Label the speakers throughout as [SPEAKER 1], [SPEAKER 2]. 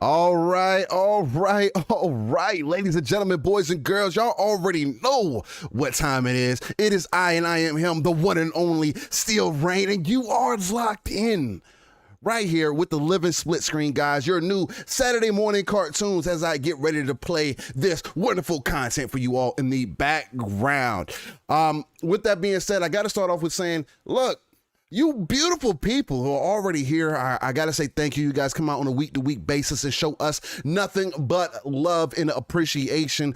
[SPEAKER 1] All right, ladies and gentlemen, boys and girls, y'all already know what time it is. It is I am him, the one and only Steel Rain, and you are locked in right here with the Living Splitscreen, guys, your new Saturday morning cartoons as I get ready to play this wonderful content for you all in the background. With that being said, I got to start off with saying, look, you beautiful people who are already here, I got to say thank you. You guys come out on a week-to-week basis and show us nothing but love and appreciation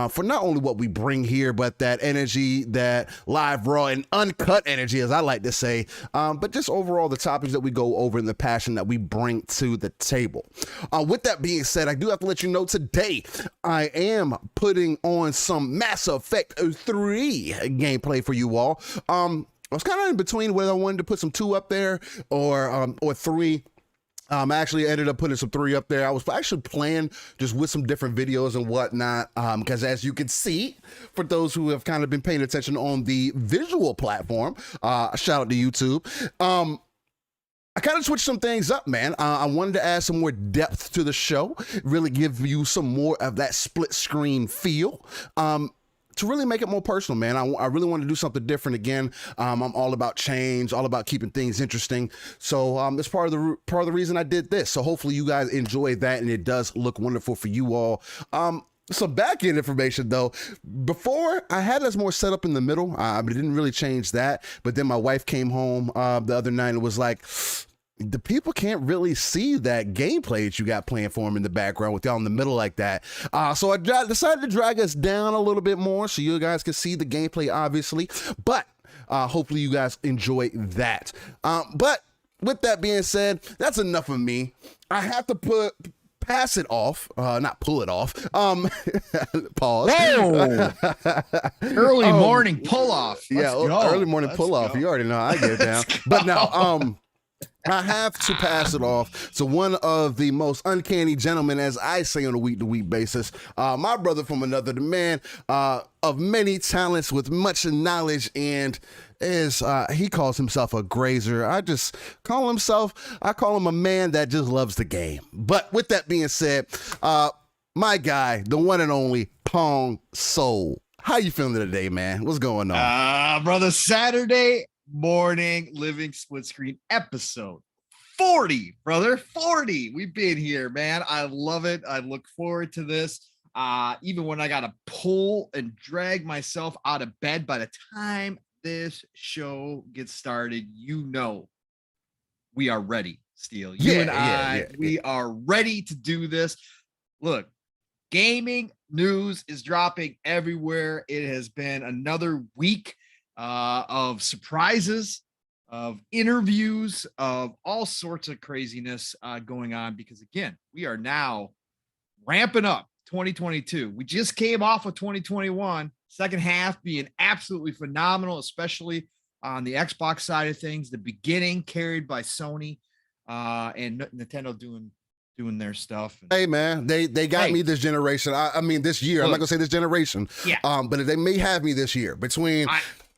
[SPEAKER 1] for not only what we bring here, but that energy, that live, raw, and uncut energy, as I like to say, but just overall the topics that we go over and the passion that we bring to the table. With that being said, I do have to let you know today I am putting on some Mass Effect 3 gameplay for you all. I was kind of in between whether I wanted to put some 2 up there or 3. I actually ended up putting some 3 up there. I was actually playing just with some different videos and whatnot, because as you can see, for those who have kind of been paying attention on the visual platform, shout out to YouTube. I kind of switched some things up, man. I wanted to add some more depth to the show, really give you some more of that split screen feel. To really make it more personal, man. I really want to do something different again. I'm all about change, all about keeping things interesting. So that's part of the reason I did this. So hopefully you guys enjoy that, and it does look wonderful for you all. Some back end information though. Before I had us more set up in the middle, but it didn't really change that. But then my wife came home the other night and was like, the people can't really see that gameplay that you got playing for them in the background with y'all in the middle like that. So I decided to drag us down a little bit more so you guys can see the gameplay, obviously. But hopefully you guys enjoy that. But with that being said, that's enough of me. I have to pass it off, not pull it off. Pause.
[SPEAKER 2] Whoa! Early morning pull off.
[SPEAKER 1] Early morning pull off. You already know how I get down. But now, I have to pass it off to one of the most uncanny gentlemen, as I say on a week-to-week basis. My brother from another, the man of many talents with much knowledge, and he calls himself a grazer. I call him a man that just loves the game. But with that being said, my guy, the one and only Pong Steel. How you feeling today, man? What's going on?
[SPEAKER 2] Brother, Saturday morning Living Splitscreen episode 40, brother. 40. We've been here, man. I love it. I look forward to this. Even when I gotta pull and drag myself out of bed, by the time this show gets started, you know we are ready. Steel, we are ready to do this. Look, gaming news is dropping everywhere. It has been another week of surprises, of interviews, of all sorts of craziness going on, because again, we are now ramping up 2022. We just came off of 2021, second half being absolutely phenomenal, especially on the Xbox side of things. The beginning carried by Sony and Nintendo doing their stuff.
[SPEAKER 1] Hey man, they got me this generation. I mean this year. Look, I'm not gonna say this generation.
[SPEAKER 2] Yeah.
[SPEAKER 1] But they may have me this year between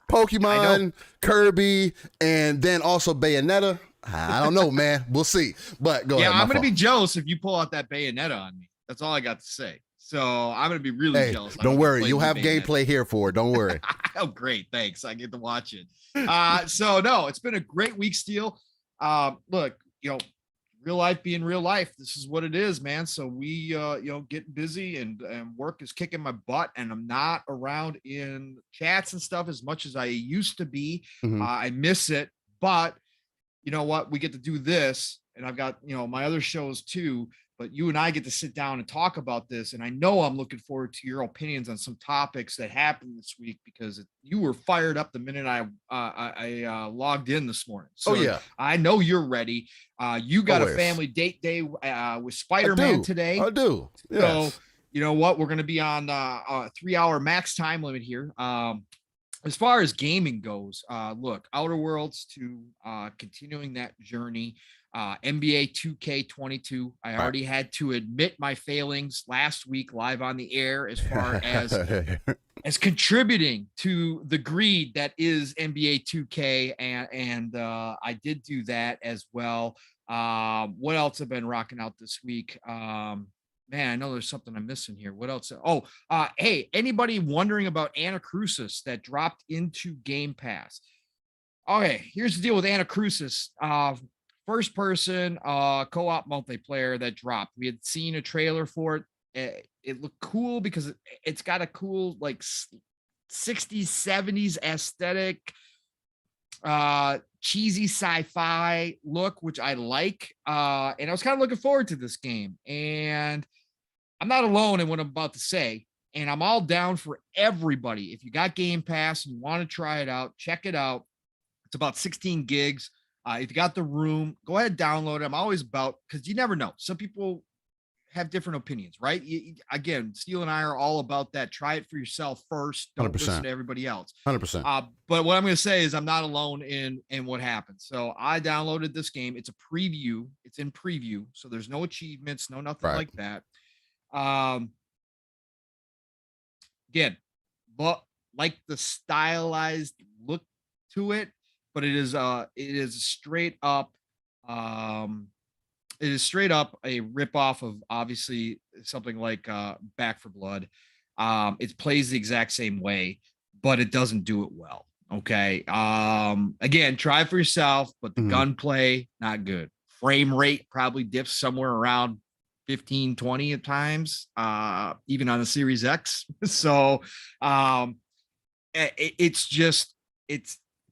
[SPEAKER 1] Pokemon, Kirby, and then also Bayonetta. I don't know, man. We'll see. But go ahead.
[SPEAKER 2] Yeah, I'm going to be jealous if you pull out that Bayonetta on me. That's all I got to say. So I'm going to be really jealous.
[SPEAKER 1] Don't worry. You'll have gameplay here for it. Don't worry.
[SPEAKER 2] Oh, great. Thanks. I get to watch it. So, no, it's been a great week, Steel. Look, real life being real life. This is what it is, man. So we, getting busy and work is kicking my butt, and I'm not around in chats and stuff as much as I used to be.
[SPEAKER 1] Mm-hmm.
[SPEAKER 2] I miss it, but you know what? We get to do this, and I've got, my other shows too, but you and I get to sit down and talk about this. And I know I'm looking forward to your opinions on some topics that happened this week, because you were fired up the minute I logged in this morning. So I know you're ready. You got a family date day with Spider-Man today.
[SPEAKER 1] I do. Yes.
[SPEAKER 2] So you know what? We're going to be on a 3-hour max time limit here. As far as gaming goes, look, Outer Worlds to continuing that journey. NBA 2K22. I already had to admit my failings last week live on the air as far as contributing to the greed that is NBA 2K, and I did do that as well. What else have been rocking out this week? Man, I know there's something I'm missing here. What else? Oh, hey, anybody wondering about Anacrusis that dropped into Game Pass? Okay, here's the deal with Anacrusis. First person co-op multiplayer that dropped. We had seen a trailer for it. It looked cool because it's got a cool like 60s, 70s aesthetic, cheesy sci-fi look, which I like. And I was kind of looking forward to this game. And I'm not alone in what I'm about to say. And I'm all down for everybody. If you got Game Pass and you want to try it out, check it out. It's about 16 gigs. If you got the room, go ahead, download it. I'm always about, because you never know. Some people have different opinions, right? Again, Steel and I are all about that. Try it for yourself first. Don't
[SPEAKER 1] 100%.
[SPEAKER 2] listen to everybody else.
[SPEAKER 1] 100%.
[SPEAKER 2] But what I'm going to say is I'm not alone in what happened. So I downloaded this game. It's a preview. It's in preview. So there's no achievements, no nothing like that. Again, but like the stylized look to it, but it is straight up a ripoff of obviously something like Back for Blood. It plays the exact same way, but it doesn't do it well. Okay. Again, try it for yourself, but the gunplay, not good. Frame rate probably dips somewhere around 15, 20 at times, even on the Series X. So it's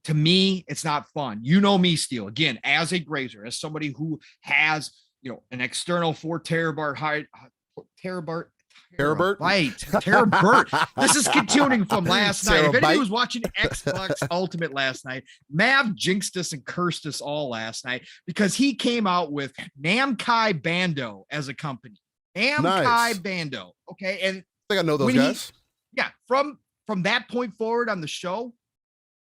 [SPEAKER 2] to me, it's not fun. You know me, Steel. Again, as a grazer, as somebody who has, an external 4 terabyte Terabert. This is continuing from last night. If anybody was watching Xbox Ultimate last night, Mav jinxed us and cursed us all last night because he came out with Namkai Bandai as a company. Namkai Bandai. Okay. And
[SPEAKER 1] I think I know those guys.
[SPEAKER 2] From that point forward on the show,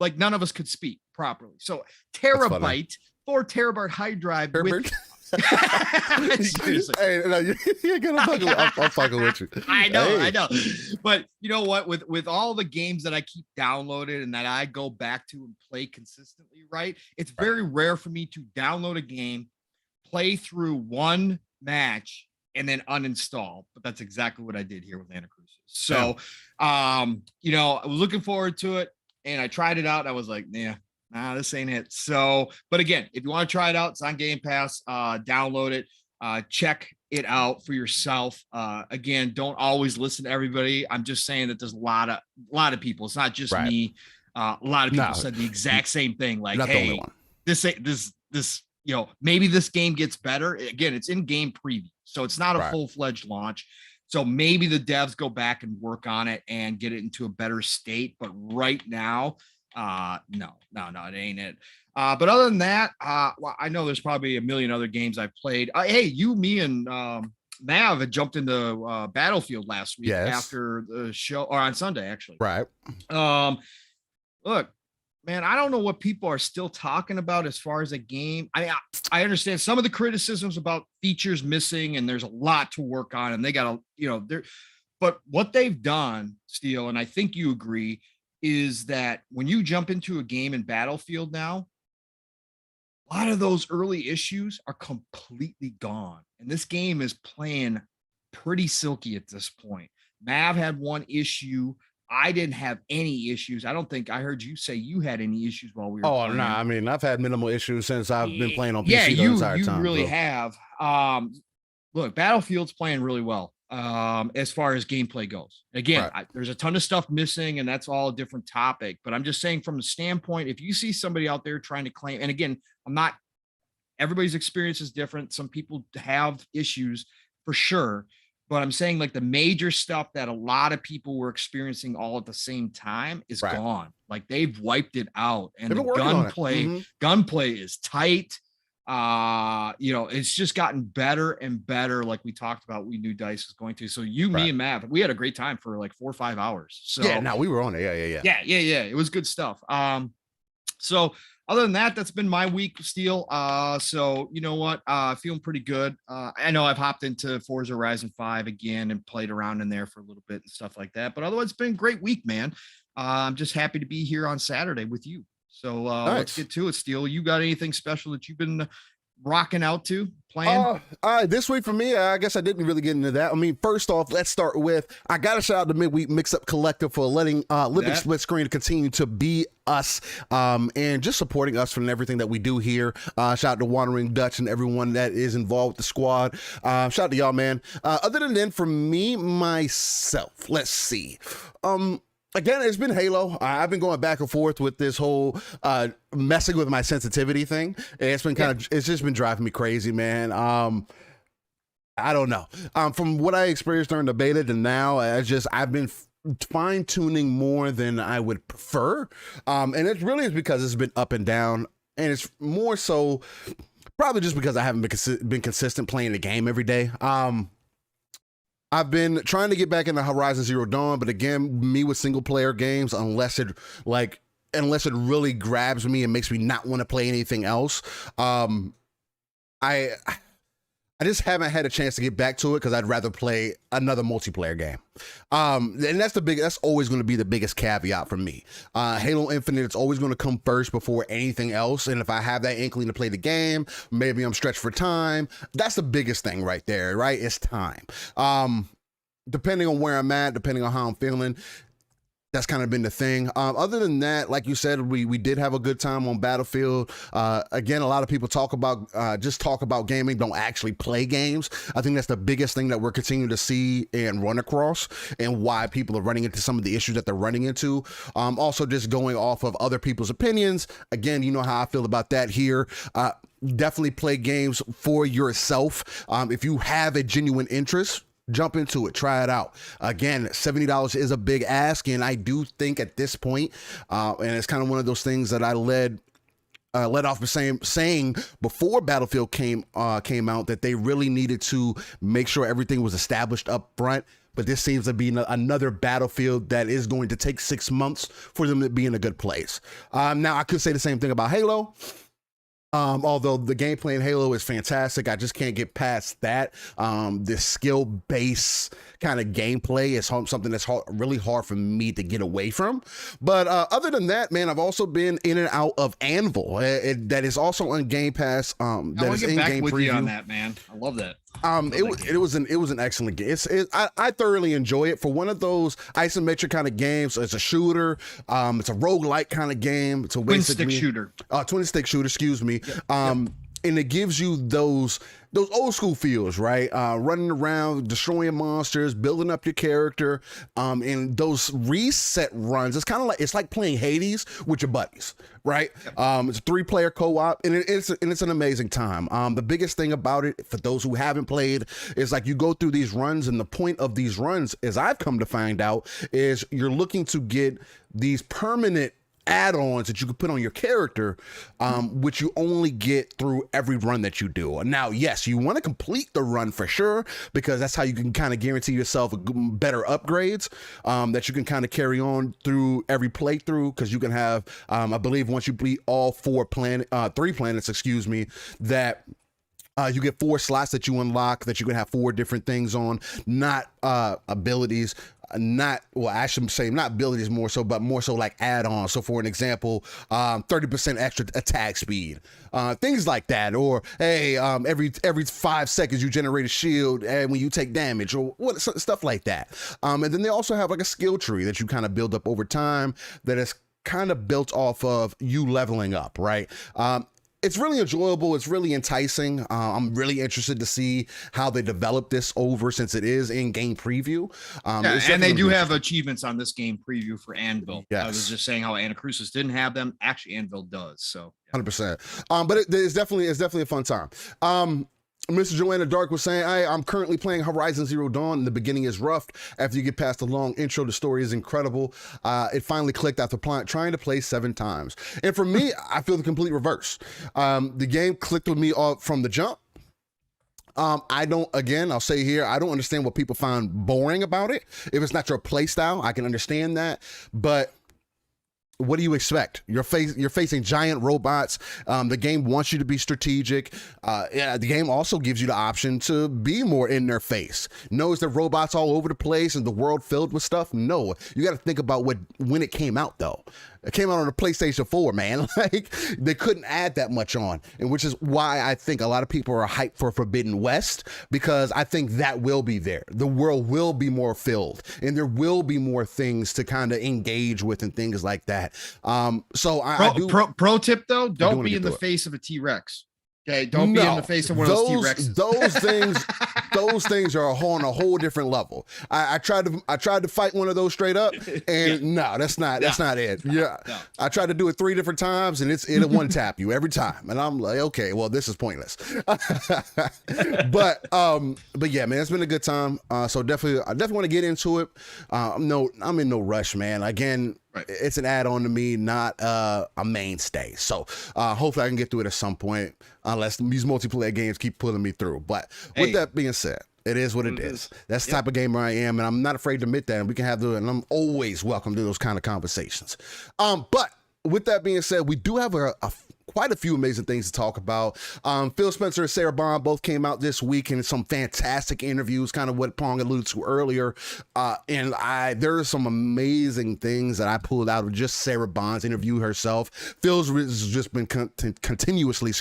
[SPEAKER 2] like none of us could speak properly. So terabyte, 4 terabyte hard drive with
[SPEAKER 1] Hey, no, I'm fucking with you.
[SPEAKER 2] I know. But you know what? With all the games that I keep downloaded and that I go back to and play consistently, right? It's very rare for me to download a game, play through one match, and then uninstall. But that's exactly what I did here with Anacrusis. So, I was looking forward to it, and I tried it out. And I was like, nah, this ain't it. So, but again, if you want to try it out, it's on Game Pass. Download it. Check it out for yourself. Again, don't always listen to everybody. I'm just saying that there's a lot of people. It's not just me. A lot of people said the exact same thing. Like, hey, this, maybe this game gets better. Again, it's in game preview, so it's not a full-fledged launch. So maybe the devs go back and work on it and get it into a better state. But right now, no, it ain't it. But other than that, well, I know there's probably a million other games I've played. Hey, you, me, and Mav had jumped into Battlefield last week after the show, or on Sunday actually.
[SPEAKER 1] Right.
[SPEAKER 2] Look, man, I don't know what people are still talking about as far as a game. I understand some of the criticisms about features missing, and there's a lot to work on, and they got but what they've done, Steel, and I think you agree, is that when you jump into a game in Battlefield now, a lot of those early issues are completely gone. And this game is playing pretty silky at this point. Mav had one issue. I didn't have any issues. I don't think I heard you say you had any issues while we were playing.
[SPEAKER 1] No. I mean, I've had minimal issues since I've been playing on PC the entire time.
[SPEAKER 2] You really have. Look, Battlefield's playing really well. As far as gameplay goes. Again, there's a ton of stuff missing, and that's all a different topic. But I'm just saying, from the standpoint, if you see somebody out there trying to claim, and again, everybody's experience is different. Some people have issues for sure, but I'm saying like the major stuff that a lot of people were experiencing all at the same time is gone. Like they've wiped it out, and the gunplay is tight. It's just gotten better and better. Like we talked about, we knew DICE was going to. So me and Mav, we had a great time for like 4 or 5 hours. So
[SPEAKER 1] we were on it. Yeah.
[SPEAKER 2] It was good stuff. So other than that, that's been my week, Steel. So you know what? Feeling pretty good. I know I've hopped into Forza Horizon 5 again and played around in there for a little bit and stuff like that. But otherwise, it's been a great week, man. I'm just happy to be here on Saturday with you. So let's get to it, Steel. You got anything special that you've been rocking out to playing?
[SPEAKER 1] This week for me, I guess I didn't really get into that. I mean, first off, let's start with, I got to shout out to Midweek Mix-Up Collective for letting Living Splitscreen continue to be us and just supporting us from everything that we do here. Shout out to Wandering Dutch and everyone that is involved with the squad. Shout out to y'all, man. Other than that, for me, myself, let's see. Again, it's been Halo. I've been going back and forth with this whole messing with my sensitivity thing. It's been it's just been driving me crazy, man. I don't know. From what I experienced during the beta to now, I've been fine tuning more than I would prefer. And it really is because it's been up and down, and it's more so probably just because I haven't been consistent playing the game every day. I've been trying to get back into Horizon Zero Dawn, but again, me with single player games, unless it really grabs me and makes me not want to play anything else, I just haven't had a chance to get back to it because I'd rather play another multiplayer game. And that's always going to be the biggest caveat for me. Halo Infinite, it's always going to come first before anything else. And if I have that inkling to play the game, maybe I'm stretched for time. That's the biggest thing right there, right? It's time. Depending on where I'm at, depending on how I'm feeling, that's kind of been the thing. Other than that, like you said, we did have a good time on Battlefield. Again, a lot of people talk about gaming, don't actually play games. I think that's the biggest thing that we're continuing to see and run across, and why people are running into some of the issues that they're running into. Also, just going off of other people's opinions. Again, you know how I feel about that here. Definitely play games for yourself. If you have a genuine interest, jump into it, try it out. Again, $70 is a big ask, and I do think at this point, and it's kind of one of those things that I led off with saying before Battlefield came out, that they really needed to make sure everything was established up front. But this seems to be another Battlefield that is going to take 6 months for them to be in a good place. Now, I could say the same thing about Halo. Although the gameplay in Halo is fantastic, I just can't get past that. This skill base kind of gameplay is something that's really hard for me to get away from. But other than that, man, I've also been in and out of Anvil. That is also on Gamepass.
[SPEAKER 2] I want to get back with you on that, man. I love that.
[SPEAKER 1] It was an excellent game. I thoroughly enjoy it. For one of those isometric kind of games, it's a shooter. It's a roguelike kind of game. It's a
[SPEAKER 2] twin stick shooter.
[SPEAKER 1] Twin stick shooter, excuse me. And it gives you those old school feels, right? Running around, destroying monsters, building up your character, and those reset runs. It's like playing Hades with your buddies, right? It's a 3-player co-op, and it's an amazing time. The biggest thing about it, for those who haven't played, is like you go through these runs, and the point of these runs, as I've come to find out, is you're looking to get these permanent add-ons that you can put on your character, which you only get through every run that you do. Now, yes, you want to complete the run for sure, because that's how you can kind of guarantee yourself better upgrades that you can kind of carry on through every playthrough, because you can have, I believe once you beat all 3 planets, excuse me, that you get 4 slots that you unlock that you can have 4 different things on, not abilities. I should say not abilities more so, but more so like add-ons. So for an example, 30% extra attack speed, things like that. Or, hey, every 5 seconds you generate a shield and when you take damage, or stuff like that. And then they also have like a skill tree that you kind of build up over time that is kind of built off of you leveling up, right? It's really enjoyable. It's really enticing. I'm really interested to see how they develop this over, since it is in-game preview.
[SPEAKER 2] And they do have achievements on this game preview for Anvil.
[SPEAKER 1] Yes.
[SPEAKER 2] I was just saying how Anacrusis didn't have them. Actually, Anvil does. So
[SPEAKER 1] 100%. But it's definitely a fun time. Mr. Joanna Dark was saying, I'm currently playing Horizon Zero Dawn, and the beginning is rough. After you get past the long intro, the story is incredible. It finally clicked after trying to play 7 times. And for me, I feel the complete reverse. The game clicked with me from the jump. I'll say here, I don't understand what people find boring about it. If it's not your play style, I can understand that. But what do you expect? You're facing giant robots. The game wants you to be strategic. The game also gives you the option to be more in their face. No, is there robots all over the place and the world filled with stuff? No. You got to think about when it came out, though. It came out on the PlayStation 4, man. Like, they couldn't add that much on, and which is why I think a lot of people are hyped for Forbidden West, because I think that will be there. The world will be more filled, and there will be more things to kind of engage with and things like that.
[SPEAKER 2] Pro tip though, don't be in the face of a T-Rex. Okay, don't be in the face of one of those T-Rexes.
[SPEAKER 1] Those things are on a whole different level. I tried to fight one of those straight up, and no, that's not it. Yeah, no. I tried to do it 3 different times, and it'll one tap you every time, and I'm like, okay, well, this is pointless. but yeah, man, it's been a good time. So I definitely want to get into it. I'm in no rush, man. Again. Right. It's an add-on to me, not a mainstay. So hopefully I can get through it at some point, unless these multiplayer games keep pulling me through. But with that being said, it is what it is. That's the type of gamer I am, and I'm not afraid to admit that. And we can have and I'm always welcome to those kind of conversations. But with that being said, we do have quite a few amazing things to talk about. Phil Spencer and Sarah Bond both came out this week in some fantastic interviews, kind of what Pong alluded to earlier. And there are some amazing things that I pulled out of just Sarah Bond's interview herself. Phil's has just been continuously,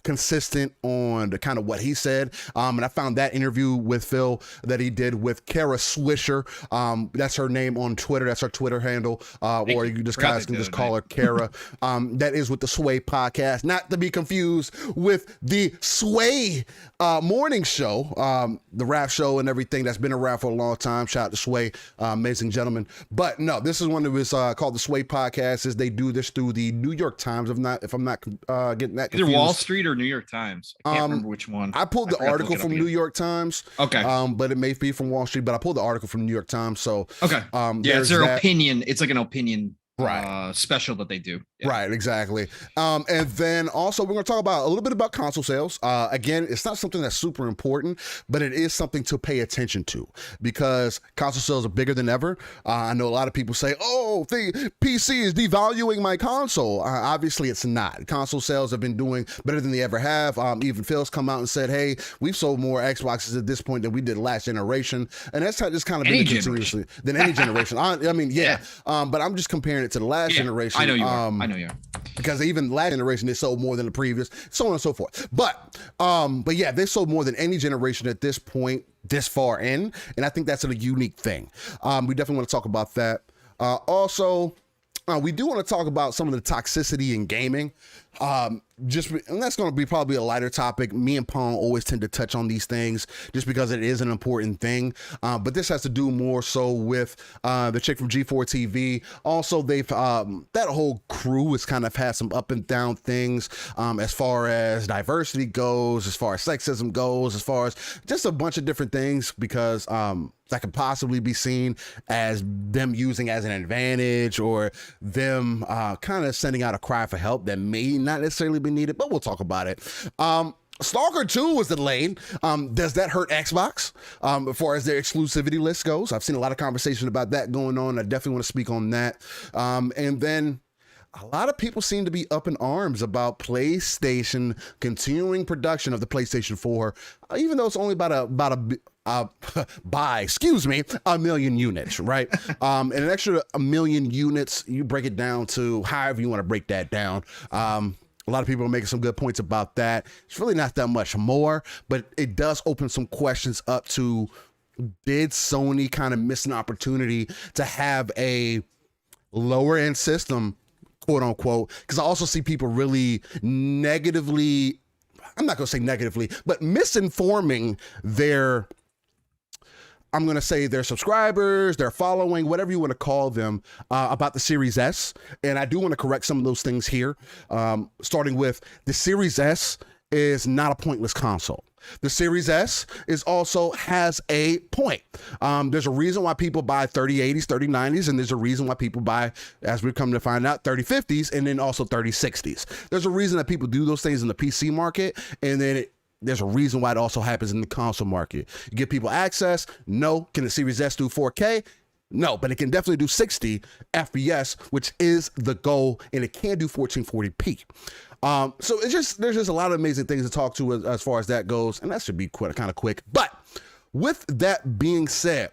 [SPEAKER 1] consistent on the kind of what he said. And I found that interview with Phil that he did with Kara Swisher. That's her name on Twitter. That's her Twitter handle. Or you just guys can just call her Kara. That is with the Sway podcast, not to be confused with the Sway morning show, the rap show and everything that's been around for a long time. Shout out to Sway, amazing gentleman. But no, this is one that was called the Sway podcast. Is they do this through the New York Times. If I'm not getting that confused.
[SPEAKER 2] Either Wall Street or New York Times. I can't remember which one.
[SPEAKER 1] I pulled the article from New York Times.
[SPEAKER 2] Okay.
[SPEAKER 1] But it may be from Wall Street. But I pulled the article from New York Times. So
[SPEAKER 2] okay. It's their opinion. It's like an opinion.
[SPEAKER 1] Right.
[SPEAKER 2] Special that they do.
[SPEAKER 1] Yeah. Right, exactly. And then also we're going to talk about a little bit about console sales. Again, it's not something that's super important, but it is something to pay attention to because console sales are bigger than ever. I know a lot of people say, oh, the PC is devaluing my console. Obviously, it's not. Console sales have been doing better than they ever have. Even Phil's come out and said, hey, we've sold more Xboxes at this point than we did last generation. And that's just kind of been continuously than any generation. I mean, yeah. But I'm just comparing it to the last generation.
[SPEAKER 2] I know you are. I know you are.
[SPEAKER 1] Because even last generation, they sold more than the previous, so on and so forth. But yeah, they sold more than any generation at this point, this far in. And I think that's a unique thing. We definitely want to talk about that. Also, we do want to talk about some of the toxicity in gaming. And that's going to be probably a lighter topic. Me and Pong always tend to touch on these things just because it is an important thing. But this has to do more so with the chick from G4 TV. Also, they've that whole crew has kind of had some up and down things as far as diversity goes, as far as sexism goes, as far as just a bunch of different things because that could possibly be seen as them using as an advantage or them kind of sending out a cry for help that may not necessarily be needed, but we'll talk about it. STALKER 2 was delayed. Does that hurt Xbox as far as their exclusivity list goes? I've seen a lot of conversation about that going on. I definitely want to speak on that. And then a lot of people seem to be up in arms about PlayStation continuing production of the PlayStation 4, even though it's only about a million units, right? And an extra 1 million units, you break it down to however you want to break that down. A lot of people are making some good points about that. It's really not that much more, but it does open some questions up to, did Sony kind of miss an opportunity to have a lower end system, quote unquote? Because I also see people really negatively, I'm not going to say negatively, but misinforming their subscribers, their following, whatever you want to call them, about the Series S. And I do want to correct some of those things here, starting with the Series S is not a pointless console. The Series S also has a point. There's a reason why people buy 3080s, 3090s, and there's a reason why people buy, as we've come to find out, 3050s, and then also 3060s. There's a reason that people do those things in the PC market, and then there's a reason why it also happens in the console market. You give people access. No. Can the Series S do 4K? No, but it can definitely do 60 FPS, which is the goal, and it can do 1440p. So there's just a lot of amazing things to talk to as far as that goes, and that should be kind of quick. But with that being said,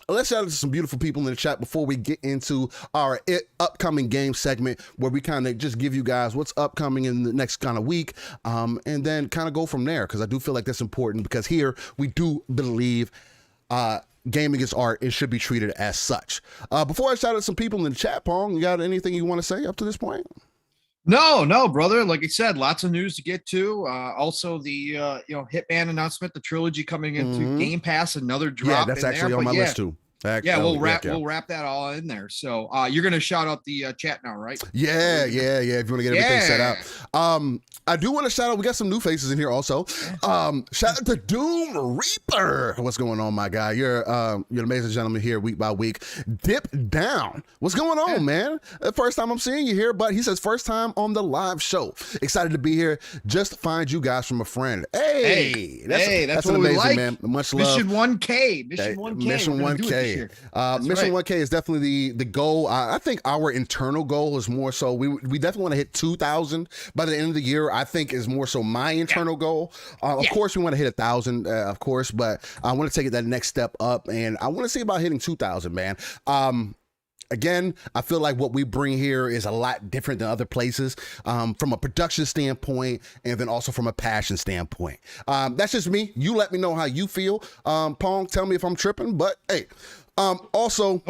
[SPEAKER 1] let's shout out to some beautiful people in the chat before we get into our upcoming game segment, where we kind of just give you guys what's upcoming in the next kind of week, and then kind of go from there, because I do feel like that's important, because here we do believe gaming is art. It should be treated as such. Before I shout out some people in the chat, Pong, you got anything you want to say up to this point?
[SPEAKER 2] No, brother. Like I said, lots of news to get to. Also, the Hitman announcement, the trilogy coming into Game Pass, another drop.
[SPEAKER 1] Yeah, that's actually on my list too.
[SPEAKER 2] We'll wrap that all in there. So you're gonna shout out the chat now, right?
[SPEAKER 1] Yeah. If you want to get everything set out. I do want to shout out, we got some new faces in here also. Shout out to Doom Reaper. What's going on, my guy? You're an amazing gentleman here week by week. Dip Down. What's going on, man? First time I'm seeing you here, but he says first time on the live show. Excited to be here. Just find you guys from a friend. That's
[SPEAKER 2] what
[SPEAKER 1] amazing,
[SPEAKER 2] we like.
[SPEAKER 1] Man. Much love.
[SPEAKER 2] Mission 1K. Mission 1K.
[SPEAKER 1] Mission 1K is definitely the goal. I think our internal goal is more so we definitely want to hit 2,000 by the end of the year. I think is more so my internal goal. Of course, we want to hit 1,000, of course, but I want to take it that next step up, and I want to see about hitting 2,000, man. Again, I feel like what we bring here is a lot different than other places, from a production standpoint, and then also from a passion standpoint. That's just me. You let me know how you feel. Pong, tell me if I'm tripping, but hey, also,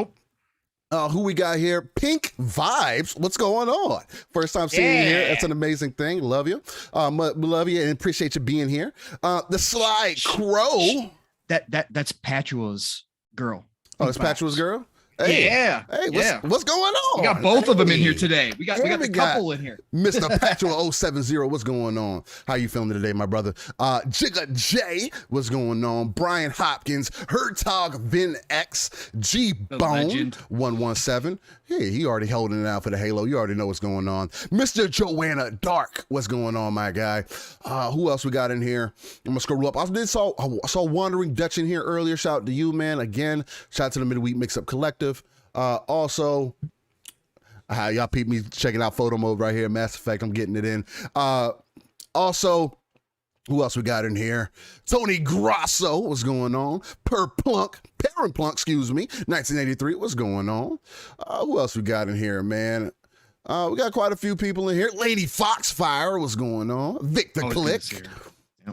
[SPEAKER 1] who we got here? Pink Vibes. What's going on? First time seeing you here. That's an amazing thing. Love you. Love you and appreciate you being here. The Sly Crow.
[SPEAKER 2] That's Patua's girl.
[SPEAKER 1] Oh, it's Patua's girl? Hey, what's going on?
[SPEAKER 2] We got both of them in here today. We got the couple in here.
[SPEAKER 1] Mr. Patua 070, what's going on? How you feeling today, my brother? Jigga J, what's going on? Brian Hopkins, Hertog Vin X, G Bone 117. Hey, he already holding it out for the Halo. You already know what's going on. Mr. Joanna Dark, what's going on, my guy? Who else we got in here? I'm gonna scroll up. I saw Wandering Dutch in here earlier. Shout out to you, man. Again, shout out to the Midweek Mix-Up Collective. Also, y'all peep me checking out photo mode right here. Mass Effect, I'm getting it in. Also, who else we got in here? Tony Grosso, what's going on? Parent Plunk, excuse me. 1983, what's going on? Who else we got in here, man? We got quite a few people in here. Lady Foxfire, what's going on? Victor Click.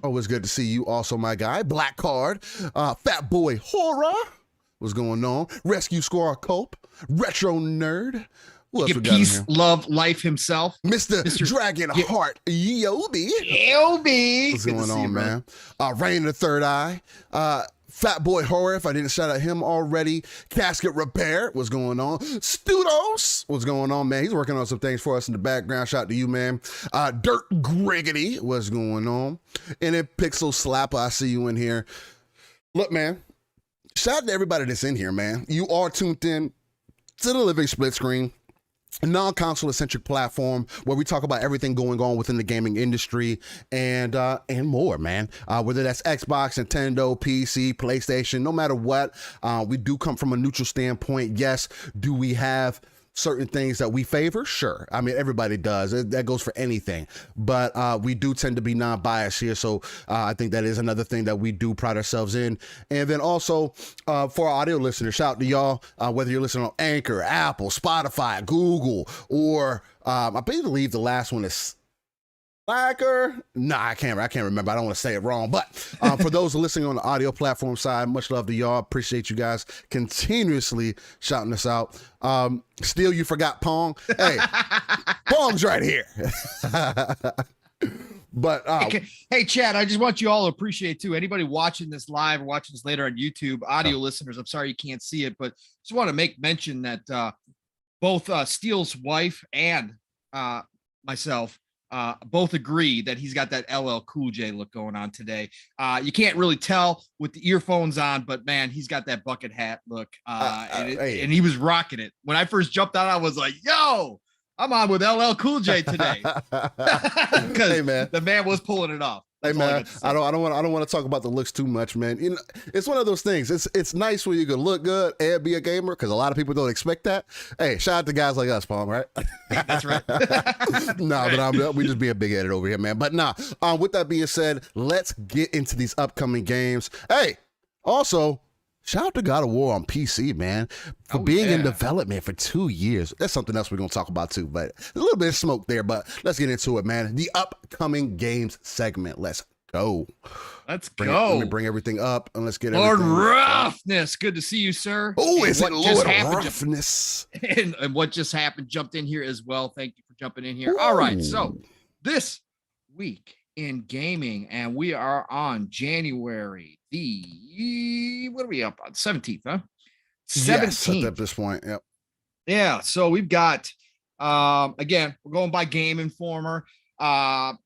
[SPEAKER 1] Always good to see you also, my guy. Black Card. Fat Boy Horror. What's going on? Rescue Squad Cope. Retro Nerd. Who else we got
[SPEAKER 2] Peace, Love, Life himself.
[SPEAKER 1] Mr. Dragon Heart. Yobi. What's going on, man? Rain of the Third Eye. Fat Boy Horror, if I didn't shout out him already. Casket Repair, what's going on? Studos, what's going on, man? He's working on some things for us in the background. Shout out to you, man. Dirt Griggity, what's going on? And then Pixel Slapper, I see you in here. Look, man, shout out to everybody that's in here, man. You are tuned in to the Living Splitscreen, a non-console centric platform where we talk about everything going on within the gaming industry and more, man. Whether that's Xbox, Nintendo, PC, PlayStation, no matter what, we do come from a neutral standpoint. Yes, do we have certain things that we favor? Sure. I mean, everybody does. That goes for anything. But we do tend to be non-biased here. So I think that is another thing that we do pride ourselves in. And then also for our audio listeners, shout out to y'all, whether you're listening on Anchor, Apple, Spotify, Google, or I believe the last one is STALKER. Nah, I can't remember. I don't want to say it wrong. But for those listening on the audio platform side, much love to y'all. Appreciate you guys continuously shouting us out. Still, you forgot Pong. Hey, Pong's right here. But
[SPEAKER 2] hey, Chad, I just want you all to appreciate too. Anybody watching this live or watching this later on YouTube, audio listeners, I'm sorry you can't see it, but just want to make mention that both Steele's wife and myself both agree that he's got that LL Cool J look going on today. You can't really tell with the earphones on, but man, he's got that bucket hat look. And he was rocking it. When I first jumped out, I was like, yo, I'm on with LL Cool J today. Because the man was pulling it off.
[SPEAKER 1] Hey
[SPEAKER 2] That's all I
[SPEAKER 1] man,
[SPEAKER 2] got to say.
[SPEAKER 1] I don't want to talk about the looks too much, man. You know, it's one of those things. It's nice when you can look good and be a gamer because a lot of people don't expect that. Hey, shout out to guys like us, Pong, right?
[SPEAKER 2] That's right.
[SPEAKER 1] Nah, but we just being big headed over here, man. But nah. With that being said, let's get into these upcoming games. Hey, also. Shout out to God of War on PC, man, for being in development for 2 years. That's something else we're going to talk about too, but a little bit of smoke there, but let's get into it, man. The upcoming games segment. Let's go.
[SPEAKER 2] Let's
[SPEAKER 1] Let me
[SPEAKER 2] go.
[SPEAKER 1] bring everything up and let's get
[SPEAKER 2] Lord
[SPEAKER 1] everything.
[SPEAKER 2] Roughness. Good to see you, sir.
[SPEAKER 1] Oh,
[SPEAKER 2] And
[SPEAKER 1] is it
[SPEAKER 2] what just
[SPEAKER 1] Lord
[SPEAKER 2] happened
[SPEAKER 1] Roughness?
[SPEAKER 2] and what just happened jumped in here as well. Thank you for jumping in here. All right. So this week in gaming, and we are on January what are we up on? 17th, huh? 17th.
[SPEAKER 1] Yes, at this point. Yep.
[SPEAKER 2] Yeah. So we've got again, we're going by Game Informer. Not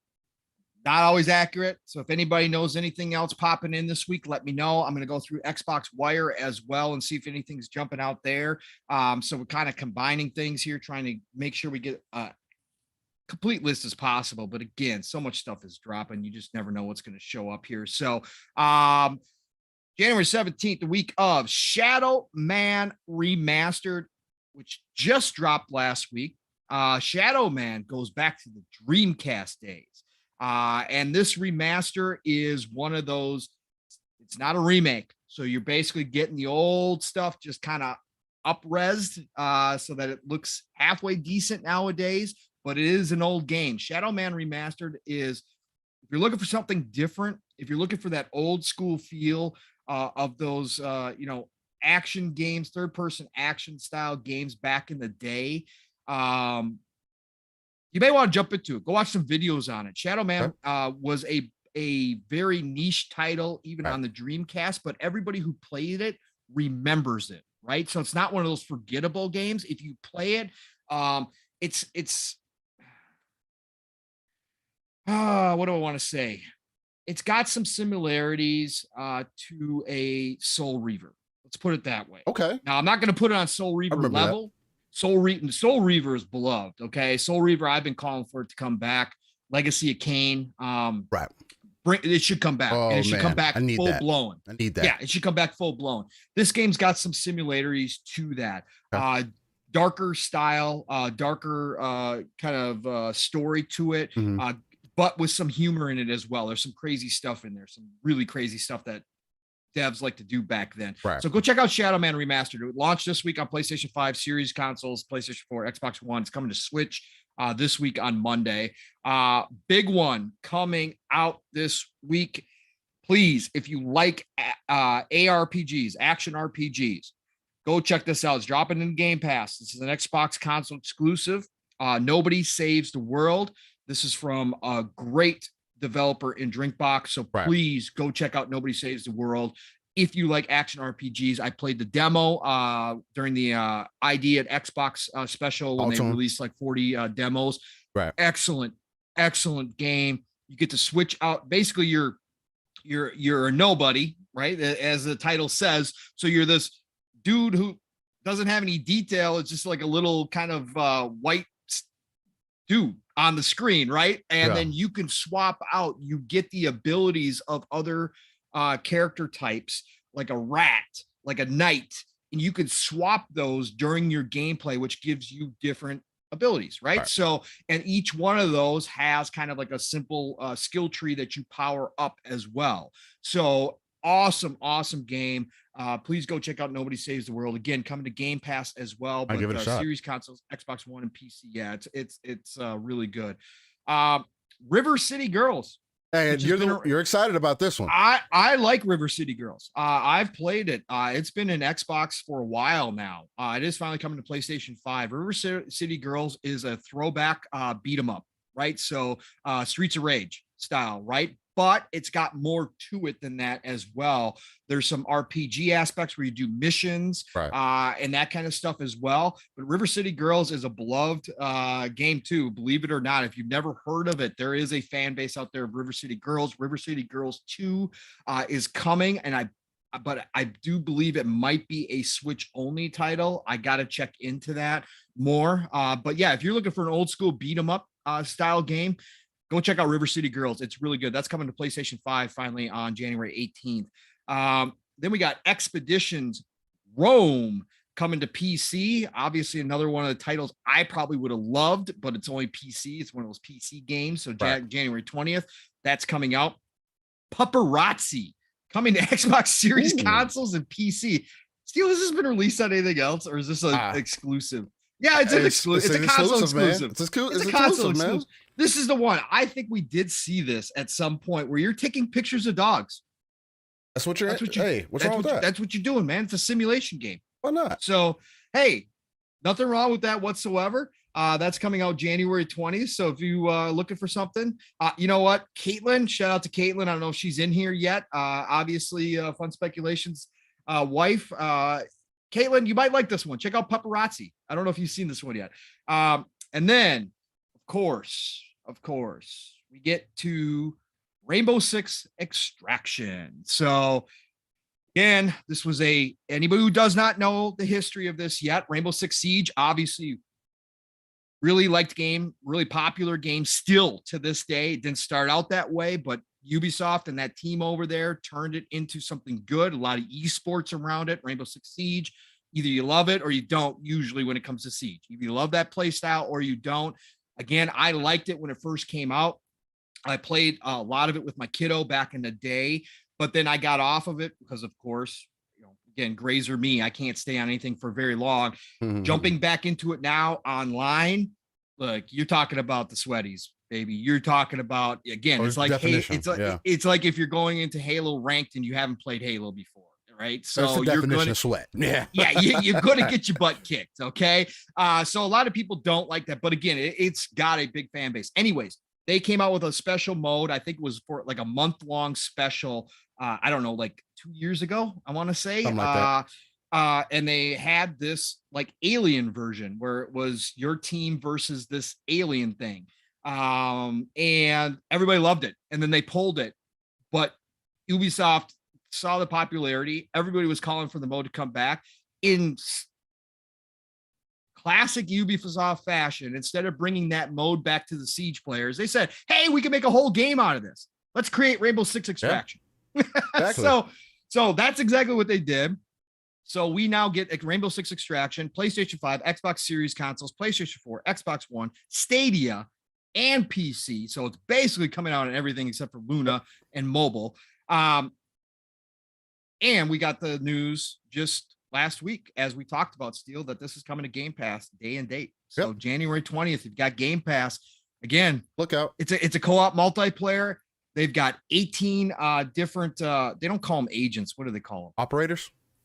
[SPEAKER 2] always accurate. So if anybody knows anything else popping in this week, let me know. I'm going to go through Xbox Wire as well and see if anything's jumping out there. So we're kind of combining things here, trying to make sure we get complete list as possible. But again, so much stuff is dropping. You just never know what's going to show up here. So January 17th, the week of Shadow Man Remastered, which just dropped last week. Shadow Man goes back to the Dreamcast days. And this remaster is one of those, it's not a remake. So you're basically getting the old stuff just kind of up-resed so that it looks halfway decent nowadays, but it is an old game. Shadow Man Remastered is, if you're looking for something different, if you're looking for that old school feel of those, action games, third-person action style games back in the day, you may want to jump into it. Go watch some videos on it. Shadow Man was a very niche title, even on the Dreamcast, but everybody who played it remembers it, right? So it's not one of those forgettable games. If you play it, it's what do I want to say? It's got some similarities to a Soul Reaver. Let's put it that way.
[SPEAKER 1] Okay.
[SPEAKER 2] Now, I'm not going to put it on Soul Reaver level. Soul Reaver is beloved. Okay. Soul Reaver, I've been calling for it to come back. Legacy of Kain. It should come back.
[SPEAKER 1] Oh,
[SPEAKER 2] and it should come back full blown.
[SPEAKER 1] I need that.
[SPEAKER 2] Yeah, it should come back full blown. This game's got some similarities to that. Darker style, darker kind of story to it, but with some humor in it as well. There's some crazy stuff in there, some really crazy stuff that devs like to do back then. So go check out Shadow Man Remastered. It launched this week on PlayStation 5 series consoles, PlayStation 4, Xbox One. It's coming to Switch this week on Monday. Big one coming out this week. Please, if you like ARPGs, action RPGs, go check this out. It's dropping in Gamepass. This is an Xbox console exclusive. Nobody Saves the World. This is from a great developer in Drinkbox. So please go check out Nobody Saves the World. If you like action RPGs, I played the demo during the ID at Xbox special when they released like 40 demos. Excellent game. You get to switch out. Basically, you're a nobody, right? As the title says. So you're this dude who doesn't have any detail. It's just like a little kind of white dude on the screen, right? And then you can swap out. You get the abilities of other character types, like a rat, like a knight, and you can swap those during your gameplay, which gives you different abilities, right? So, and each one of those has kind of like a simple skill tree that you power up as well. So awesome game. Please go check out Nobody Saves the World. Again, coming to Game Pass as well, but
[SPEAKER 1] give it a shot.
[SPEAKER 2] series consoles, Xbox One and PC. Yeah, it's really good. River City Girls.
[SPEAKER 1] And you're excited about this one.
[SPEAKER 2] I like River City Girls. I've played it. It's been in Xbox for a while now. It is finally coming to PlayStation 5. River City Girls is a throwback beat 'em up, right? So Streets of Rage style, right? But it's got more to it than that as well. There's some RPG aspects where you do missions and that kind of stuff as well. But River City Girls is a beloved game too, believe it or not. If you've never heard of it, there is a fan base out there of River City Girls. River City Girls 2 is coming, and but I do believe it might be a Switch only title. I got to check into that more. But yeah, if you're looking for an old school beat 'em up style game, go check out River City Girls. It's really good. That's coming to PlayStation 5 finally on January 18th. Then we got Expeditions Rome coming to PC. Obviously, another one of the titles I probably would have loved, but it's only PC. It's one of those PC games. So January 20th, that's coming out. Paparazzi coming to Xbox Series consoles and PC. Steel, has this been released on anything else, or is this an exclusive? Yeah, it's an exclusive. It's a console exclusive.
[SPEAKER 1] It's a
[SPEAKER 2] console
[SPEAKER 1] exclusive, man.
[SPEAKER 2] This is the one. I think we did see this at some point where you're taking pictures of dogs.
[SPEAKER 1] That's what you're. Hey, what's wrong with that?
[SPEAKER 2] That's what you're doing, man. It's a simulation game.
[SPEAKER 1] Why not?
[SPEAKER 2] So, hey, nothing wrong with that whatsoever. That's coming out January 20th. So if you looking for something, you know what, Caitlin, shout out to Caitlin. I don't know if she's in here yet. Obviously, Fun Speculations wife. Caitlin, you might like this one. Check out Paparazzi. I don't know if you've seen this one yet. And then, of course, we get to Rainbow Six Extraction. So again, this was anybody who does not know the history of this yet, Rainbow Six Siege, obviously really liked game, really popular game still to this day. It didn't start out that way, but Ubisoft and that team over there turned it into something good. A lot of esports around it. Rainbow Six Siege, either you love it or you don't, usually when it comes to Siege. Either you love that play style or you don't. Again, I liked it when it first came out. I played a lot of it with my kiddo back in the day, but then I got off of it because, of course, again, grazer me, I can't stay on anything for very long. Mm-hmm. Jumping back into it now online, look, you're talking about the sweaties, baby. You're talking about, again, it's like it's like if you're going into Halo ranked and you haven't played Halo before, right? So
[SPEAKER 1] you're going to sweat.
[SPEAKER 2] Yeah, you're going to get your butt kicked. Okay, so a lot of people don't like that, but again, it's got a big fan base. Anyways, they came out with a special mode. I think it was for like a month-long special. I don't know, like 2 years ago, I want to say. Like and they had this like alien version where it was your team versus this alien thing. And everybody loved it. And then they pulled it. But Ubisoft saw the popularity. Everybody was calling for the mode to come back. In classic Ubisoft fashion, instead of bringing that mode back to the Siege players, they said, hey, we can make a whole game out of this. Let's create Rainbow Six Extraction. Yeah, exactly. So that's exactly what they did. So we now get a Rainbow Six Extraction, PlayStation 5, Xbox Series consoles, PlayStation 4, Xbox One, Stadia, and PC. So it's basically coming out on everything except for Luna and mobile. And we got the news just last week, as we talked about, Steel, that this is coming to Game Pass day and date. So January 20th, you've got Game Pass. Again,
[SPEAKER 1] look out.
[SPEAKER 2] It's a co-op multiplayer. They've got 18 different, they don't call them agents. What do they call them?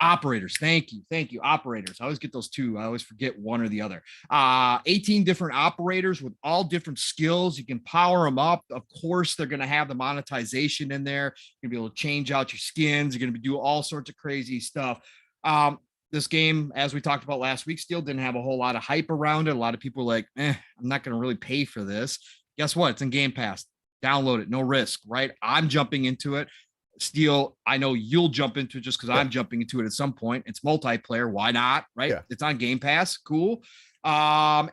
[SPEAKER 1] Operators.
[SPEAKER 2] Thank you. Operators. I always get those two. I always forget one or the other. 18 different operators with all different skills. You can power them up. Of course, they're going to have the monetization in there. You're going to be able to change out your skins. You're going to do all sorts of crazy stuff. This game, as we talked about last week, still didn't have a whole lot of hype around it. A lot of people were like, I'm not going to really pay for this. Guess what? It's in Game Pass. Download it. No risk, right? I'm jumping into it. Steel, I know you'll jump into it just because I'm jumping into it at some point. It's multiplayer. Why not? Right? Yeah. It's on Game Pass. Cool. So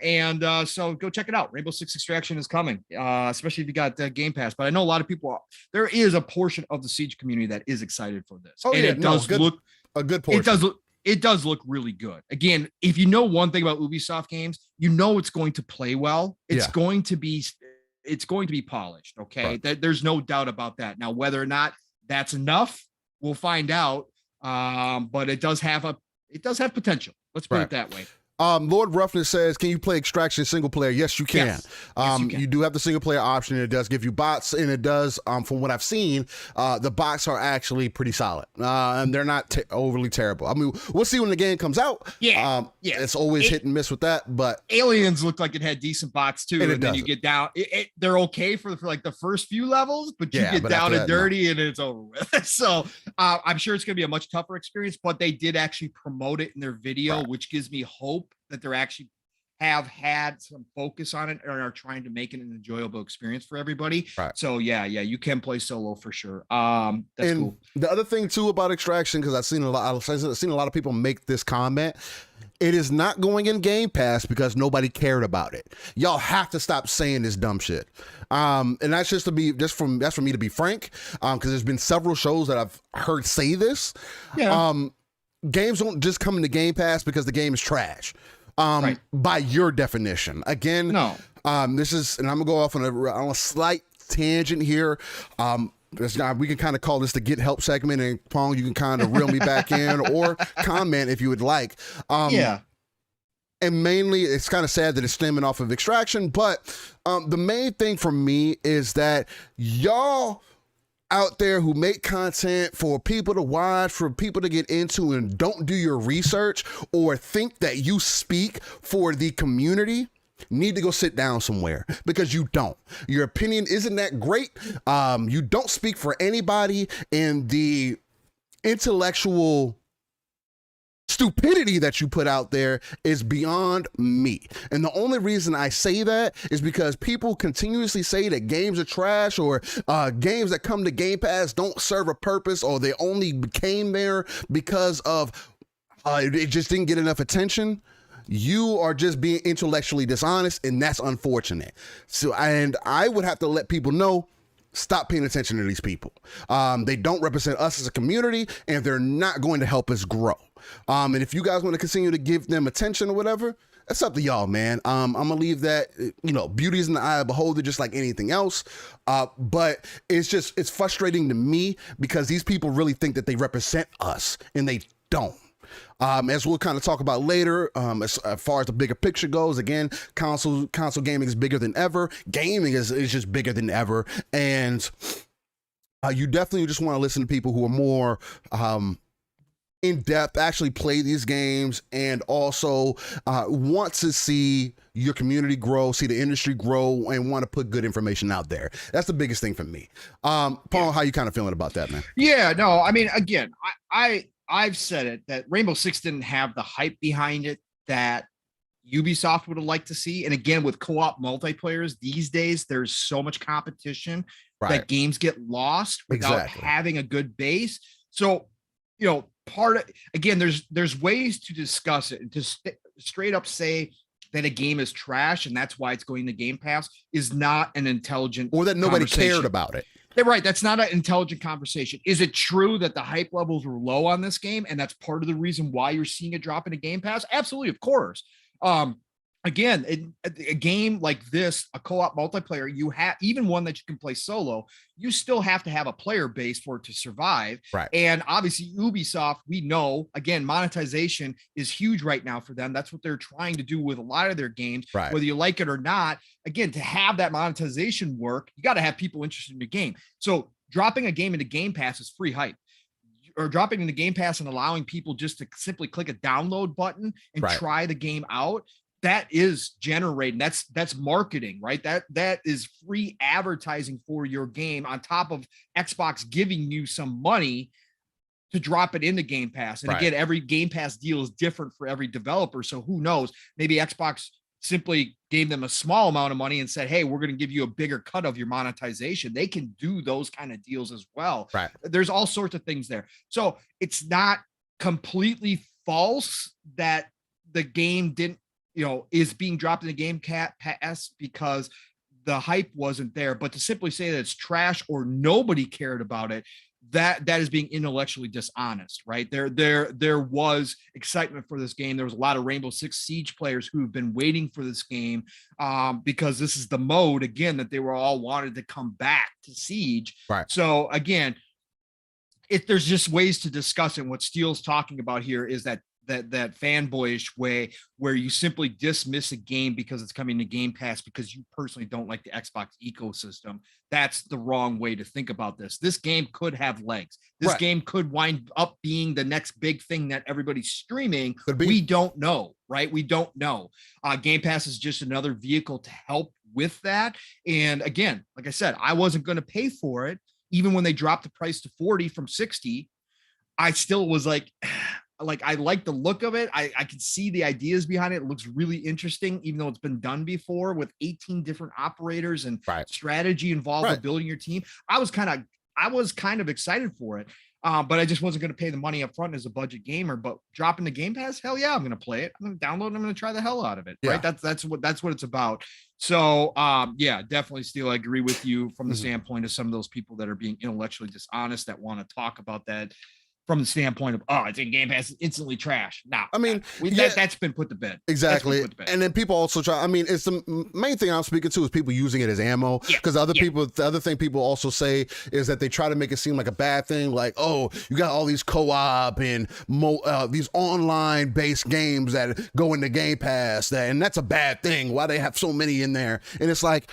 [SPEAKER 2] go check it out. Rainbow Six Extraction is coming, especially if you got Game Pass. But I know a lot of people, there is a portion of the Siege community that is excited for this. It does look
[SPEAKER 1] a good portion.
[SPEAKER 2] It does look really good. Again, if you know one thing about Ubisoft games, you know it's going to play well. It's going to be polished. Okay. Right. There's no doubt about that. Now, whether or not that's enough, we'll find out. But it does have potential. Let's put it that way.
[SPEAKER 1] Lord Roughness says, can you play Extraction single player? Yes, you can.
[SPEAKER 2] Yes. Yes, you can.
[SPEAKER 1] You do have the single player option. It does give you bots, and it does, from what I've seen, the bots are actually pretty solid. And they're not overly terrible. I mean, we'll see when the game comes out. It's always hit and miss with that, but
[SPEAKER 2] Aliens looked like it had decent bots too. And then you get down, they're okay for like the first few levels, but you get down and dirty and it's over with. So I'm sure it's going to be a much tougher experience, but they did actually promote it in their video, which gives me hope that they're actually have had some focus on it and are trying to make it an enjoyable experience for everybody.
[SPEAKER 1] Right.
[SPEAKER 2] So yeah, you can play solo for sure. That's
[SPEAKER 1] and
[SPEAKER 2] cool.
[SPEAKER 1] The other thing too about Extraction, because I've seen a lot of people make this comment. It is not going in Game Pass because nobody cared about it. Y'all have to stop saying this dumb shit. And that's for me to be frank, because there's been several shows that I've heard say this.
[SPEAKER 2] Yeah.
[SPEAKER 1] Games don't just come into Game Pass because the game is trash. Right. By your definition. Again,
[SPEAKER 2] no.
[SPEAKER 1] This is, and I'm gonna go off on a slight tangent here. We can kind of call this the Get Help segment, and Pong, you can kind of reel me back in or comment if you would like.
[SPEAKER 2] Yeah.
[SPEAKER 1] And mainly, it's kind of sad that it's stemming off of Extraction, but the main thing for me is that y'all out there who make content for people to watch, for people to get into, and don't do your research or think that you speak for the community, need to go sit down somewhere, because you don't. Your opinion isn't that great. You don't speak for anybody, and the intellectual stupidity that you put out there is beyond me. And the only reason I say that is because people continuously say that games are trash, or games that come to Game Pass don't serve a purpose, or they only became there because of it just didn't get enough attention. You are just being intellectually dishonest, and that's unfortunate. So, and I would have to let people know, stop paying attention to these people. They don't represent us as a community, and they're not going to help us grow. And if you guys want to continue to give them attention or whatever, that's up to y'all, man. I'm gonna leave that, beauty is in the eye of the beholder, just like anything else. But it's frustrating to me, because these people really think that they represent us, and they don't. As we'll kind of talk about later, as far as the bigger picture goes, again, console gaming is bigger than ever. Gaming is just bigger than ever. And you definitely just want to listen to people who are more in depth, actually play these games, and also want to see your community grow, see the industry grow, and want to put good information out there. That's the biggest thing for me. Paul, how you kind of feeling about that, man?
[SPEAKER 2] Yeah, no, I mean, again, I've said it, that Rainbow Six didn't have the hype behind it that Ubisoft would have liked to see. And again, with co-op multiplayers these days, there's so much competition that games get lost without having a good base. So, again, there's ways to discuss it, and to straight up say that a game is trash and that's why it's going to Game Pass is not an intelligent,
[SPEAKER 1] or that nobody cared about it.
[SPEAKER 2] They're right. That's not an intelligent conversation. Is it true that the hype levels were low on this game, and that's part of the reason why you're seeing it drop into Game Pass? Absolutely, of course. Again, a game like this, a co-op multiplayer, you have, even one that you can play solo, you still have to have a player base for it to survive.
[SPEAKER 1] Right.
[SPEAKER 2] And obviously Ubisoft, we know, again, monetization is huge right now for them. That's what they're trying to do with a lot of their games, whether you like it or not. Again, to have that monetization work, you got to have people interested in the game. So dropping a game into Game Pass is free hype. Or dropping into Game Pass and allowing people just to simply click a download button and try the game out, that is generating, that's marketing, right? That is free advertising for your game, on top of Xbox giving you some money to drop it into Game Pass. And again, every Game Pass deal is different for every developer. So who knows? Maybe Xbox simply gave them a small amount of money and said, hey, we're going to give you a bigger cut of your monetization. They can do those kind of deals as well. There's all sorts of things there. So it's not completely false that the game didn't, is being dropped in the Game Pass because the hype wasn't there. But to simply say that it's trash or nobody cared about it, that is being intellectually dishonest, right? There was excitement for this game. There was a lot of Rainbow Six Siege players who've been waiting for this game because this is the mode, again, that they were all wanted to come back to Siege. So again, if there's just ways to discuss it, and what S.T.A.L.K.E.R talking about here is that fanboyish way where you simply dismiss a game because it's coming to Game Pass because you personally don't like the Xbox ecosystem. That's the wrong way to think about this. This game could have legs. This game could wind up being the next big thing that everybody's streaming. We don't know, right? We don't know. Game Pass is just another vehicle to help with that. And again, like I said, I wasn't going to pay for it. Even when they dropped the price to 40 from 60, I still was like, like I like the look of it. I can see the ideas behind it. It looks really interesting, even though it's been done before with 18 different operators and
[SPEAKER 1] Right.
[SPEAKER 2] strategy involved with building your team. I was kind of excited for it. But I just wasn't going to pay the money up front as a budget gamer. But dropping the Game Pass, hell yeah, I'm going to play it. I'm going to download it. I'm going to try the hell out of it. Right. That's what it's about. So yeah, definitely still I agree with you from the standpoint of some of those people that are being intellectually dishonest that want to talk about that from the standpoint of, oh, it's in Game Pass, it's instantly trash. Now,
[SPEAKER 1] I mean,
[SPEAKER 2] that's been put to bed.
[SPEAKER 1] Exactly. And then people also try, I mean, it's the main thing I'm speaking to is people using it as ammo. Because the other thing people also say is that they try to make it seem like a bad thing. Like, oh, you got all these co-op and these online based games that go into Game Pass, and that's a bad thing. Why they have so many in there? And it's like,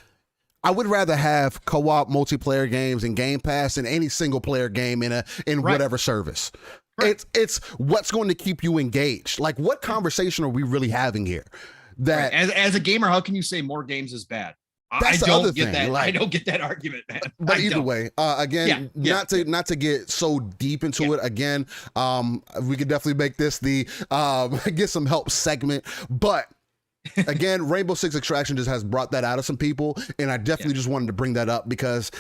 [SPEAKER 1] I would rather have co-op multiplayer games in Game Pass than any single player game in whatever service. Right. It's what's going to keep you engaged. Like, what conversation are we really having here? That
[SPEAKER 2] as a gamer, how can you say more games is bad?
[SPEAKER 1] I don't get
[SPEAKER 2] that. Like, I don't get that argument, man.
[SPEAKER 1] But either way, again, not to get so deep into it. Again, we could definitely make this the get some help segment, but. Again, Rainbow Six Extraction just has brought that out of some people, and I definitely just wanted to bring that up because,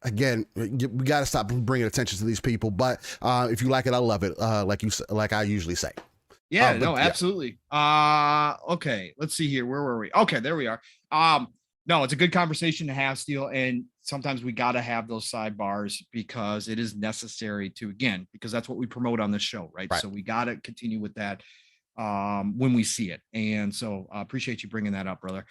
[SPEAKER 1] again, we got to stop bringing attention to these people. But if you like it, I love it. Like I usually say.
[SPEAKER 2] Yeah, absolutely. Okay, let's see here. Where were we? Okay, there we are. No, it's a good conversation to have, Steel, and sometimes we got to have those sidebars because it is necessary to, again, because that's what we promote on this show, right? So we got to continue with that. When we see it. And so I appreciate you bringing that up, brother.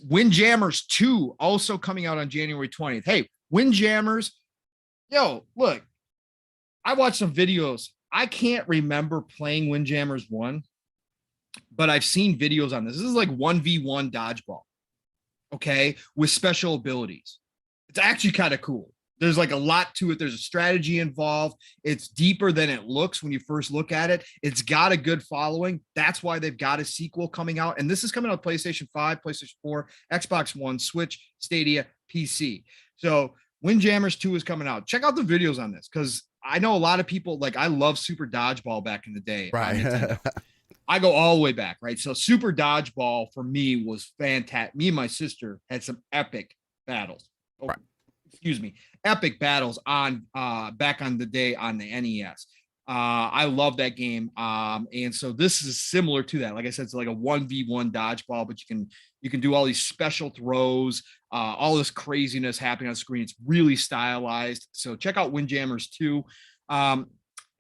[SPEAKER 2] Windjammers 2 also coming out on January 20th. Hey, Windjammers, yo, look, I watched some videos. I can't remember playing Windjammers 1, but I've seen videos on this. This is like 1v1 dodgeball, okay, with special abilities. It's actually kind of cool. There's like a lot to it. There's a strategy involved. It's deeper than it looks when you first look at it. It's got a good following. That's why they've got a sequel coming out. And this is coming out PlayStation 5, PlayStation 4, Xbox One, Switch, Stadia, PC. So Windjammers 2 is coming out. Check out the videos on this because I know a lot of people, like I love Super Dodgeball back in the day.
[SPEAKER 1] Right.
[SPEAKER 2] I go all the way back, right? So Super Dodgeball for me was fantastic. Me and my sister had some epic battles.
[SPEAKER 1] Right.
[SPEAKER 2] Excuse me, epic battles on back on the day on the NES. I love that game. And so this is similar to that. Like I said, it's like a 1v1 dodgeball, but you can do all these special throws, all this craziness happening on screen. It's really stylized. So check out Windjammers 2. And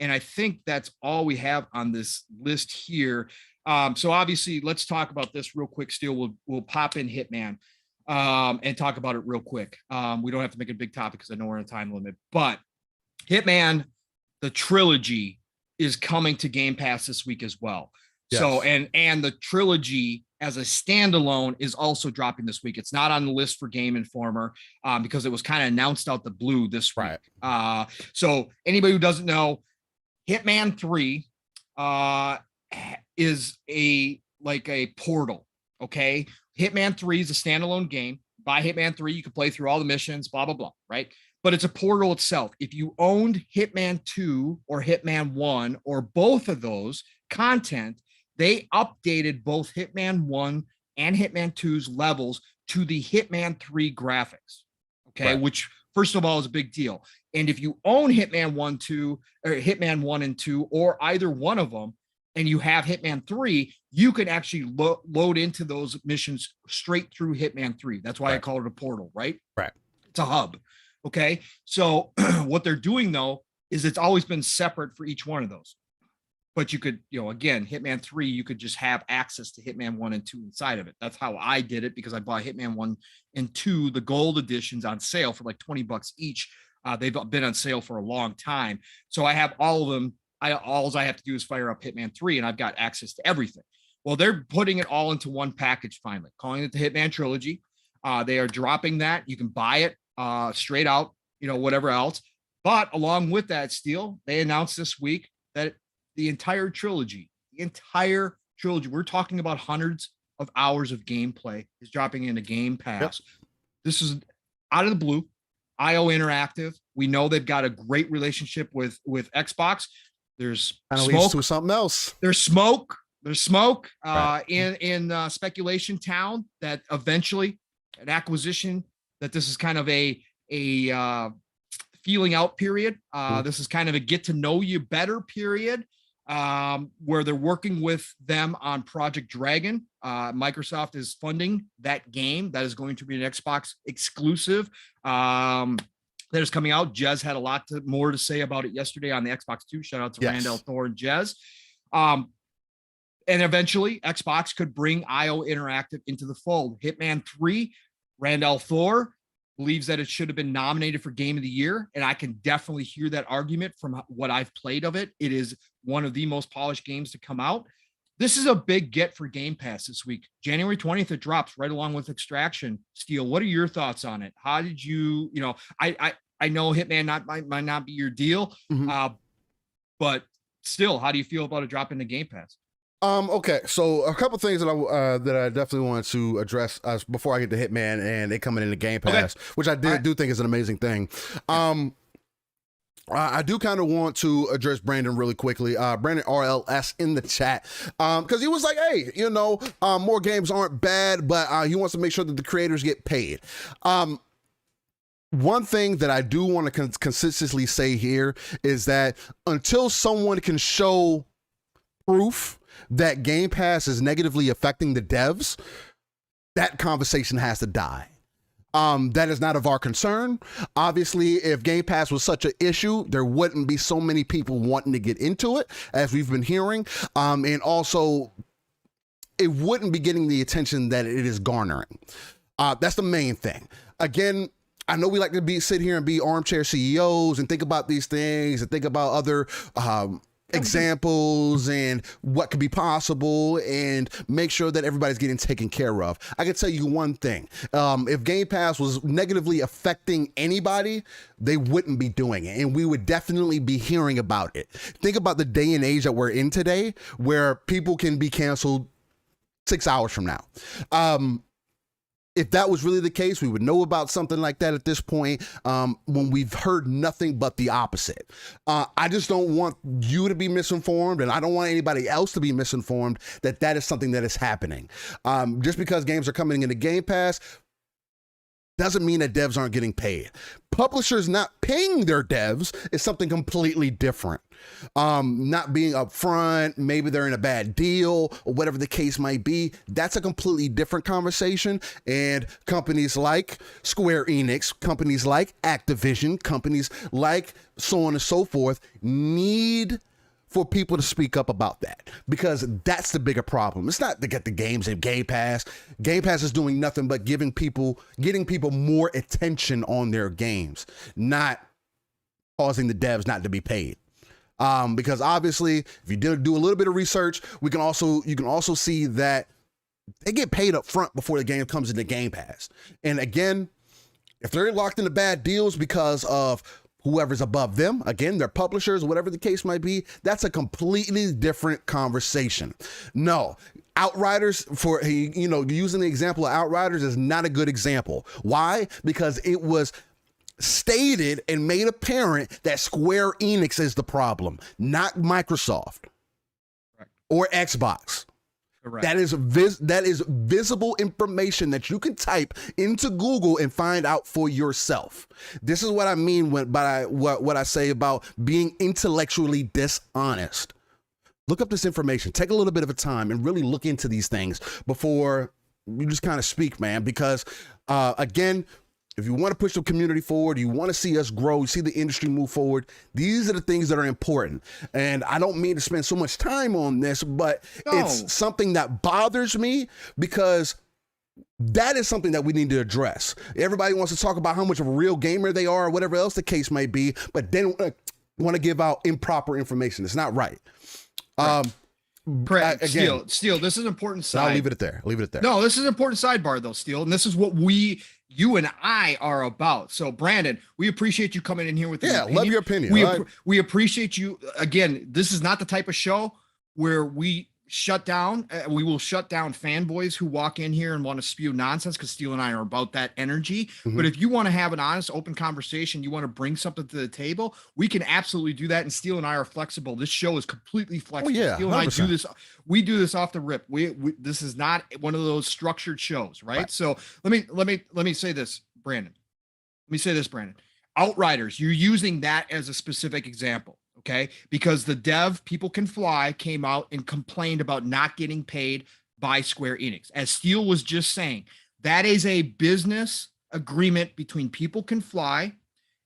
[SPEAKER 2] I think that's all we have on this list here. So obviously let's talk about this real quick. Steel, we'll pop in Hitman. And talk about it real quick. We don't have to make a big topic because I know we're in a time limit, but Hitman, the trilogy is coming to Game Pass this week as well. Yes. So, and the trilogy as a standalone is also dropping this week. It's not on the list for Game Informer because it was kind of announced out the blue this week. Right. So anybody who doesn't know, Hitman 3 is a portal. Okay. Hitman 3 is a standalone game. By Hitman 3, you can play through all the missions, blah, blah, blah, right? But it's a portal itself. If you owned Hitman 2 or Hitman 1 or both of those content, they updated both Hitman 1 and Hitman 2's levels to the Hitman 3 graphics, okay? Right. Which, first of all, is a big deal. And if you own Hitman 1, 2, or Hitman 1 and 2, or either one of them, and you have Hitman 3, you can actually load into those missions straight through Hitman 3. That's why I call it a portal, right?
[SPEAKER 1] Right.
[SPEAKER 2] It's a hub. Okay. So what they're doing though, is it's always been separate for each one of those. But you could, again, Hitman 3, you could just have access to Hitman 1 and 2 inside of it. That's how I did it because I bought Hitman 1 and 2, the gold editions on sale for like $20 each. They've been on sale for a long time. So I have all of them. All I have to do is fire up Hitman 3 and I've got access to everything. Well, they're putting it all into one package finally, calling it the Hitman Trilogy. They are dropping that. You can buy it straight out, whatever else. But along with that, Steel, they announced this week that the entire trilogy, we're talking about hundreds of hours of gameplay is dropping into Game Pass. Yep. This is out of the blue. IO Interactive. We know they've got a great relationship with Xbox. There's
[SPEAKER 1] Kind of leads
[SPEAKER 2] smoke.
[SPEAKER 1] to something else.
[SPEAKER 2] There's smoke. There's smoke
[SPEAKER 1] Right.
[SPEAKER 2] in speculation town that eventually an acquisition, that this is kind of a feeling out period. This is kind of a get to know you better period, where they're working with them on Project Dragon. Microsoft is funding that game. That is going to be an Xbox exclusive. That is coming out. Jez had a lot more to say about it yesterday on the Xbox 2. Shout out to Randall Thor and Jez. And eventually, Xbox could bring IO Interactive into the fold. Hitman 3, Randall Thor believes that it should have been nominated for Game of the Year, and I can definitely hear that argument from what I've played of it. It is one of the most polished games to come out. This is a big get for Game Pass this week. January 20th, it drops right along with Extraction. Steel, what are your thoughts on it? How did you, I know Hitman might not be your deal, but still, how do you feel about it dropping the Game Pass?
[SPEAKER 1] Okay, so a couple things that I definitely wanted to address before I get to Hitman and it coming into Game Pass, which I do think is an amazing thing. I do kind of want to address Brandon really quickly. Brandon RLS in the chat, because he was like, hey, more games aren't bad, but he wants to make sure that the creators get paid. One thing that I do want to consistently say here is that until someone can show proof that Game Pass is negatively affecting the devs, that conversation has to die. That is not of our concern. Obviously, if Game Pass was such an issue, there wouldn't be so many people wanting to get into it, as we've been hearing. And also, it wouldn't be getting the attention that it is garnering. That's the main thing. Again, I know we like to sit here and be armchair CEOs and think about these things and think about other examples and what could be possible and make sure that everybody's getting taken care of. I can tell you one thing. If Game Pass was negatively affecting anybody, they wouldn't be doing it, and we would definitely be hearing about it. Think about the day and age that we're in today, where people can be canceled 6 hours from now. If that was really the case, we would know about something like that at this point, when we've heard nothing but the opposite. I just don't want you to be misinformed, and I don't want anybody else to be misinformed that is something that is happening. Just because games are coming into Game Pass doesn't mean that devs aren't getting paid. Publishers not paying their devs is something completely different. Not being upfront, maybe they're in a bad deal or whatever the case might be. That's a completely different conversation. And companies like Square Enix, companies like Activision, companies like so on and so forth need for people to speak up about that, because that's the bigger problem. It's not to get the games in Game Pass. Game Pass is doing nothing but getting people more attention on their games, not causing the devs not to be paid. Because obviously, if you do a little bit of research, you can also see that they get paid up front before the game comes into Game Pass. And again, if they're locked into bad deals because of whoever's above them, again, their publishers, whatever the case might be, that's a completely different conversation. No, Outriders, using the example of Outriders is not a good example. Why? Because it was stated and made apparent that Square Enix is the problem, not Microsoft or Xbox. Correct. That is visible information that you can type into Google and find out for yourself. This is what I mean by what I say about being intellectually dishonest. Look up this information. Take a little bit of a time and really look into these things before you just kind of speak, man. Because again, if you want to push the community forward, you want to see us grow, you see the industry move forward, these are the things that are important. And I don't mean to spend so much time on this, but it's something that bothers me, because that is something that we need to address. Everybody wants to talk about how much of a real gamer they are or whatever else the case may be, but then want to give out improper information. It's not right.
[SPEAKER 2] Correct. Again, Steel, this is an important side.
[SPEAKER 1] I'll leave it there.
[SPEAKER 2] No, this is an important sidebar though, Steel. And this is what you and I are about. So Brandon, we appreciate you coming in here with your
[SPEAKER 1] opinion.
[SPEAKER 2] We appreciate you. Again, this is not the type of show where we shut down. We will shut down fanboys who walk in here and want to spew nonsense, because Steel and I are about that energy. But if you want to have an honest, open conversation, you want to bring something to the table, we can absolutely do that. And Steel and I are flexible. This show is completely flexible.
[SPEAKER 1] yeah,
[SPEAKER 2] Steel and I
[SPEAKER 1] 100%.
[SPEAKER 2] do this. We do this off the rip. This is not one of those structured shows, right? So let me say this, Brandon. Let me say this, Brandon. Outriders, you're using that as a specific example. Okay, because the dev People Can Fly came out and complained about not getting paid by Square Enix. As Steel was just saying, that is a business agreement between People Can Fly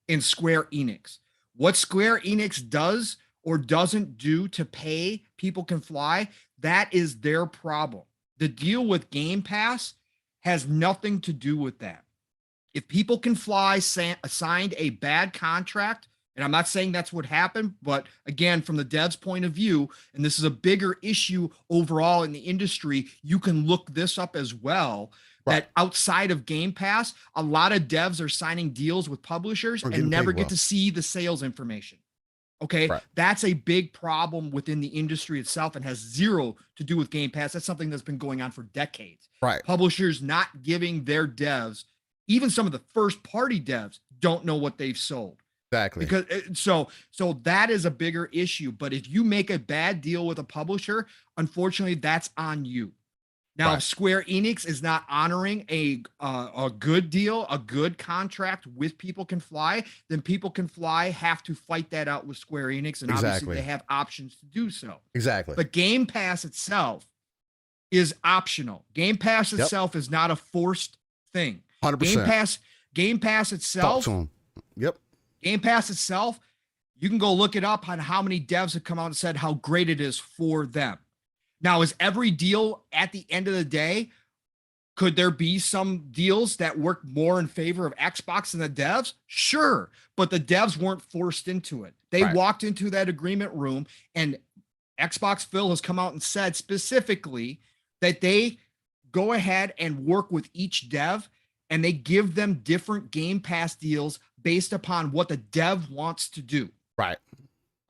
[SPEAKER 2] and Square Enix. What Square Enix does or doesn't do to pay People Can Fly, that is their problem. The deal with Game Pass has nothing to do with that. If People Can Fly signed a bad contract, and I'm not saying that's what happened, but again, from the devs' point of view, and this is a bigger issue overall in the industry, you can look this up as well. Right. That outside of Game Pass, a lot of devs are signing deals with publishers and never get to see the sales information. Okay, that's a big problem within the industry itself and has zero to do with Game Pass. That's something that's been going on for decades.
[SPEAKER 1] Right.
[SPEAKER 2] Publishers not giving their devs, even some of the first party devs, don't know what they've sold.
[SPEAKER 1] Exactly.
[SPEAKER 2] Because so that is a bigger issue. But if you make a bad deal with a publisher, unfortunately, that's on you. Now, if Square Enix is not honoring a good deal, a good contract with People Can Fly, then People Can Fly have to fight that out with Square Enix, and obviously they have options to do so.
[SPEAKER 1] Exactly.
[SPEAKER 2] But Game Pass itself is optional. Game Pass itself is not a forced thing.
[SPEAKER 1] 100%.
[SPEAKER 2] Game Pass itself.
[SPEAKER 1] Yep.
[SPEAKER 2] Game Pass itself, you can go look it up on how many devs have come out and said how great it is for them. Now, is every deal at the end of the day, could there be some deals that work more in favor of Xbox than the devs? Sure, but the devs weren't forced into it. They walked into that agreement room, and Xbox Phil has come out and said specifically that they go ahead and work with each dev, and they give them different Game Pass deals based upon what the dev wants to do.
[SPEAKER 1] Right.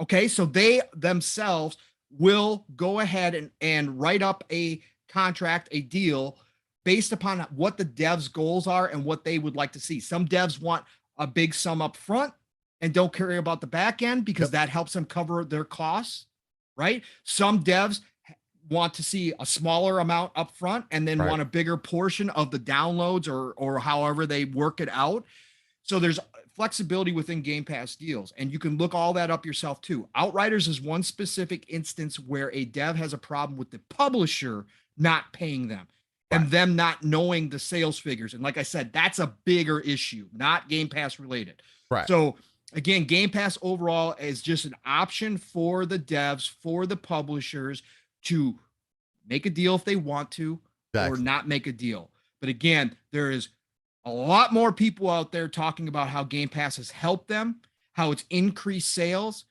[SPEAKER 2] Okay, so they themselves will go ahead and write up a contract, a deal based upon what the devs' goals are and what they would like to see. Some devs want a big sum up front and don't care about the back end because that helps them cover their costs, right? Some devs want to see a smaller amount up front and then want a bigger portion of the downloads or however they work it out. So there's flexibility within Game Pass deals, and you can look all that up yourself too. Outriders is one specific instance where a dev has a problem with the publisher not paying them and them not knowing the sales figures. And like I said, that's a bigger issue, not Game Pass related. Right. So again, Game Pass overall is just an option for the devs, for the publishers to make a deal if they want to or not make a deal. But again, there is a lot more people out there talking about how Game Pass has helped them, how it's increased sales,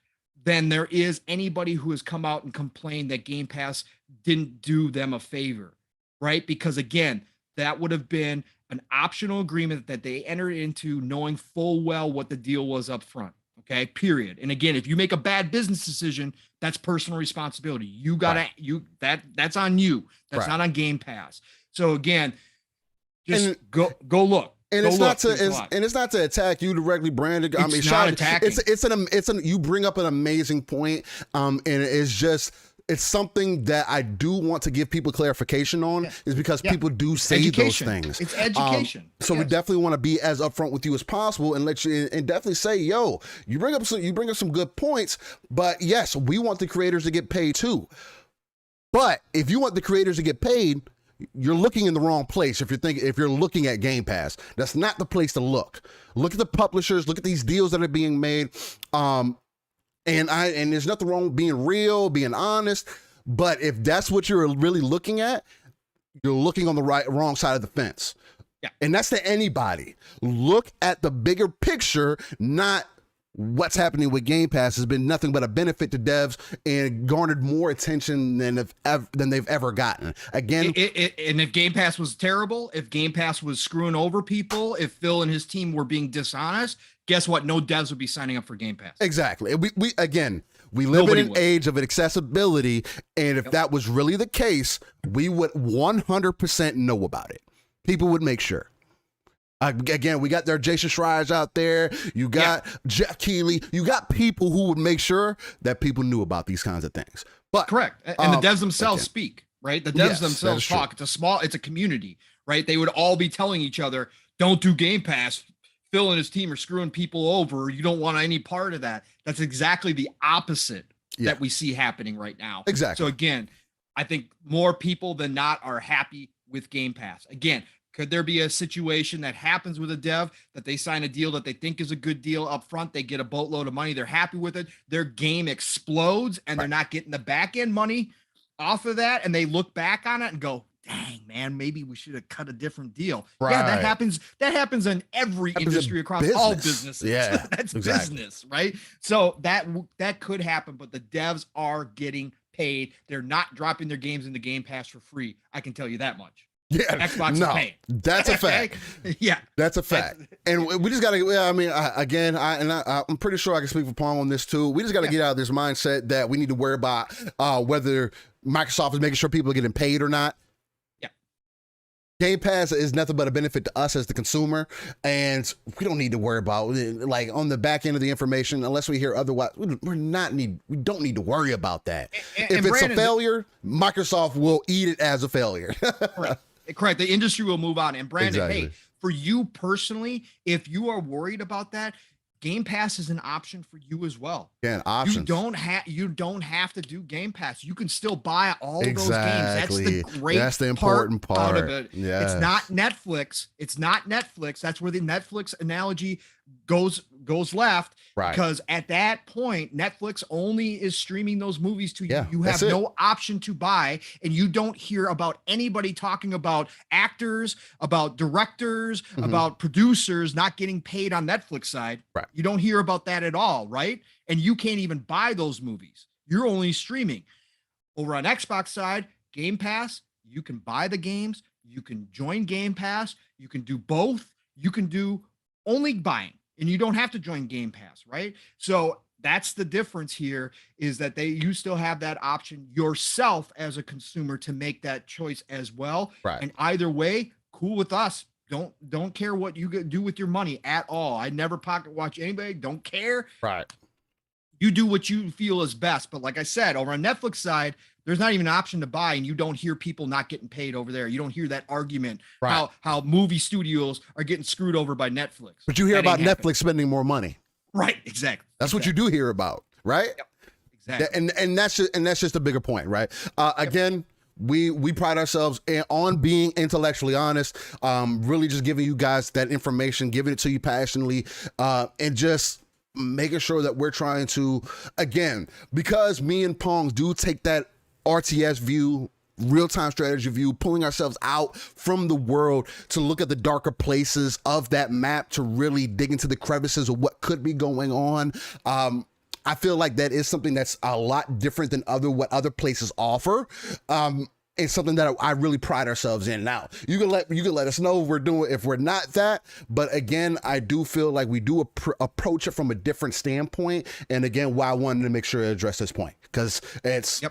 [SPEAKER 2] than there is anybody who has come out and complained that Game Pass didn't do them a favor, right? Because again, that would have been an optional agreement that they entered into knowing full well what the deal was up front. Okay, period. And again, if you make a bad business decision, that's personal responsibility. You gotta that's on you. That's not on Game Pass. So again, just go look.
[SPEAKER 1] And it's not to attack you directly, Brandon. I mean,
[SPEAKER 2] it's not attacking.
[SPEAKER 1] You bring up an amazing point, and it's something that I do want to give people clarification on, is because people do say those things.
[SPEAKER 2] It's education.
[SPEAKER 1] So we definitely want to be as upfront with you as possible and let you and definitely say, yo, you bring up some good points, but yes, we want the creators to get paid too. But if you want the creators to get paid, you're looking in the wrong place. If you're looking at Game Pass, that's not the place to look. Look at the publishers. Look at these deals that are being made. And there's nothing wrong with being real, being honest. But if that's what you're really looking at, you're looking on the wrong side of the fence. Yeah. And that's to anybody. Look at the bigger picture, not what's happening with Game Pass has been nothing but a benefit to devs and garnered more attention than they've ever gotten. Again,
[SPEAKER 2] and if Game Pass was terrible, if Game Pass was screwing over people, if Phil and his team were being dishonest, guess what? No devs would be signing up for Game Pass.
[SPEAKER 1] Exactly. We live
[SPEAKER 2] Nobody
[SPEAKER 1] in an
[SPEAKER 2] would.
[SPEAKER 1] age of accessibility, and if that was really the case, we would 100% know about it. People would make sure. Again, we got their Jason Schreiers out there. You got Jeff Keighley. You got people who would make sure that people knew about these kinds of things. But
[SPEAKER 2] correct. And the devs themselves speak, right? The devs themselves talk. It's a community, right? They would all be telling each other, don't do Game Pass. Phil and his team are screwing people over. You don't want any part of that. That's exactly the opposite that we see happening right now.
[SPEAKER 1] Exactly.
[SPEAKER 2] So again, I think more people than not are happy with Game Pass. Again, could there be a situation that happens with a dev that they sign a deal that they think is a good deal up front? They get a boatload of money. They're happy with it. Their game explodes and they're not getting the back end money off of that. And they look back on it and go, dang, man, maybe we should have cut a different deal.
[SPEAKER 1] Right.
[SPEAKER 2] Yeah, that happens. That happens in every industry across all businesses.
[SPEAKER 1] Yeah,
[SPEAKER 2] that's business, right? So that could happen, but the devs are getting paid. They're not dropping their games into Game Pass for free. I can tell you that much.
[SPEAKER 1] Yeah,
[SPEAKER 2] Xbox is paying.
[SPEAKER 1] That's a fact.
[SPEAKER 2] Yeah,
[SPEAKER 1] that's a fact. And we just got to. I mean, I'm pretty sure I can speak for Pong on this too. We just got to get out of this mindset that we need to worry about whether Microsoft is making sure people are getting paid or not.
[SPEAKER 2] Yeah,
[SPEAKER 1] Game Pass is nothing but a benefit to us as the consumer, and we don't need to worry about like on the back end of the information unless we hear otherwise. We don't need to worry about that. If it's a failure, Microsoft will eat it as a failure.
[SPEAKER 2] Correct. The industry will move on. And Brandon, hey, for you personally, if you are worried about that, Game Pass is an option for you as well.
[SPEAKER 1] Yeah, options.
[SPEAKER 2] You don't have to do Game Pass. You can still buy all those games. That's the important part of it.
[SPEAKER 1] Yes.
[SPEAKER 2] It's not Netflix. It's not Netflix. That's where the Netflix analogy goes left.
[SPEAKER 1] Right.
[SPEAKER 2] Because at that point, Netflix only is streaming those movies to you.
[SPEAKER 1] Yeah,
[SPEAKER 2] you have no option to buy, and you don't hear about anybody talking about actors, about directors, about producers not getting paid on Netflix side.
[SPEAKER 1] Right.
[SPEAKER 2] You don't hear about that at all, right? And you can't even buy those movies. You're only streaming. Over on Xbox side, Game Pass, you can buy the games, you can join Game Pass, you can do both, you can do only buying, and you don't have to join Game Pass, right? So that's the difference here, is that you still have that option yourself as a consumer to make that choice as well.
[SPEAKER 1] Right.
[SPEAKER 2] And either way, cool with us. Don't care what you do with your money at all. I never pocket watch anybody. Don't care.
[SPEAKER 1] Right.
[SPEAKER 2] You do what you feel is best. But like I said, over on Netflix side, there's not even an option to buy, and you don't hear people not getting paid over there. You don't hear that argument, how movie studios are getting screwed over by Netflix.
[SPEAKER 1] But you hear about Netflix spending more money.
[SPEAKER 2] Right, exactly.
[SPEAKER 1] That's what you do hear about, right?
[SPEAKER 2] Yep. Exactly.
[SPEAKER 1] And that's just a bigger point, right? Again, we pride ourselves on being intellectually honest, really just giving you guys that information, giving it to you passionately, and just making sure that we're trying to, again, because me and Pong do take that RTS view, real-time strategy view, pulling ourselves out from the world to look at the darker places of that map, to really dig into the crevices of what could be going on. I feel like that is something that's a lot different than what other places offer. It's something that I really pride ourselves in. Now, you can let us know if we're not that, but again, I do feel like we do approach it from a different standpoint. And again, why I wanted to make sure to address this point, because it's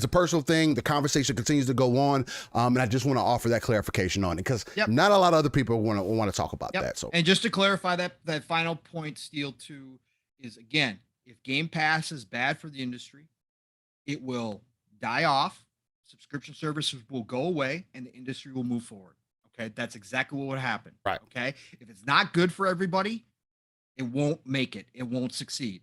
[SPEAKER 1] a personal thing. The conversation continues to go on, and I just want to offer that clarification on it, because not a lot of other people want to talk about that. So,
[SPEAKER 2] and just to clarify that final point, Steel, too, is again, if Game Pass is bad for the industry, it will die off. Subscription services will go away, and the industry will move forward. Okay, that's exactly what would happen.
[SPEAKER 1] Right.
[SPEAKER 2] Okay, if it's not good for everybody, it won't make it. It won't succeed.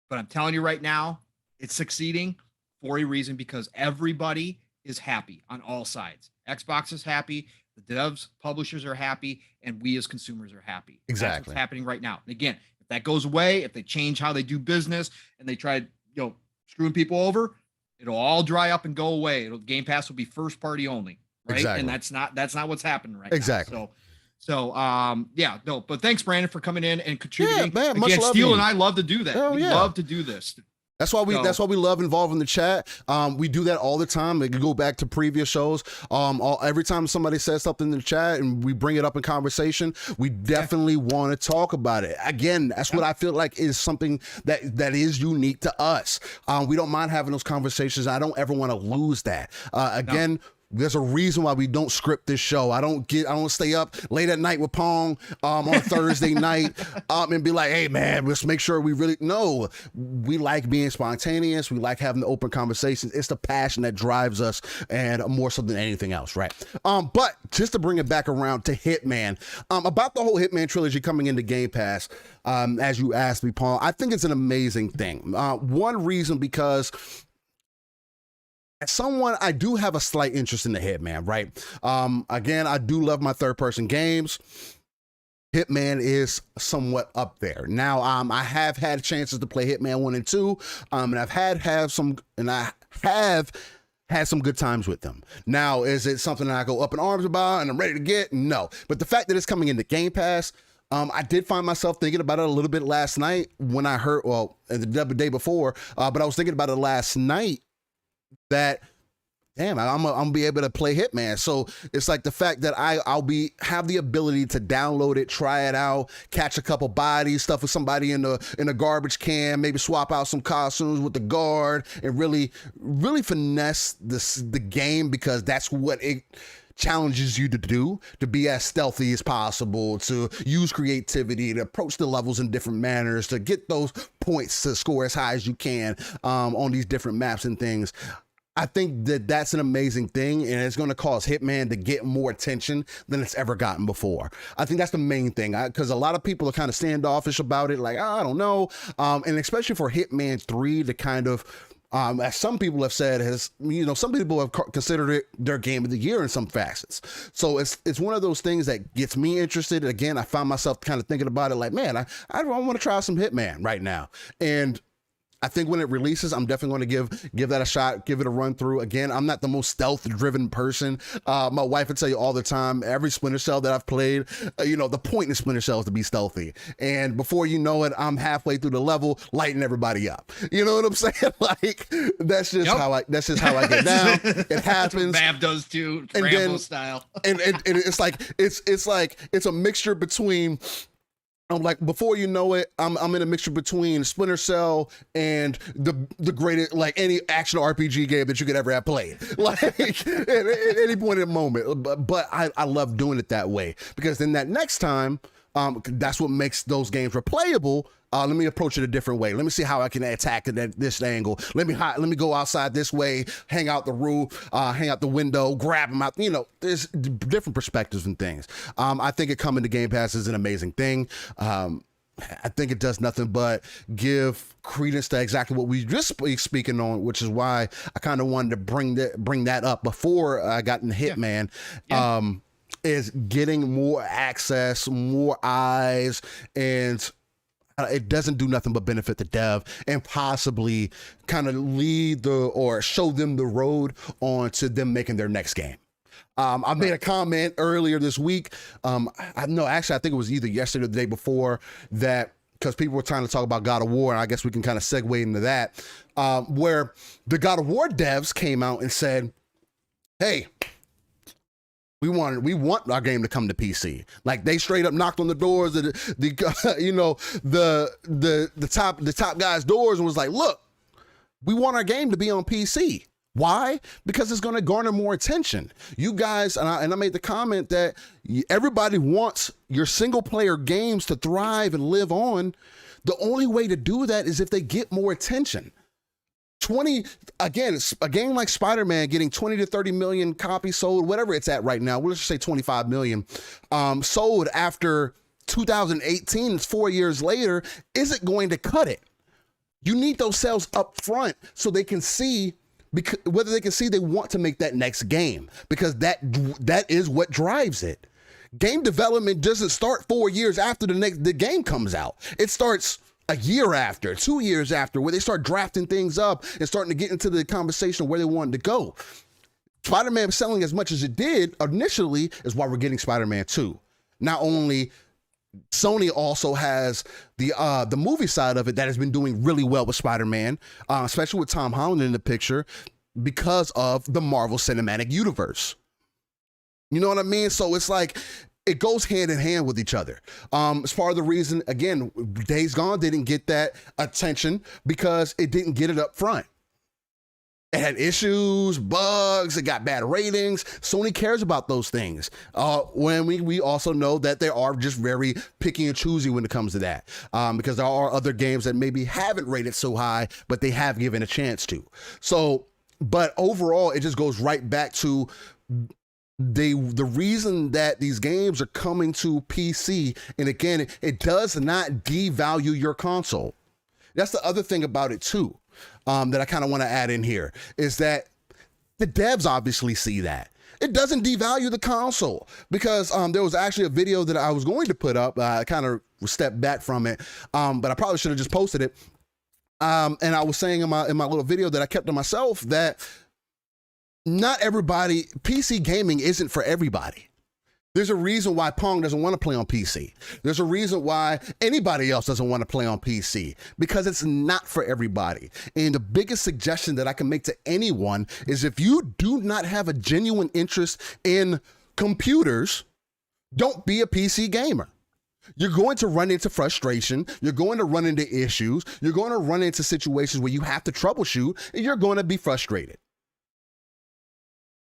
[SPEAKER 2] But I'm telling you right now, it's succeeding for a reason, because everybody is happy on all sides. Xbox is happy, the devs, publishers are happy, and we as consumers are happy.
[SPEAKER 1] Exactly.
[SPEAKER 2] That's what's happening right now. And again, if that goes away, if they change how they do business and they try, screwing people over, it'll all dry up and go away. Game Pass will be first party only, right?
[SPEAKER 1] Exactly.
[SPEAKER 2] And that's not what's happening right
[SPEAKER 1] exactly.
[SPEAKER 2] now. But thanks, Brandon, for coming in and contributing.
[SPEAKER 1] Yeah, man, much
[SPEAKER 2] again,
[SPEAKER 1] love
[SPEAKER 2] Steel
[SPEAKER 1] you.
[SPEAKER 2] and I love to do that.
[SPEAKER 1] Hell
[SPEAKER 2] We
[SPEAKER 1] yeah.
[SPEAKER 2] love to do this.
[SPEAKER 1] That's why we love involving the chat. We do that all the time. They can go back to previous shows. Every time somebody says something in the chat and we bring it up in conversation, we definitely want to talk about it. Again, that's what I feel like is something that is unique to us. We don't mind having those conversations. I don't ever want to lose that. Again. There's a reason why we don't script this show. I don't stay up late at night with Pong on Thursday night and be like, hey man, let's make sure we really no. We like being spontaneous. We like having the open conversations. It's the passion that drives us, and more so than anything else, right? But just to bring it back around to Hitman, about the whole Hitman trilogy coming into Game Pass, as you asked me, Pong, I think it's an amazing thing. One reason because as someone, I do have a slight interest in the Hitman, right? Again, I do love my third-person games. Hitman is somewhat up there. Now, I have had chances to play Hitman 1 and 2, and I have had some good times with them. Now, is it something that I go up in arms about and I'm ready to get? No. But the fact that it's coming into Game Pass, I did find myself thinking about it a little bit last night when I heard, the day before, but I was thinking about it last night that, damn, I'm gonna be able to play Hitman. So it's like the fact that I'll have the ability to download it, try it out, catch a couple bodies, stuff with somebody in a garbage can, maybe swap out some costumes with the guard, and really finesse the game, because that's what it challenges you to do, to be as stealthy as possible, to use creativity, to approach the levels in different manners, to get those points to score as high as you can on these different maps and things. I think that that's an amazing thing, and it's going to cause Hitman to get more attention than it's ever gotten before. I think that's the main thing, because a lot of people are kind of standoffish about it, like, I don't know, and especially for Hitman 3 to kind of, as some people have said, some people have considered it their game of the year in some facets. So it's one of those things that gets me interested. Again, I found myself kind of thinking about it like, man, I want to try some Hitman right now. And I think when it releases, I'm definitely going to give that a shot, give it a run through. Again, I'm not the most stealth-driven person. My wife would tell you all the time, every Splinter Cell that I've played, the point in Splinter Cell is to be stealthy. And before you know it, I'm halfway through the level, lighting everybody up. You know what I'm saying? Like, that's just how I get down. It happens.
[SPEAKER 2] Bab does too, Rambo style.
[SPEAKER 1] and it's like it's a mixture between. I'm like, before you know it, I'm in a mixture between Splinter Cell and the greatest, like, any action RPG game that you could ever have played, like at any point in the moment. But I love doing it that way, because then that next time, that's what makes those games replayable. Let me approach it a different way. Let me see how I can attack it at this angle. Let me go outside this way, hang out the roof, hang out the window, grab them out. There's different perspectives and things. I think it coming to Game Pass is an amazing thing. I think it does nothing but give credence to exactly what we just speaking on, which is why I kind of wanted to bring that up before I got in Hitman. Yeah. Is getting more access, more eyes, and it doesn't do nothing but benefit the dev and possibly kind of lead or show them the road on to them making their next game. I made a comment earlier this week. I think it was either yesterday or the day before, that because people were trying to talk about God of War, and I guess we can kind of segue into that, where the God of War devs came out and said, hey, we want our game to come to PC. Like, they straight up knocked on the doors of the top guys' doors and was like, look, we want our game to be on PC. Why? Because it's going to garner more attention. You guys, and I made the comment that everybody wants your single player games to thrive and live on. The only way to do that is if they get more attention. A game like Spider-Man getting 20 to 30 million copies sold, whatever it's at right now, let's just say 25 million, sold after 2018, it's 4 years later, isn't going to cut it. You need those sales up front so they can see, whether they can see they want to make that next game, because that is what drives it. Game development doesn't start 4 years after the game comes out. It starts a year after, 2 years after, where they start drafting things up and starting to get into the conversation of where they wanted to go. Spider-Man selling as much as it did initially is why we're getting Spider-Man 2. Not only Sony also has the movie side of it that has been doing really well with Spider-Man, especially with Tom Holland in the picture because of the Marvel Cinematic Universe. You know what I mean? So it's like it goes hand in hand with each other. As part of the reason, again, Days Gone didn't get that attention because it didn't get it up front. It had issues, bugs, it got bad ratings. Sony cares about those things. When we also know that they are just very picky and choosy when it comes to that, because there are other games that maybe haven't rated so high, but they have given a chance to. So, but overall, it just goes right back to the reason that these games are coming to PC. And again, it does not devalue your console. That's the other thing about it too. That I kind of want to add in here is that the devs obviously see that. It doesn't devalue the console because there was actually a video that I was going to put up. I kind of stepped back from it, but I probably should have just posted it. And I was saying in my little video that I kept to myself that not everybody, PC gaming isn't for everybody. There's a reason why Pong doesn't want to play on PC. There's a reason why anybody else doesn't want to play on PC, because it's not for everybody. And the biggest suggestion that I can make to anyone is if you do not have a genuine interest in computers, don't be a PC gamer. You're going to run into frustration. You're going to run into issues. You're going to run into situations where you have to troubleshoot and you're going to be frustrated.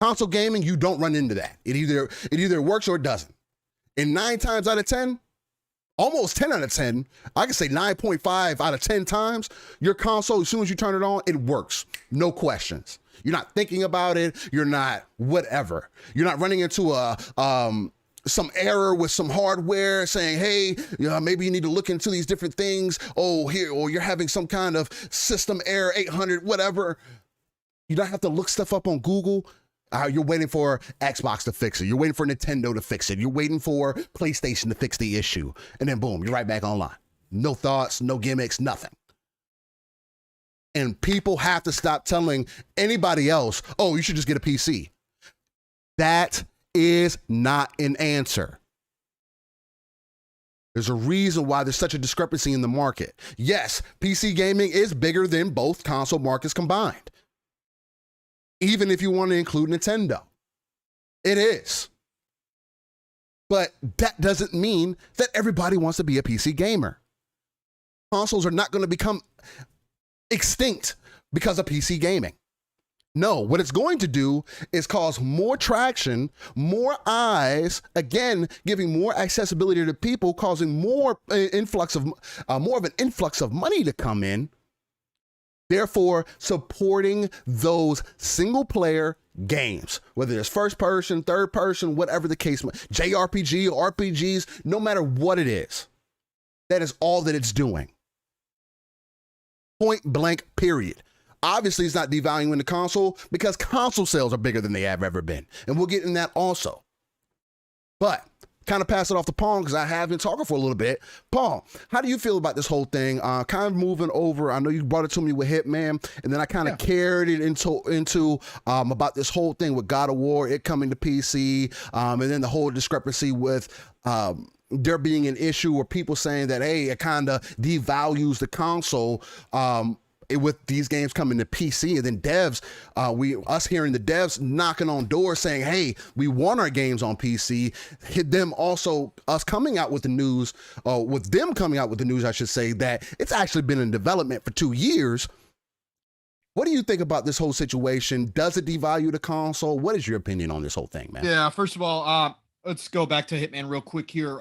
[SPEAKER 1] Console gaming, you don't run into that. It either works or it doesn't. And 9 times out of 10, almost 10 out of 10, I can say 9.5 out of 10 times, your console, as soon as you turn it on, it works. No questions. You're not thinking about it. You're not whatever. You're not running into some error with some hardware saying, hey, maybe you need to look into these different things. Oh, here, or you're having some kind of system error, 800, whatever. You don't have to look stuff up on Google. You're waiting for Xbox to fix it. You're waiting for Nintendo to fix it. You're waiting for PlayStation to fix the issue. And then boom, you're right back online. No thoughts, no gimmicks, nothing. And people have to stop telling anybody else, oh, you should just get a PC. That is not an answer. There's a reason why there's such a discrepancy in the market. Yes, PC gaming is bigger than both console markets combined. Even if you want to include Nintendo. It is. But that doesn't mean that everybody wants to be a PC gamer. Consoles are not going to become extinct because of PC gaming. No, what it's going to do is cause more traction, more eyes, again, giving more accessibility to people, causing more of an influx of money to come in. Therefore, supporting those single player games, whether it's first person, third person, whatever the case, JRPG, RPGs, no matter what it is, that is all that it's doing. Point blank, period. Obviously, it's not devaluing the console because console sales are bigger than they have ever been. And we'll get in that also. But kind of pass it off to Pong because I have been talking for a little bit. Pong, how do you feel about this whole thing? Kind of moving over. I know you brought it to me with Hitman, and then I kind of carried it into about this whole thing with God of War, it coming to PC, and then the whole discrepancy with there being an issue or people saying that, hey, it kind of devalues the console. With these games coming to PC, and then devs, us hearing the devs knocking on doors saying, hey, we want our games on PC, hit them also, us coming out with the news, with them coming out with the news, I should say, that it's actually been in development for 2 years. What do you think about this whole situation? Does it devalue the console? What is your opinion on this whole thing, man?
[SPEAKER 2] Yeah, first of all, let's go back to Hitman real quick here.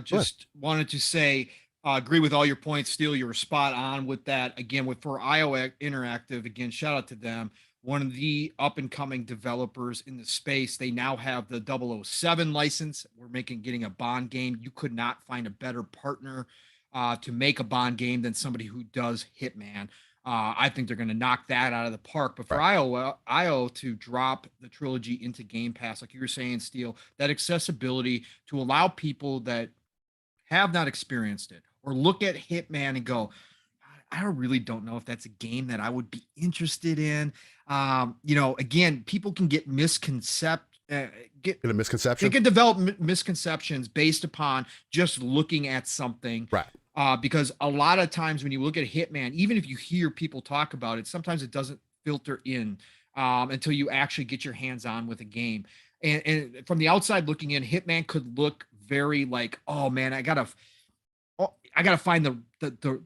[SPEAKER 2] Just wanted to say, agree with all your points, Steel. You were spot on with that. Again, for IO Interactive, again, shout out to them. One of the up and coming developers in the space. They now have the 007 license. We're getting a Bond game. You could not find a better partner to make a Bond game than somebody who does Hitman. I think they're going to knock that out of the park. But for IO to drop the trilogy into Game Pass, like you were saying, Steel, that accessibility to allow people that have not experienced it or look at Hitman and go, I really don't know if that's a game that I would be interested in. Again, people can get get
[SPEAKER 1] In a misconception.
[SPEAKER 2] they can develop misconceptions based upon just looking at something.
[SPEAKER 1] Right.
[SPEAKER 2] Because a lot of times when you look at Hitman, even if you hear people talk about it, sometimes it doesn't filter in until you actually get your hands on with a game. And from the outside looking in, Hitman could look very like, oh man, I gotta find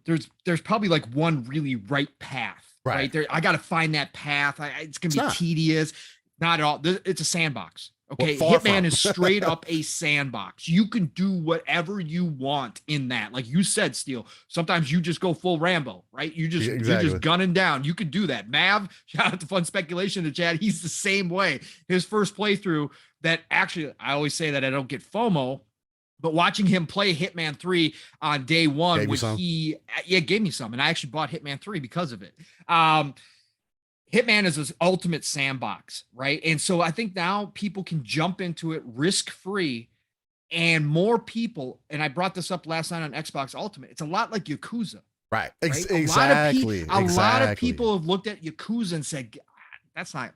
[SPEAKER 2] there's probably like one really right path, right there. I gotta find that path. It's gonna be tedious. Not at all. It's a sandbox. Okay, Hitman is straight up a sandbox. You can do whatever you want in that. Like you said, Steel, sometimes you just go full Rambo, right? You're just gunning down. You could do that. Mav, shout out to Fun Speculation in the chat. He's the same way. His first playthrough, that actually, I always say that I don't get FOMO, but watching him play Hitman 3 on day one, gave me some. And I actually bought Hitman 3 because of it. Hitman is his ultimate sandbox, right? And so I think now people can jump into it risk-free, and more people, and I brought this up last night on Xbox Ultimate, it's a lot like Yakuza.
[SPEAKER 1] Right? Exactly.
[SPEAKER 2] A lot of people have looked at Yakuza and said, that's not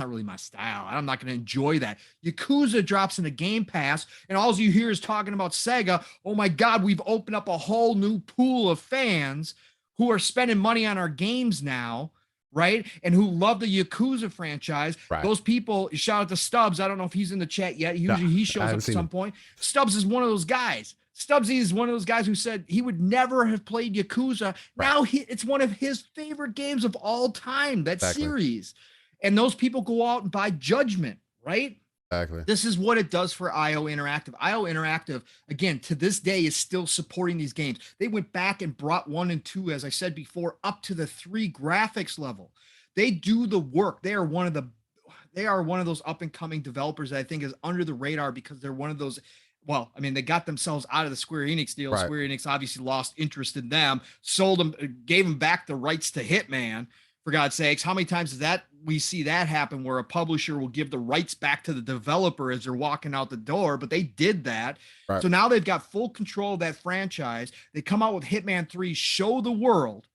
[SPEAKER 2] really my style. I'm not going to enjoy that. Yakuza drops in the Gamepass, and all you hear is talking about Sega. Oh my God, we've opened up a whole new pool of fans who are spending money on our games now, right? And who love the Yakuza franchise. Right. Those people, shout out to Stubbs. I don't know if he's in the chat yet. Usually he shows up at some point. Stubbs is one of those guys. Stubbsy is one of those guys who said he would never have played Yakuza. Right. Now it's one of his favorite games of all time, that series. And those people go out and buy Judgment, right?
[SPEAKER 1] Exactly.
[SPEAKER 2] This is what it does for IO Interactive. IO Interactive, again, to this day is still supporting these games. They went back and brought 1 and 2, as I said before, up to the 3 graphics level. They do the work. They are one of those up and coming developers that I think is under the radar because they're one of those. Well, I mean, they got themselves out of the Square Enix deal. Right. Square Enix obviously lost interest in them, sold them, gave them back the rights to Hitman. For God's sakes, how many times is that we see that happen where a publisher will give the rights back to the developer as they're walking out the door? But they did that. Right. So now they've got full control of that franchise. They come out with Hitman 3, show the world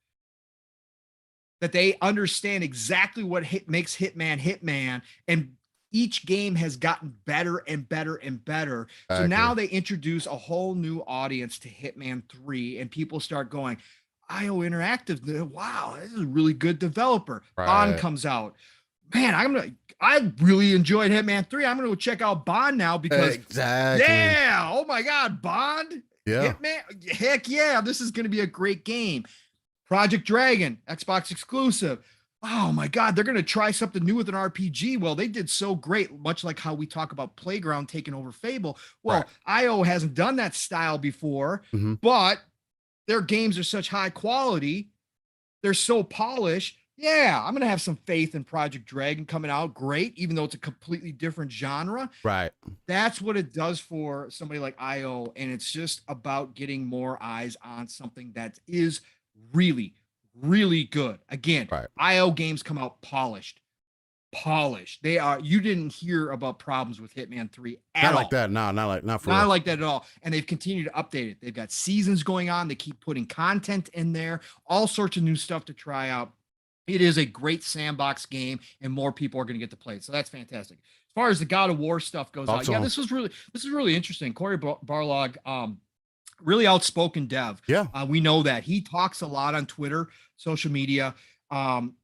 [SPEAKER 2] that they understand exactly what makes Hitman Hitman. And each game has gotten better and better and better. So now they introduce a whole new audience to Hitman 3, and people start going, IO Interactive, wow, this is a really good developer. Right. Bond comes out. Man, I really enjoyed Hitman 3. I'm gonna go check out Bond now because yeah, oh my God, Bond, Hitman, heck yeah, this is gonna be a great game. Project Dragon, Xbox exclusive. Oh my God, they're gonna try something new with an RPG. Well, they did so great, much like how we talk about Playground taking over Fable. Well, IO hasn't done that style before, but their games are such high quality. They're so polished. Yeah, I'm going to have some faith in Project Dragon coming out great, even though it's a completely different genre.
[SPEAKER 1] Right.
[SPEAKER 2] That's what it does for somebody like IO. And it's just about getting more eyes on something that is really, really good. Again, IO games come out polished. They are. You didn't hear about problems with Hitman 3 at all.
[SPEAKER 1] Not like that. No, not
[SPEAKER 2] like that at all. And they've continued to update it. They've got seasons going on. They keep putting content in there, all sorts of new stuff to try out. It is a great sandbox game, and more people are going to get to play it. So that's fantastic. As far as the God of War stuff goes out, this is really interesting. Corey Barlog, really outspoken dev.
[SPEAKER 1] Yeah,
[SPEAKER 2] we know that he talks a lot on Twitter, social media.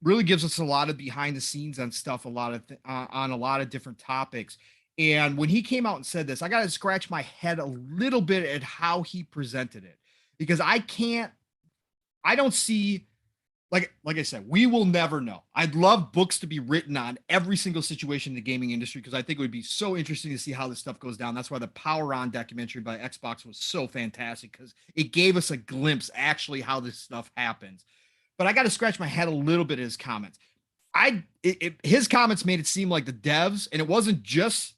[SPEAKER 2] Really gives us a lot of behind the scenes on stuff, on a lot of different topics. And when he came out and said this, I got to scratch my head a little bit at how he presented it, because I don't see, like I said, we will never know. I'd love books to be written on every single situation in the gaming industry, because I think it would be so interesting to see how this stuff goes down. That's why the Power On documentary by Xbox was so fantastic, because it gave us a glimpse actually how this stuff happens. But I got to scratch my head a little bit at his comments. His comments made it seem like the devs, and it wasn't just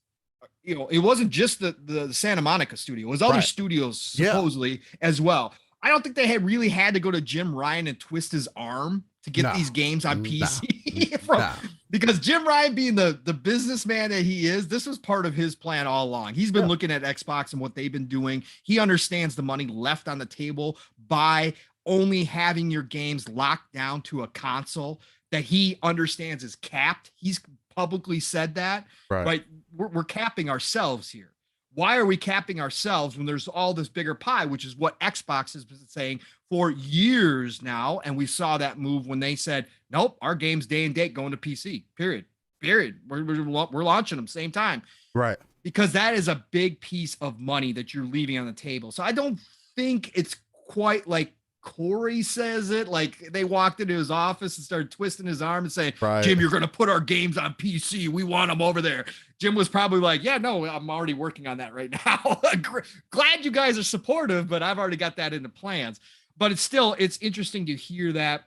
[SPEAKER 2] the Santa Monica studio. It was other studios supposedly as well. I don't think they really had to go to Jim Ryan and twist his arm to get these games on PC. Because Jim Ryan, being the businessman that he is, this was part of his plan all along. He's been looking at Xbox and what they've been doing. He understands the money left on the table by only having your games locked down to a console that he understands is capped. He's publicly said that,
[SPEAKER 1] Right.
[SPEAKER 2] right? We're capping ourselves here. Why are we capping ourselves when there's all this bigger pie, which is what Xbox has been saying for years now? And we saw that move when they said, nope, our game's day and date going to PC, period. We're launching them same time.
[SPEAKER 1] Right.
[SPEAKER 2] Because that is a big piece of money that you're leaving on the table. So I don't think it's quite like Corey says it. Like they walked into his office and started twisting his arm and saying,
[SPEAKER 1] Right.
[SPEAKER 2] Jim, you're going to put our games on PC. We want them over there. Jim was probably like, yeah, no, I'm already working on that right now. Glad you guys are supportive, but I've already got that in the plans. But it's interesting to hear that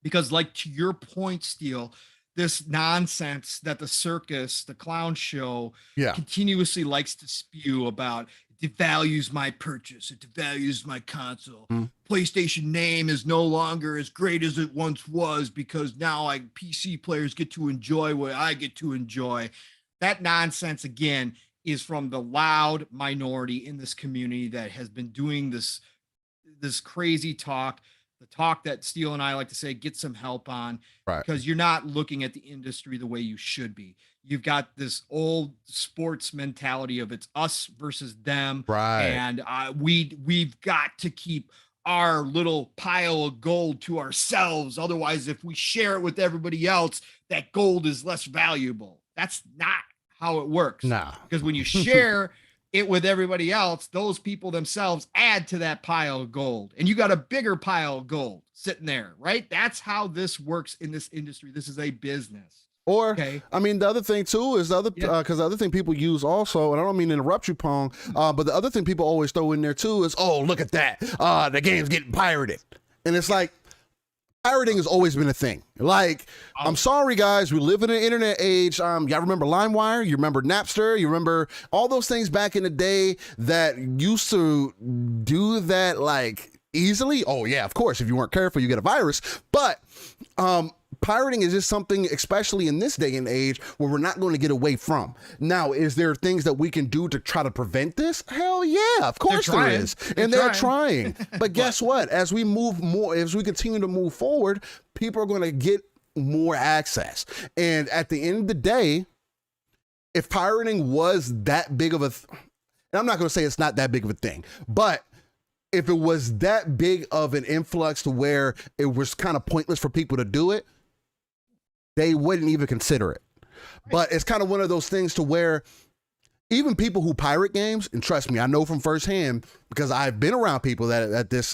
[SPEAKER 2] because, like, to your point, Steel, this nonsense that the circus, the clown show, continuously likes to spew about, it devalues my purchase, it devalues my console. PlayStation name is no longer as great as it once was because now PC players get to enjoy what I get to enjoy. That nonsense, again, is from the loud minority in this community that has been doing this crazy talk. The talk that Steele and I like to say, get some help on, because you're not looking at the industry the way you should be. You've got this old sports mentality of it's us versus them. And we've got to keep our little pile of gold to ourselves. Otherwise, if we share it with everybody else, that gold is less valuable. That's not how it works.
[SPEAKER 1] No.
[SPEAKER 2] Because when you share it with everybody else, those people themselves add to that pile of gold, and you got a bigger pile of gold sitting there, right? That's how this works in this industry. This is a business.
[SPEAKER 1] Or, I mean, the other thing too is because the other thing people use also, and I don't mean to interrupt you, Pong, but the other thing people always throw in there too is, oh, look at that. The game's getting pirated. And it's like, pirating has always been a thing. Like, I'm sorry, guys, we live in an internet age. Y'all remember LimeWire? You remember Napster? You remember all those things back in the day that used to do that, like, easily? Oh, yeah, of course. If you weren't careful, you get a virus. But pirating is just something, especially in this day and age, where we're not going to get away from. Now, is there things that we can do to try to prevent this? Hell yeah, of course there is. And they're trying. But guess what? As we continue to move forward, people are going to get more access. And at the end of the day, if pirating was that big of and I'm not going to say it's not that big of a thing, but if it was that big of an influx to where it was kind of pointless for people to do it, they wouldn't even consider it. But it's kind of one of those things to where even people who pirate games, and trust me, I know from firsthand because I've been around people that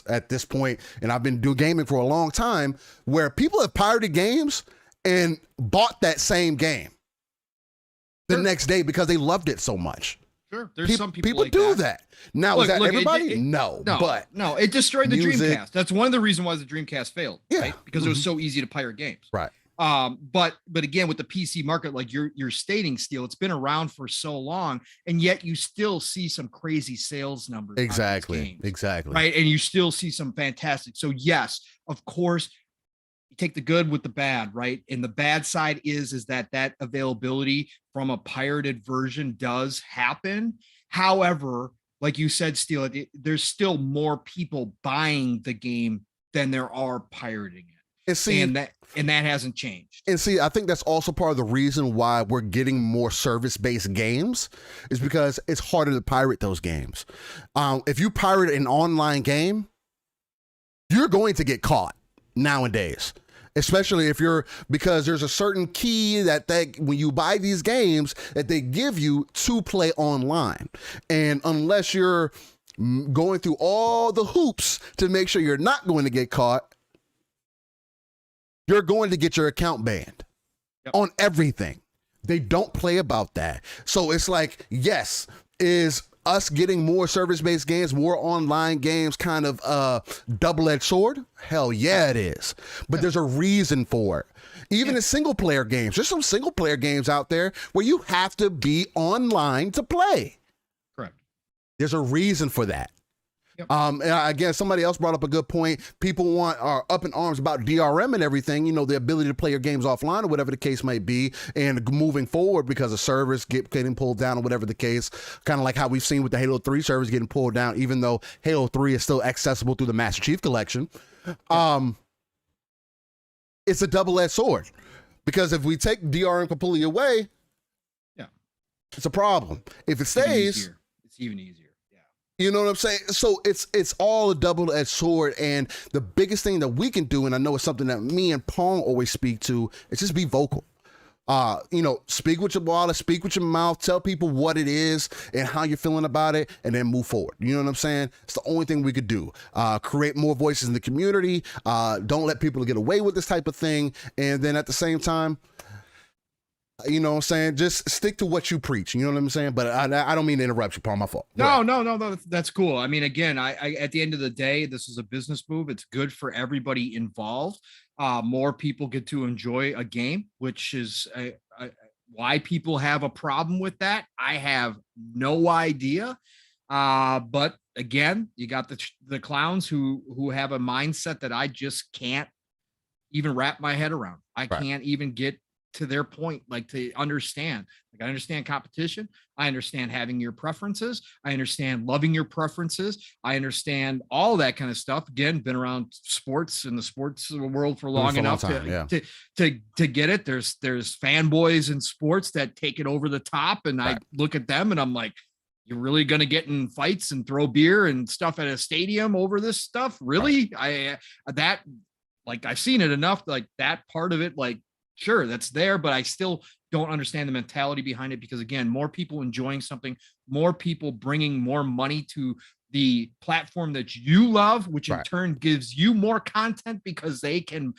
[SPEAKER 1] at this point, and I've been doing gaming for a long time, where people have pirated games and bought that same game the next day because they loved it so much.
[SPEAKER 2] Sure, there's some people like
[SPEAKER 1] do that. Now, is that everybody?
[SPEAKER 2] No, it destroyed the Dreamcast. That's one of the reasons why the Dreamcast failed. Right? Because it was so easy to pirate games.
[SPEAKER 1] Right.
[SPEAKER 2] But again, with the PC market, like you're stating, Steel, it's been around for so long, and yet you still see some crazy sales numbers.
[SPEAKER 1] Exactly.
[SPEAKER 2] Right, and you still see some fantastic. So yes, of course, you take the good with the bad, right? And the bad side is that availability from a pirated version does happen. However, like you said, Steel, there's still more people buying the game than there are pirating it. And that hasn't changed.
[SPEAKER 1] And see, I think that's also part of the reason why we're getting more service-based games is because it's harder to pirate those games. If you pirate an online game, you're going to get caught nowadays. Especially because there's a certain key that when you buy these games that they give you to play online. And unless you're going through all the hoops to make sure you're not going to get caught, you're going to get your account banned on everything. They don't play about that. So it's like, yes, is us getting more service-based games, more online games, kind of double-edged sword? Hell yeah, it is. But there's a reason for it. Even in single-player games, there's some single-player games out there where you have to be online to play.
[SPEAKER 2] Correct.
[SPEAKER 1] There's a reason for that. And again, somebody else brought up a good point. People are up in arms about DRM and everything, the ability to play your games offline or whatever the case might be, and moving forward because of servers getting pulled down or whatever the case, kind of like how we've seen with the Halo 3 servers getting pulled down, even though Halo 3 is still accessible through the Master Chief Collection. It's a double-edged sword. Because if we take DRM completely away,
[SPEAKER 2] yeah,
[SPEAKER 1] it's a problem. If it stays,
[SPEAKER 2] it's even easier. Yeah.
[SPEAKER 1] You know what I'm saying? So it's all a double-edged sword. And the biggest thing that we can do, and I know it's something that me and Pong always speak to, is just be vocal. Speak with your wallet, speak with your mouth, tell people what it is and how you're feeling about it, and then move forward. You know what I'm saying? It's the only thing we could do. Create more voices in the community. Don't let people get away with this type of thing. And then at the same time, you know what I'm saying? Just stick to what you preach. You know what I'm saying? But I don't mean to interrupt you, Paul. My fault.
[SPEAKER 2] No. That's cool. I mean, again, I at the end of the day, this is a business move. It's good for everybody involved. More people get to enjoy a game, which is why people have a problem with that. I have no idea. But again, you got the clowns who have a mindset that I just can't even wrap my head around. I can't even get to their point, like to understand. Like, I understand competition. I understand having your preferences. I understand loving your preferences. I understand all that kind of stuff. Again, been around sports and the sports world for long enough to get it. There's fanboys in sports that take it over the top, and I look at them and I'm like, you're really going to get in fights and throw beer and stuff at a stadium over this stuff? Really? I've seen it enough, like that part of it, like, sure, that's there, but I still don't understand the mentality behind it, because again, more people enjoying something, more people bringing more money to the platform that you love, which in turn gives you more content because they can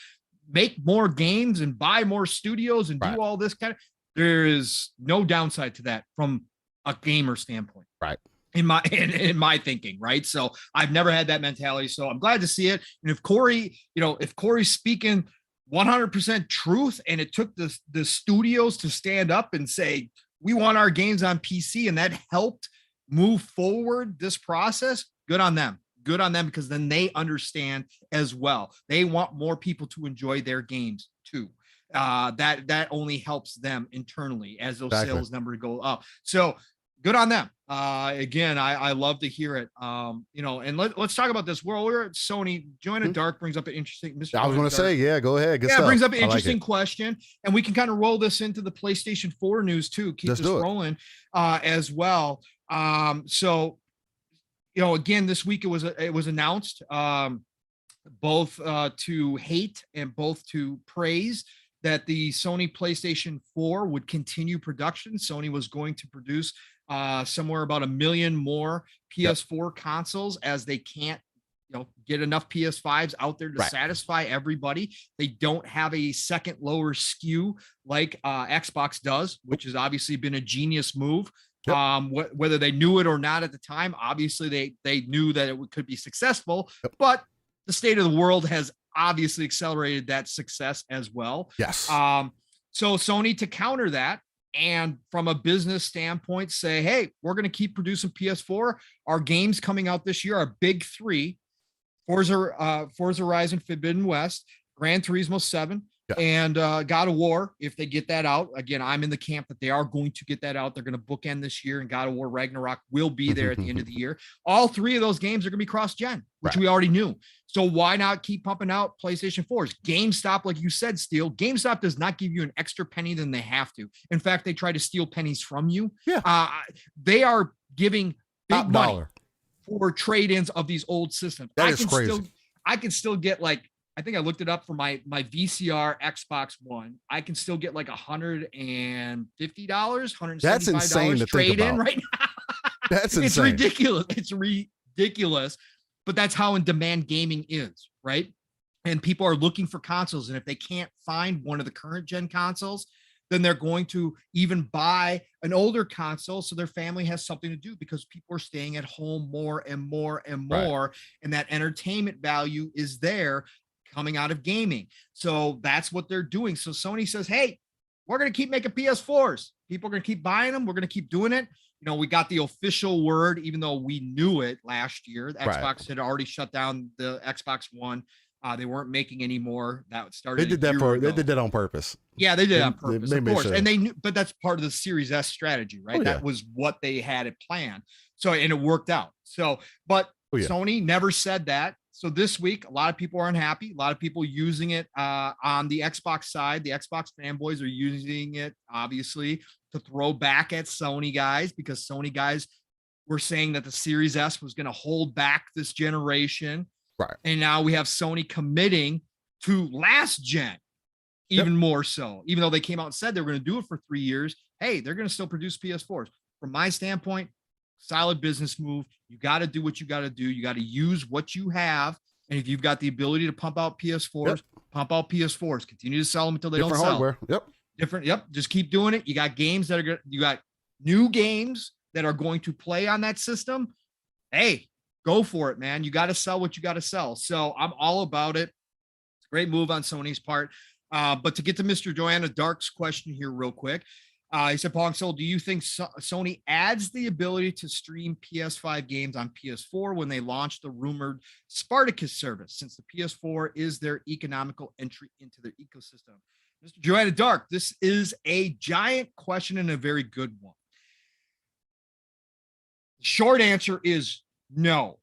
[SPEAKER 2] make more games and buy more studios and do all this kind of, there is no downside to that from a gamer standpoint.
[SPEAKER 1] Right.
[SPEAKER 2] In my thinking, right? So I've never had that mentality. So I'm glad to see it. And if Corey's speaking 100% truth, and it took the studios to stand up and say, we want our games on PC, and that helped move forward this process, good on them, because then they understand as well. They want more people to enjoy their games too. That only helps them internally as those sales numbers go up. So good on them. Again, I love to hear it. And let's talk about this. We're at Sony. Joanna Dark brings up an interesting.
[SPEAKER 1] I was going to say, go ahead. Good stuff.
[SPEAKER 2] Brings up an interesting question, and we can kind of roll this into the PlayStation 4 news too. Keep this rolling as well. So, again, this week it was announced both to hate and both to praise that the Sony PlayStation 4 would continue production. Sony was going to produce somewhere about 1 million more PS4 consoles, as they can't get enough PS5s out there to satisfy everybody. They don't have a second lower SKU like Xbox does, which has obviously been a genius move. Whether they knew it or not at the time, obviously they knew that it could be successful, but the state of the world has obviously accelerated that success as well.
[SPEAKER 1] Yes.
[SPEAKER 2] So Sony, to counter that, and from a business standpoint, say, hey, we're going to keep producing PS4. Our games coming out this year are big three: Forza Horizon Forbidden West, Gran Turismo 7, and God of War. If they get that out, again, I'm in the camp that they are going to get that out. They're going to bookend this year, and God of War Ragnarok will be there at the end of the year. All three of those games are going to be cross-gen, which we already knew. So why not keep pumping out PlayStation 4s? GameStop, like you said, Steel, GameStop does not give you an extra penny than they have to. In fact, they try to steal pennies from you. They are giving big money for trade-ins of these old systems.
[SPEAKER 1] That is crazy.
[SPEAKER 2] I can still get, like, I think I looked it up for my VCR Xbox One. I can still get like $150, $175.
[SPEAKER 1] That's insane to
[SPEAKER 2] trade
[SPEAKER 1] think about.
[SPEAKER 2] in right now.
[SPEAKER 1] That's insane.
[SPEAKER 2] It's ridiculous. It's ridiculous. But that's how in demand gaming is, right? And people are looking for consoles, and if they can't find one of the current gen consoles, then they're going to even buy an older console so their family has something to do, because people are staying at home more and more and more, and that entertainment value is there coming out of gaming. So that's what they're doing. So Sony says, hey, we're going to keep making PS4s. People are going to keep buying them. We're going to keep doing it. We got the official word, even though we knew it last year. Xbox had already shut down the Xbox One. They weren't making any more. That started.
[SPEAKER 1] They did that on purpose.
[SPEAKER 2] Yeah, they did on purpose, of course.
[SPEAKER 1] Sure.
[SPEAKER 2] And they knew, but that's part of the Series S strategy, right? That was what they had it planned. So, and it worked out. So, but Sony never said that. So this week, a lot of people are unhappy. A lot of people using it on the Xbox side. The Xbox fanboys are using it, obviously, to throw back at Sony guys, because Sony guys were saying that the Series S was going to hold back this generation.
[SPEAKER 1] Right.
[SPEAKER 2] And now we have Sony committing to last gen, even more so. Even though they came out and said they were going to do it for 3 years, hey, they're going to still produce PS4s. From my standpoint, solid business move. You got to do what you got to do. You got to use what you have. And if you've got the ability to pump out PS4s, pump out PS4s. Continue to sell them until they don't sell.
[SPEAKER 1] Hardware.
[SPEAKER 2] Yep. Just keep doing it. You got games that are good. You got new games that are going to play on that system. Hey, go for it, man. You got to sell what you got to sell. So I'm all about it. It's a great move on Sony's part. But to get to Mr. Joanna Dark's question here real quick. He said, Pong Steel, do you think Sony adds the ability to stream PS5 games on PS4 when they launch the rumored Spartacus service, since the PS4 is their economical entry into their ecosystem? Mr. Joanna Dark, this is a giant question and a very good one. The short answer is no,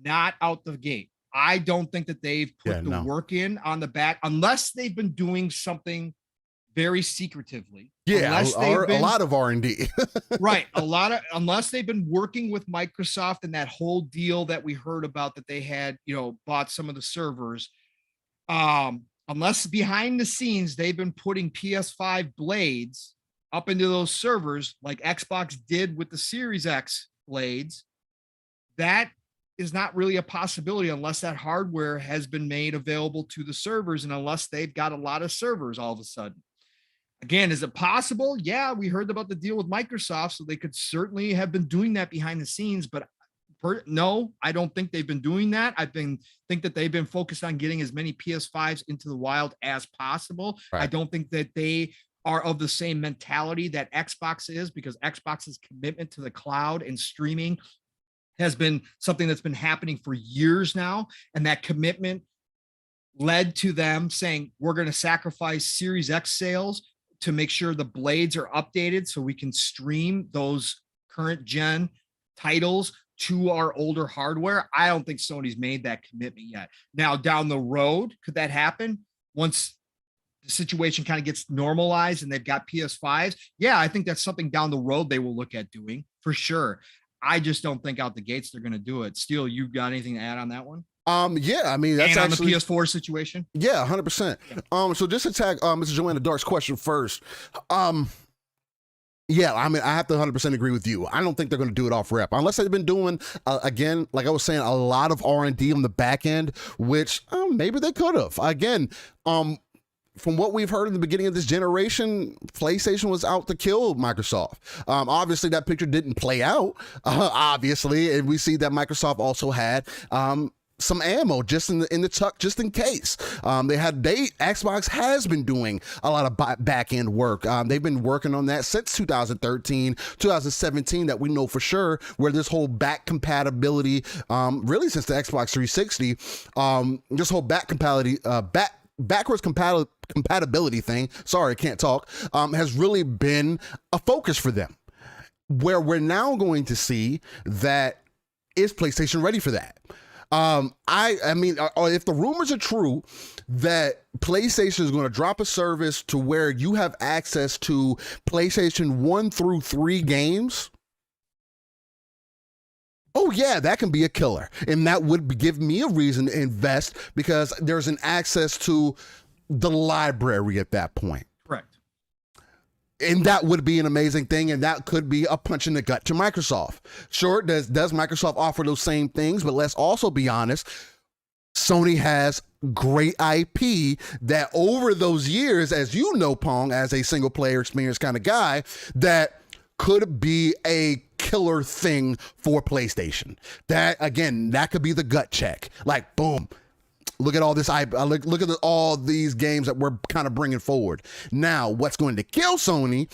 [SPEAKER 2] not out the gate. I don't think that they've put the work in on the back, unless they've been doing something very secretively.
[SPEAKER 1] Yeah, a lot of R&D.
[SPEAKER 2] Right. Unless they've been working with Microsoft and that whole deal that we heard about, that they had, bought some of the servers. Unless behind the scenes, they've been putting PS5 blades up into those servers like Xbox did with the Series X blades. That is not really a possibility unless that hardware has been made available to the servers, and unless they've got a lot of servers all of a sudden. Again, is it possible? Yeah, we heard about the deal with Microsoft, so they could certainly have been doing that behind the scenes, but no, I don't think they've been doing that. Think that they've been focused on getting as many PS5s into the wild as possible. Right. I don't think that they are of the same mentality that Xbox is, because Xbox's commitment to the cloud and streaming has been something that's been happening for years now. And that commitment led to them saying, we're going to sacrifice Series X sales to make sure the blades are updated so we can stream those current gen titles to our older hardware. I don't think Sony's made that commitment yet. Now, down the road, could that happen once the situation kind of gets normalized and they've got PS5s? Yeah, I think that's something down the road they will look at doing for sure. I just don't think out the gates they're going to do it. Steel, you got anything to add on that one?
[SPEAKER 1] Yeah, I mean, that's
[SPEAKER 2] and actually on the PS4 situation.
[SPEAKER 1] Yeah, 100%. So just to tag Mr. Joanna Dark's question first. Yeah, I mean, I have to 100% agree with you. I don't think they're going to do it off rep, unless they've been doing, again, like I was saying, a lot of R&D on the back end, which maybe they could have. Again, from what we've heard in the beginning of this generation, PlayStation was out to kill Microsoft. Obviously, that picture didn't play out, obviously, and we see that Microsoft also had some ammo just in the tuck, just in case. Xbox has been doing a lot of back end work. They've been working on that since 2013, 2017, that we know for sure, where this whole back compatibility, really since the Xbox 360, this whole backwards compatibility thing, sorry, I can't talk, has really been a focus for them, where we're now going to see that is PlayStation ready for that. I mean, if the rumors are true that PlayStation is going to drop a service to where you have access to PlayStation 1 through 3 games, oh yeah, that can be a killer. And that would give me a reason to invest, because there's an access to the library at that point.
[SPEAKER 2] Correct.
[SPEAKER 1] And that would be an amazing thing, and that could be a punch in the gut to Microsoft. Sure, does Microsoft offer those same things? But let's also be honest, Sony has great IP that over those years, as you know, Pong, as a single player experience kind of guy, that could be a killer thing for PlayStation. That, again, that could be the gut check. Like, boom. Look at all this. Look at all these games that we're kind of bringing forward. Now, what's going to kill Sony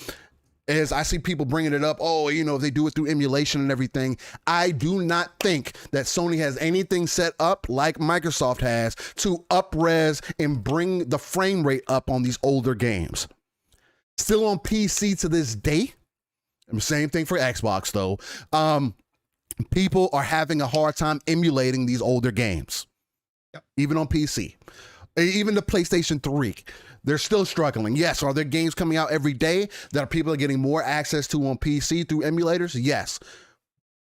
[SPEAKER 1] is, I see people bringing it up. Oh, they do it through emulation and everything. I do not think that Sony has anything set up like Microsoft has to up-res and bring the frame rate up on these older games. Still on PC to this day. Same thing for Xbox, though. People are having a hard time emulating these older games. even on PC, even the PlayStation 3. They're still struggling. Yes. Are there games coming out every day that people are getting more access to on PC through emulators? Yes.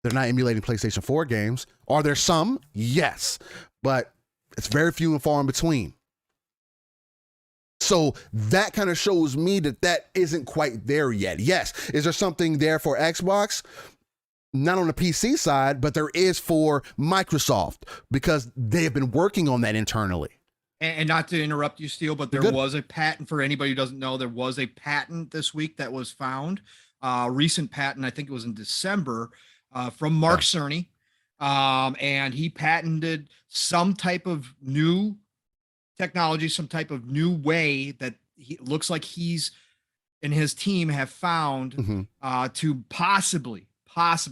[SPEAKER 1] They're not emulating PlayStation 4 games. Are there some? Yes. But it's very few and far in between. So that kind of shows me that isn't quite there yet. Yes. Is there something there for Xbox? Not on the PC side, but there is for Microsoft because they have been working on that internally.
[SPEAKER 2] And not to interrupt you, Steel, but there was a patent for anybody who doesn't know. There was a patent this week that was found, recent patent. I think it was in December, from Mark Cerny, and he patented some type of new technology, some type of new way that looks like he's and his team have found to possibly.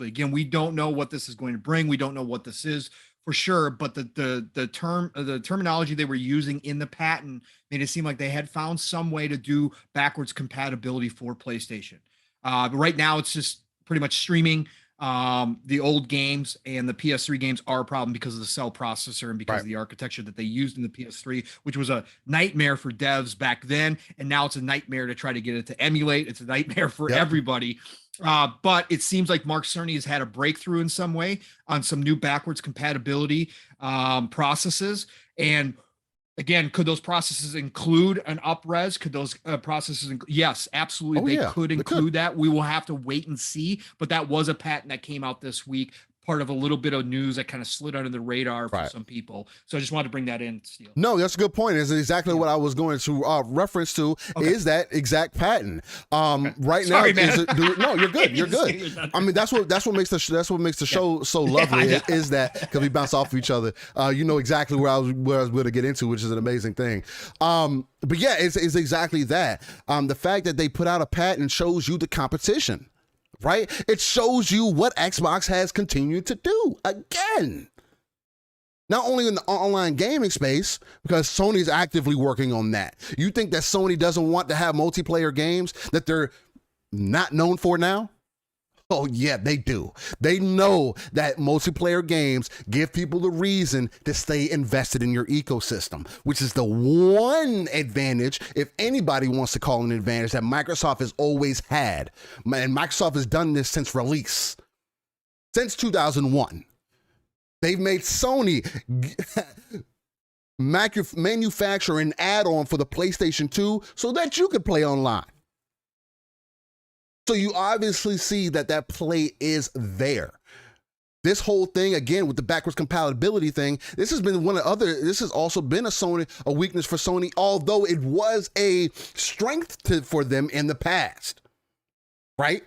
[SPEAKER 2] Again, we don't know what this is going to bring. We don't know what this is for sure, but the terminology they were using in the patent made it seem like they had found some way to do backwards compatibility for PlayStation. But right now, it's just pretty much streaming. The old games and the PS3 games are a problem because of the cell processor and because of the architecture that they used in the PS3, which was a nightmare for devs back then. And now it's a nightmare to try to get it to emulate. It's a nightmare for everybody. But it seems like Mark Cerny has had a breakthrough in some way on some new backwards compatibility processes. And again, could those processes include an up-res? Could those processes yes, absolutely. They could include that. We will have to wait and see. But that was a patent that came out this week, part of a little bit of news that kind of slid under the radar for some people. So I just wanted to bring that in, Steel.
[SPEAKER 1] No, that's a good point. It's exactly what I was going to reference to is that exact patent. Right
[SPEAKER 2] Sorry,
[SPEAKER 1] now,
[SPEAKER 2] man.
[SPEAKER 1] no, you're good. You're good. I mean, that's what makes the show so lovely is that because we bounce off of each other. You know exactly where I was going to get into, which is an amazing thing. But yeah, it's exactly that. The fact that they put out a patent shows you the competition. Right? It shows you what Xbox has continued to do again. Not only in the online gaming space, because Sony's actively working on that. You think that Sony doesn't want to have multiplayer games that they're not known for now? Oh yeah, they do. They know that multiplayer games give people the reason to stay invested in your ecosystem, which is the one advantage, if anybody wants to call an advantage, that Microsoft has always had. And Microsoft has done this since release, since 2001. They've made Sony manufacture an add-on for the PlayStation 2 so that you could play online. So you obviously see that play is there. This whole thing, again, with the backwards compatibility thing, this has also been a weakness for Sony, although it was a strength for them in the past, right?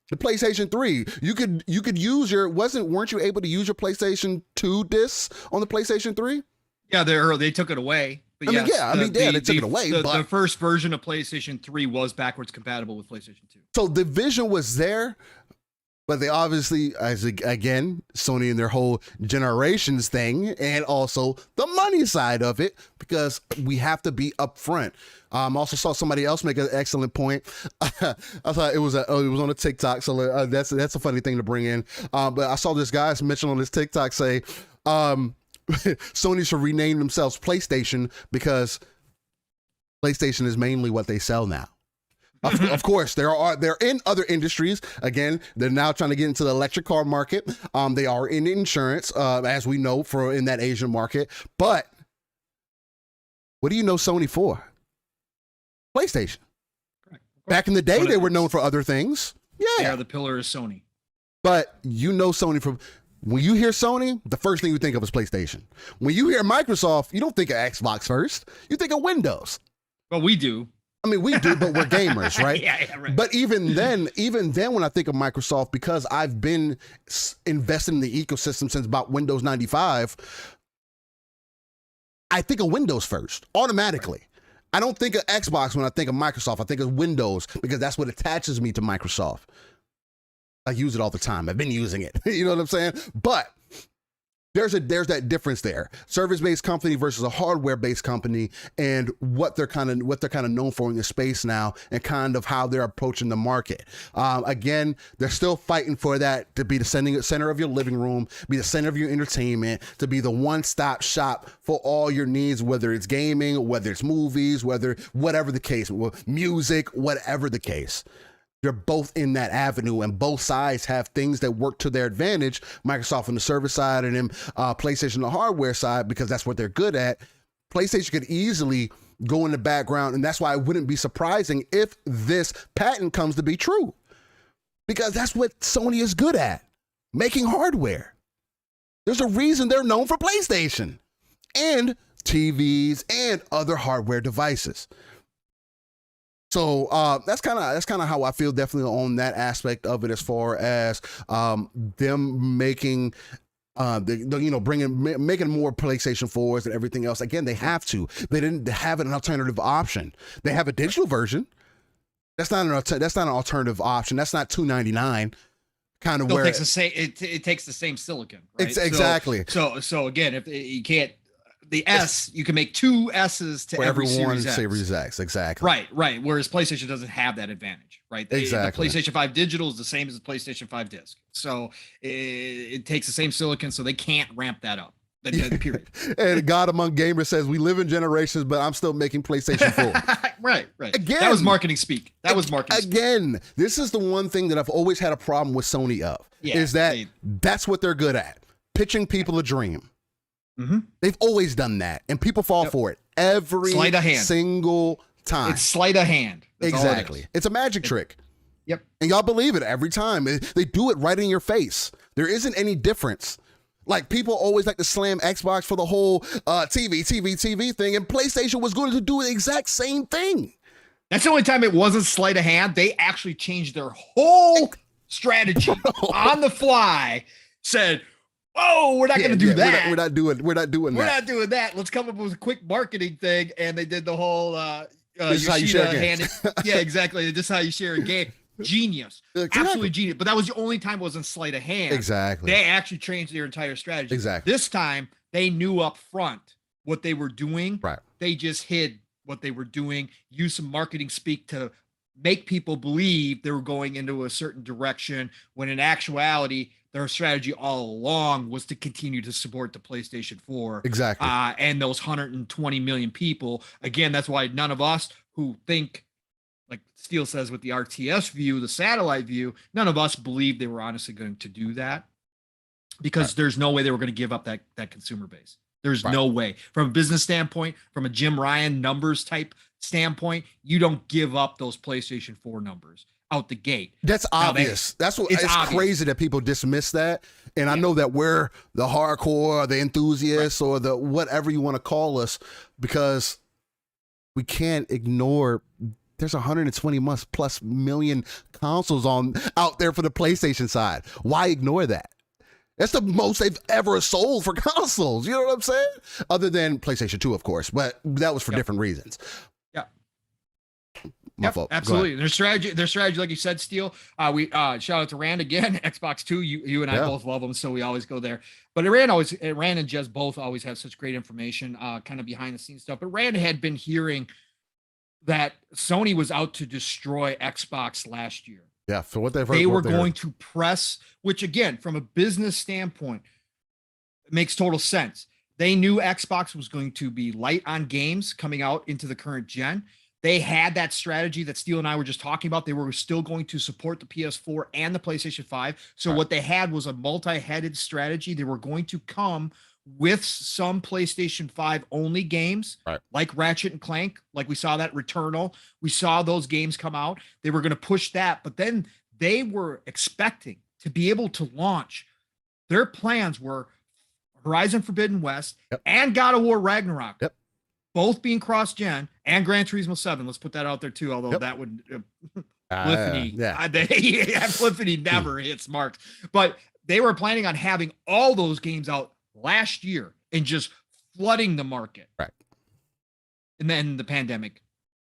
[SPEAKER 1] The PlayStation 3, you could use weren't you able to use your PlayStation 2 discs on the PlayStation 3?
[SPEAKER 2] Yeah, they took it away. But
[SPEAKER 1] they took it away.
[SPEAKER 2] The first version of PlayStation 3 was backwards compatible with PlayStation 2.
[SPEAKER 1] So the vision was there, but they obviously, Sony and their whole generations thing, and also the money side of it, because we have to be upfront. Also saw somebody else make an excellent point. I thought it was on a TikTok, so that's a funny thing to bring in. But I saw this guy mention on this TikTok say, Sony should rename themselves PlayStation because PlayStation is mainly what they sell now. Of course, they're in other industries. Again, they're now trying to get into the electric car market. They are in insurance, as we know, in that Asian market. But what do you know Sony for? PlayStation. Back in the day, they were known for other things. Yeah,
[SPEAKER 2] they are the pillar of Sony.
[SPEAKER 1] But you know Sony from. When you hear Sony, the first thing you think of is PlayStation. When you hear Microsoft, you don't think of Xbox first. You think of Windows.
[SPEAKER 2] Well, we do.
[SPEAKER 1] I mean, we do, but we're gamers, right?
[SPEAKER 2] Right.
[SPEAKER 1] But even then, when I think of Microsoft, because I've been invested in the ecosystem since about Windows 95, I think of Windows first, automatically. I don't think of Xbox when I think of Microsoft. I think of Windows because that's what attaches me to Microsoft. I use it all the time. I've been using it. You know what I'm saying? But there's that difference there. Service-based company versus a hardware-based company, and what they're kind of known for in the space now, and kind of how they're approaching the market. Again, they're still fighting for that to be the center of your living room, be the center of your entertainment, to be the one-stop shop for all your needs, whether it's gaming, whether it's movies, whatever the case, music, whatever the case. They're both in that avenue, and both sides have things that work to their advantage. Microsoft on the service side, and then PlayStation on the hardware side, because that's what they're good at. PlayStation could easily go in the background, and that's why it wouldn't be surprising if this patent comes to be true, because that's what Sony is good at, making hardware. There's a reason they're known for PlayStation and TVs and other hardware devices. So that's kind of how I feel, definitely on that aspect of it, as far as them making making more PlayStation 4s and everything else. Again, they have to. They didn't have an alternative option. They have a digital version. That's not an alternative option. That's not $299. Kind of
[SPEAKER 2] Still
[SPEAKER 1] where
[SPEAKER 2] takes the same. It takes the same silicon. Right?
[SPEAKER 1] Exactly.
[SPEAKER 2] So again, if you can't. The S, you can make two S's to every
[SPEAKER 1] Series X. Exactly.
[SPEAKER 2] Right. Whereas PlayStation doesn't have that advantage, right?
[SPEAKER 1] Exactly.
[SPEAKER 2] The PlayStation 5 digital is the same as the PlayStation 5 disc. So it takes the same silicon, so they can't ramp that up. Period.
[SPEAKER 1] And God Among Gamers says, we live in generations, but I'm still making PlayStation 4.
[SPEAKER 2] Right.
[SPEAKER 1] Again,
[SPEAKER 2] that was marketing speak.
[SPEAKER 1] Again, this is the one thing that I've always had a problem with Sony of, is that that's what they're good at, pitching people a dream.
[SPEAKER 2] Mm-hmm.
[SPEAKER 1] They've always done that, and people fall for it every single time.
[SPEAKER 2] It's sleight of hand. That's
[SPEAKER 1] exactly. It's a magic trick.
[SPEAKER 2] Yep.
[SPEAKER 1] And y'all believe it every time. They do it right in your face. There isn't any difference. Like, people always like to slam Xbox for the whole TV thing, and PlayStation was going to do the exact same thing.
[SPEAKER 2] That's the only time it wasn't sleight of hand. They actually changed their whole strategy on the fly, said, "Oh, we're not going to do that.
[SPEAKER 1] We're not doing that.
[SPEAKER 2] Let's come up with a quick marketing thing." And they did the whole
[SPEAKER 1] this is how you share a game.
[SPEAKER 2] Yeah, exactly. This is how you share a game. Genius. Absolutely genius. But that was the only time it wasn't sleight of hand.
[SPEAKER 1] Exactly.
[SPEAKER 2] They actually changed their entire strategy.
[SPEAKER 1] Exactly.
[SPEAKER 2] This time they knew up front what they were doing.
[SPEAKER 1] Right.
[SPEAKER 2] They just hid what they were doing, used some marketing speak to make people believe they were going into a certain direction, when in actuality their strategy all along was to continue to support the PlayStation 4.
[SPEAKER 1] Exactly.
[SPEAKER 2] And those 120 million people. Again, that's why none of us who think, like Steele says, with the RTS view, the satellite view, none of us believed they were honestly going to do that, because there's no way they were going to give up that consumer base. There's no way. From a business standpoint, from a Jim Ryan numbers type standpoint, you don't give up those PlayStation 4 numbers out the gate.
[SPEAKER 1] That's obvious. That's what it's crazy that people dismiss that. And I know that we're the hardcore, the enthusiasts, or the whatever you want to call us, because we can't ignore there's 120 plus million consoles out there for the PlayStation side. Why ignore that? That's the most they've ever sold for consoles. You know what I'm saying? Other than PlayStation 2, of course, but that was for different reasons. My fault.
[SPEAKER 2] Absolutely. Their strategy, like you said, Steele. We shout out to Rand again. Xbox 2. You and I both love them, so we always go there. But Rand and Jez both always have such great information, kind of behind the scenes stuff. But Rand had been hearing that Sony was out to destroy Xbox last year.
[SPEAKER 1] Yeah, for what they've heard.
[SPEAKER 2] They were going to press, which again, from a business standpoint, it makes total sense. They knew Xbox was going to be light on games coming out into the current gen. They had that strategy that Steele and I were just talking about. They were still going to support the PS4 and the PlayStation 5. So what they had was a multi-headed strategy. They were going to come with some PlayStation 5 only games, like Ratchet and Clank, like we saw that Returnal. We saw those games come out. They were going to push that, but then they were expecting to be able to launch. Their plans were Horizon Forbidden West and God of War Ragnarok, both being cross-gen, and Gran Turismo 7. Let's put that out there too, although that would Polyphony never hits marks. But they were planning on having all those games out last year and just flooding the market.
[SPEAKER 1] Right.
[SPEAKER 2] And then the pandemic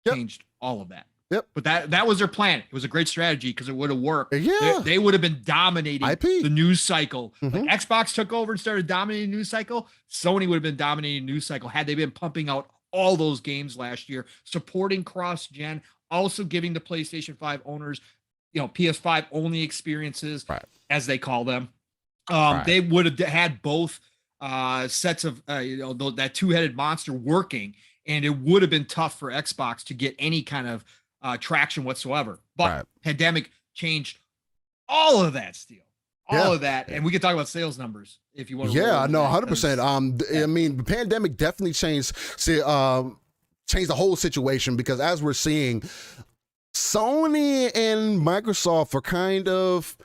[SPEAKER 2] changed all of that.
[SPEAKER 1] Yep.
[SPEAKER 2] But that was their plan. It was a great strategy because it would have worked.
[SPEAKER 1] Yeah.
[SPEAKER 2] They would have been dominating
[SPEAKER 1] IP.
[SPEAKER 2] the news cycle.
[SPEAKER 1] Mhm.
[SPEAKER 2] Like Xbox took over and started dominating the news cycle. Sony would have been dominating the news cycle had they been pumping out all those games last year, supporting cross-gen, also giving the PlayStation 5 owners, PS5 only experiences,
[SPEAKER 1] Right.
[SPEAKER 2] as they call them.
[SPEAKER 1] Right.
[SPEAKER 2] They would have had both sets of that two-headed monster working, and it would have been tough for Xbox to get any kind of traction whatsoever. But
[SPEAKER 1] Right.
[SPEAKER 2] pandemic changed all of that, Steel. All
[SPEAKER 1] Yeah.
[SPEAKER 2] of that. And we can talk about sales numbers if you want to.
[SPEAKER 1] Yeah, no, 100%. I mean, the pandemic definitely changed the whole situation, because as we're seeing, Sony and Microsoft are kind of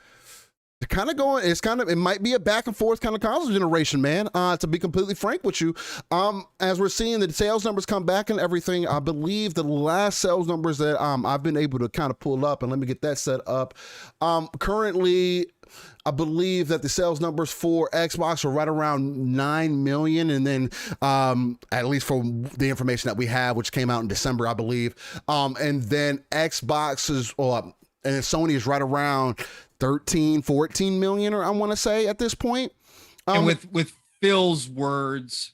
[SPEAKER 1] going, it might be a back and forth kind of console generation, man. To be completely frank with you, as we're seeing the sales numbers come back and everything, I believe the last sales numbers that I've been able to kind of pull up, and let me get that set up. Currently, I believe that the sales numbers for Xbox are right around 9 million. And then, at least for the information that we have, which came out in December, I believe. And then Xbox and Sony is right around 13, 14 million, or I want to say at this point.
[SPEAKER 2] And with Phil's words,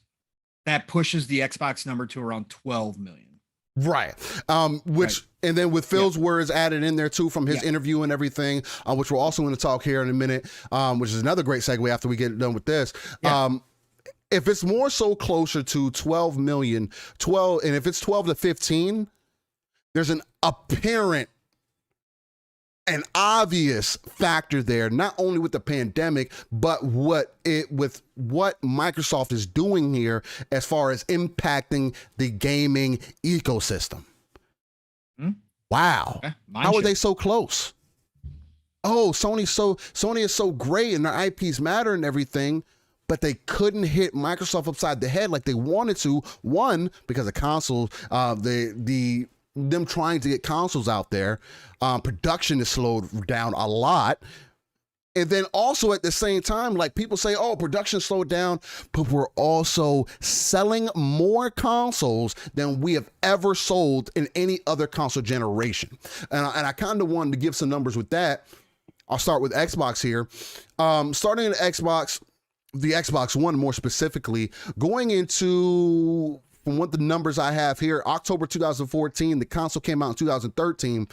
[SPEAKER 2] that pushes the Xbox number to around 12 million.
[SPEAKER 1] Right. And then with Phil's words added in there too from his interview and everything, which we're also going to talk here in a minute, which is another great segue after we get done with this. If it's more so closer to 12 million, and if it's 12 to 15, there's an apparent an obvious factor there, not only with the pandemic, but with what Microsoft is doing here as far as impacting the gaming ecosystem. Wow. How are they so close? Oh, Sony is so great and their IPs matter and everything, but they couldn't hit Microsoft upside the head like they wanted to. One, because of consoles, them trying to get consoles out there, production is slowed down a lot. And then also at the same time, like people say, oh, production slowed down, but we're also selling more consoles than we have ever sold in any other console generation. And I kind of wanted to give some numbers with that. I'll start with Xbox here. Starting in the Xbox One more specifically, going into, from what the numbers I have here, October 2014, the console came out in 2013.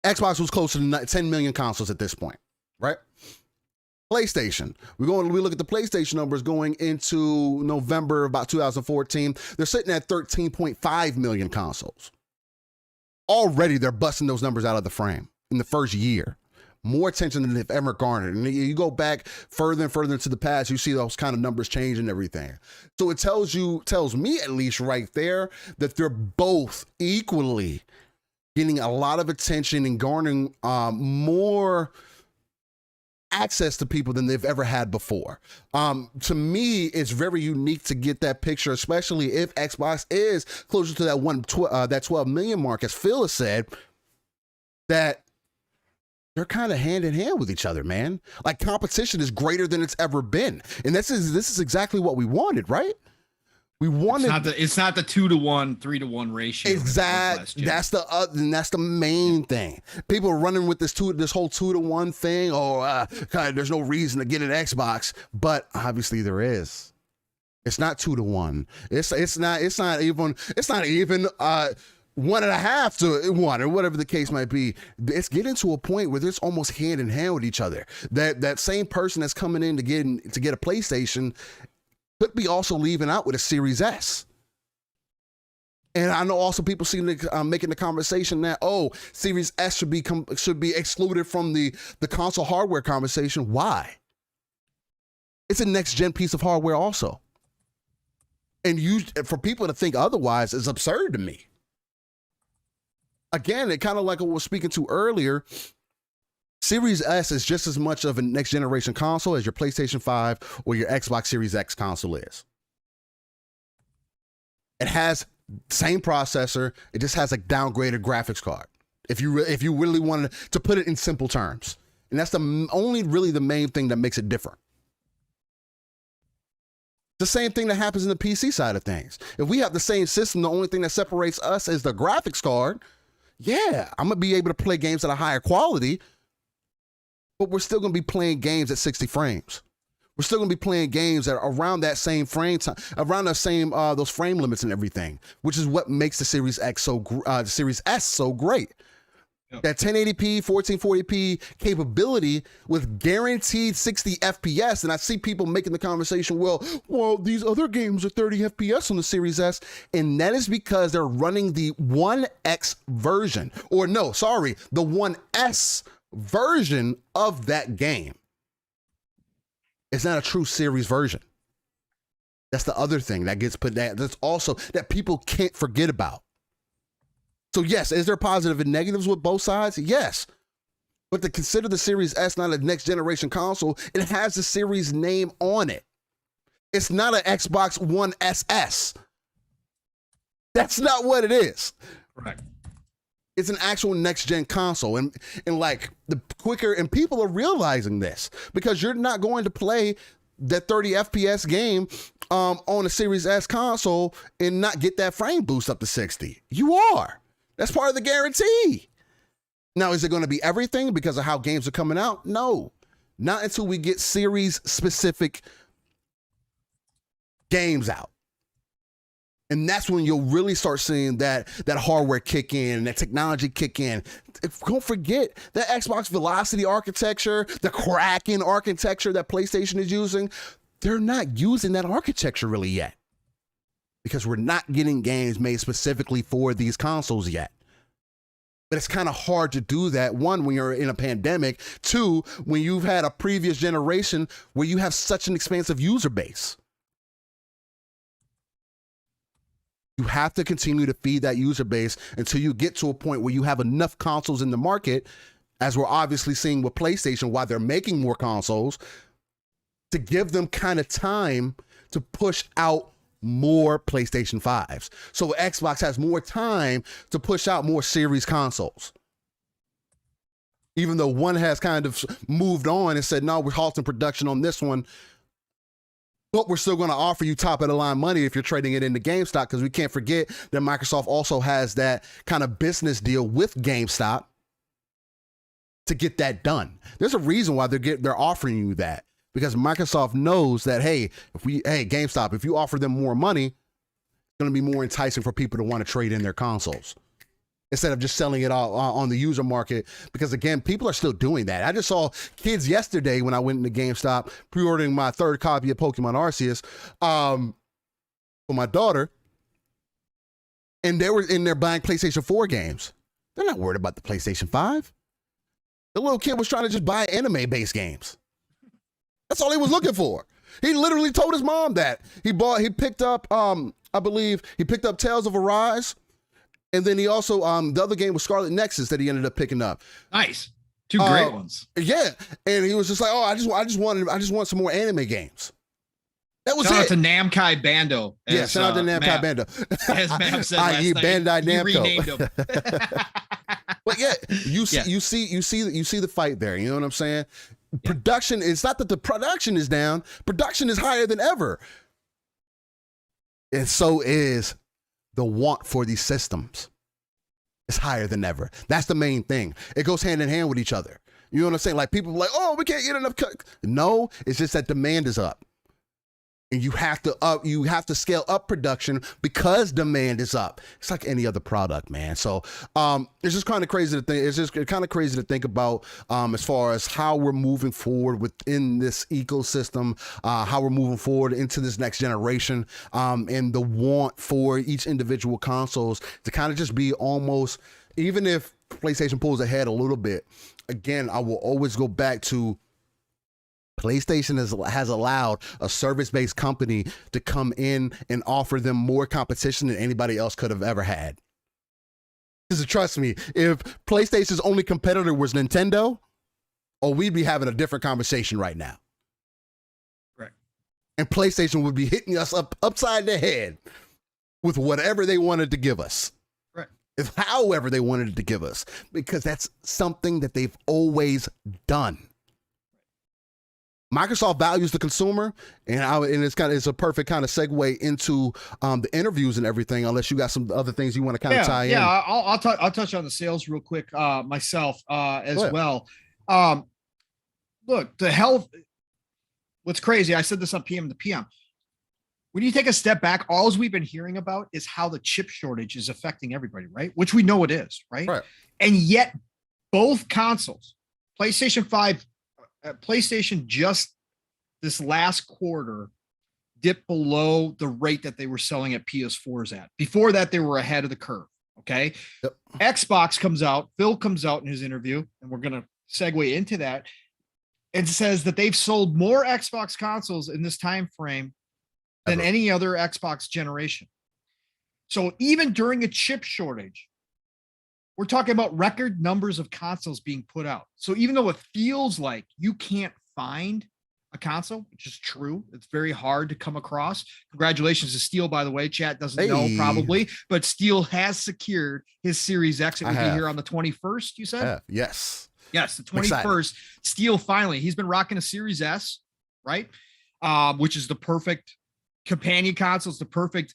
[SPEAKER 1] Xbox was close to 10 million consoles at this point, right? PlayStation. We look at the PlayStation numbers going into November about 2014. They're sitting at 13.5 million consoles. Already they're busting those numbers out of the frame in the first year. More attention than they've ever garnered. And you go back further and further into the past, you see those kind of numbers change and everything. So it tells me at least right there that they're both equally getting a lot of attention and garnering more access to people than they've ever had before. To me, it's very unique to get that picture, especially if Xbox is closer to that 12 million mark, as Phil has said, that they're kind of hand in hand with each other, man. Like, competition is greater than it's ever been. And this is exactly what we wanted, right? We wanted.
[SPEAKER 2] It's not the 2-to-1, 3-to-1 ratio.
[SPEAKER 1] Exactly. That's the main thing. People are running with this whole 2-to-1 thing. There's no reason to get an Xbox, but obviously there is. It's not 2-to-1. It's not even 1.5 to 1, or whatever the case might be. It's getting to a point where it's almost hand in hand with each other. That same person that's coming in to get a PlayStation could be also leaving out with a Series S. And I know also people seem to making the conversation that, Series S should be excluded from the console hardware conversation. Why? It's a next gen piece of hardware also. And for people to think otherwise is absurd to me. Again, it kind of like I was speaking to earlier, Series S is just as much of a next generation console as your PlayStation 5 or your Xbox Series X console is. It has the same processor. It just has a downgraded graphics card. If you really wanted to put it in simple terms. And that's the main thing that makes it different. The same thing that happens in the PC side of things. If we have the same system, the only thing that separates us is the graphics card. Yeah, I'm going to be able to play games at a higher quality, but we're still going to be playing games at 60 frames. We're still going to be playing games that are around that same frame time, around the same those frame limits and everything, which is what makes the Series S so great. Yep. That 1080p, 1440p capability with guaranteed 60 FPS. And I see people making the conversation, well, these other games are 30 FPS on the Series S. And that is because they're running the 1X version, or no, sorry, the 1S version of that game. It's not a true series version. That's the other thing that gets put that. That's also that people can't forget about. So yes, is there positive and negatives with both sides? Yes. But to consider the Series S not a next generation console, it has the series name on it. It's not an Xbox One SS. That's not what it is.
[SPEAKER 2] Correct.
[SPEAKER 1] It's an actual next gen console. And like the quicker, and people are realizing this because you're not going to play that 30 FPS game on a Series S console and not get that frame boost up to 60. You are. That's part of the guarantee. Now, is it going to be everything because of how games are coming out? No, not until we get series specific games out. And that's when you'll really start seeing that hardware kick in and that technology kick in. Don't forget that Xbox Velocity architecture, the Kraken architecture that PlayStation is using, they're not using that architecture really yet because we're not getting games made specifically for these consoles yet. But it's kind of hard to do that. One, when you're in a pandemic. Two, when you've had a previous generation where you have such an expansive user base. You have to continue to feed that user base until you get to a point where you have enough consoles in the market, as we're obviously seeing with PlayStation, why they're making more consoles, to give them kind of time to push out more PlayStation 5s. So Xbox has more time to push out more series consoles. Even though one has kind of moved on and said, no, we're halting production on this one, but we're still going to offer you top of the line money if you're trading it into GameStop, because we can't forget that Microsoft also has that kind of business deal with GameStop to get that done. There's a reason why they're offering you that, because Microsoft knows that, hey, GameStop, if you offer them more money, it's going to be more enticing for people to want to trade in their consoles instead of just selling it all on the user market. Because again, people are still doing that. I just saw kids yesterday when I went into GameStop pre-ordering my third copy of Pokemon Arceus for my daughter, and they were in there buying PlayStation 4 games. They're not worried about the PlayStation 5. The little kid was trying to just buy anime-based games. That's all he was looking for. He literally told his mom that he picked up, I believe he picked up Tales of Arise. And then he also, the other game was Scarlet Nexus that he ended up picking up.
[SPEAKER 2] Nice. Two great ones.
[SPEAKER 1] Yeah. And he was just like, oh, I just want some more anime games. That was
[SPEAKER 2] shout
[SPEAKER 1] it.
[SPEAKER 2] out to Namkai Bando.
[SPEAKER 1] Yeah, shout out to Namkai Bando.
[SPEAKER 2] As Mav said last night,
[SPEAKER 1] Bandai Namco.
[SPEAKER 2] Renamed him.
[SPEAKER 1] But yeah, you see the fight there. You know what I'm saying? Yeah. Production, it's not that the production is down. Production is higher than ever. And so is the want for these systems. It's higher than ever. That's the main thing. It goes hand in hand with each other. You know what I'm saying? Like people are like, oh, we can't get enough. No, it's just that demand is up. And you have to scale up production because demand is up. It's like any other product, man. So it's just kind of crazy to think. It's just kind of crazy to think about as far as how we're moving forward within this ecosystem, how we're moving forward into this next generation, and the want for each individual consoles to kind of just be almost, even if PlayStation pulls ahead a little bit, again, I will always go back to PlayStation has allowed a service-based company to come in and offer them more competition than anybody else could have ever had. Because trust me, if PlayStation's only competitor was Nintendo, we'd be having a different conversation right now.
[SPEAKER 2] Right.
[SPEAKER 1] And PlayStation would be hitting us upside the head with whatever they wanted to give us.
[SPEAKER 2] Right.
[SPEAKER 1] However they wanted to give us, because that's something that they've always done. Microsoft values the consumer, and it's a perfect kind of segue into the interviews and everything. Unless you got some other things you want to kind of tie in.
[SPEAKER 2] Yeah, I'll touch on the sales real quick myself as well. Look, the health. What's crazy? I said this on PM to PM. When you take a step back, all we've been hearing about is how the chip shortage is affecting everybody, right? Which we know it is, right? And yet, both consoles, PlayStation 5. PlayStation just this last quarter dipped below the rate that they were selling at PS4s at. Before that, they were ahead of the curve. Okay. Yep. Xbox comes out, Phil comes out in his interview, and we're going to segue into that, and says that they've sold more Xbox consoles in this time frame than any other Xbox generation. So even during a chip shortage, we're talking about record numbers of consoles being put out. So even though it feels like you can't find a console, which is true, it's very hard to come across. Congratulations to S.T.A.L.K.E.R, by the way. Chat doesn't know probably, but S.T.A.L.K.E.R has secured his Series X. It will be here on the 21st, you said?
[SPEAKER 1] Yes.
[SPEAKER 2] Yes, the 21st. S.T.A.L.K.E.R finally. He's been rocking a Series S, right? Which is the perfect companion console. It's the perfect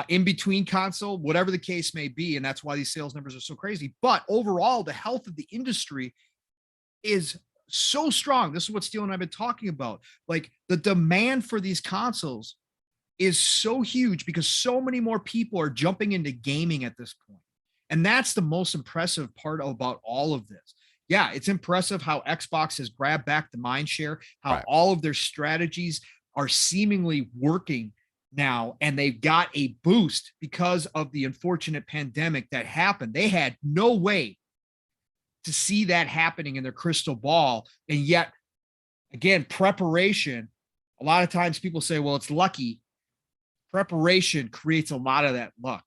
[SPEAKER 2] in-between console, whatever the case may be. And that's why these sales numbers are so crazy. But overall, the health of the industry is so strong. This is what S.T.A.L.K.E.R and I've been talking about. Like, the demand for these consoles is so huge because so many more people are jumping into gaming at this point. And that's the most impressive part about all of this. Yeah, it's impressive how Xbox has grabbed back the mind share, how all of their strategies are seemingly working now, and they've got a boost because of the unfortunate pandemic that happened. They had no way to see that happening in their crystal ball. And yet, again, preparation, a lot of times people say, well, it's lucky. Preparation creates a lot of that luck.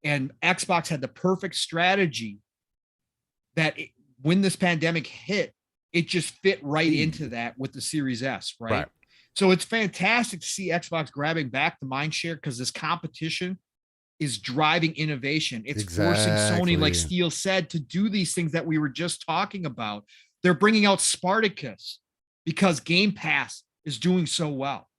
[SPEAKER 2] And Xbox had the perfect strategy that when this pandemic hit, it just fit right into that with the Series S, right? So it's fantastic to see Xbox grabbing back the mind share because this competition is driving innovation. It's forcing Sony, like S.T.A.L.K.E.R said, to do these things that we were just talking about. They're bringing out Spartacus because Gamepass is doing so well.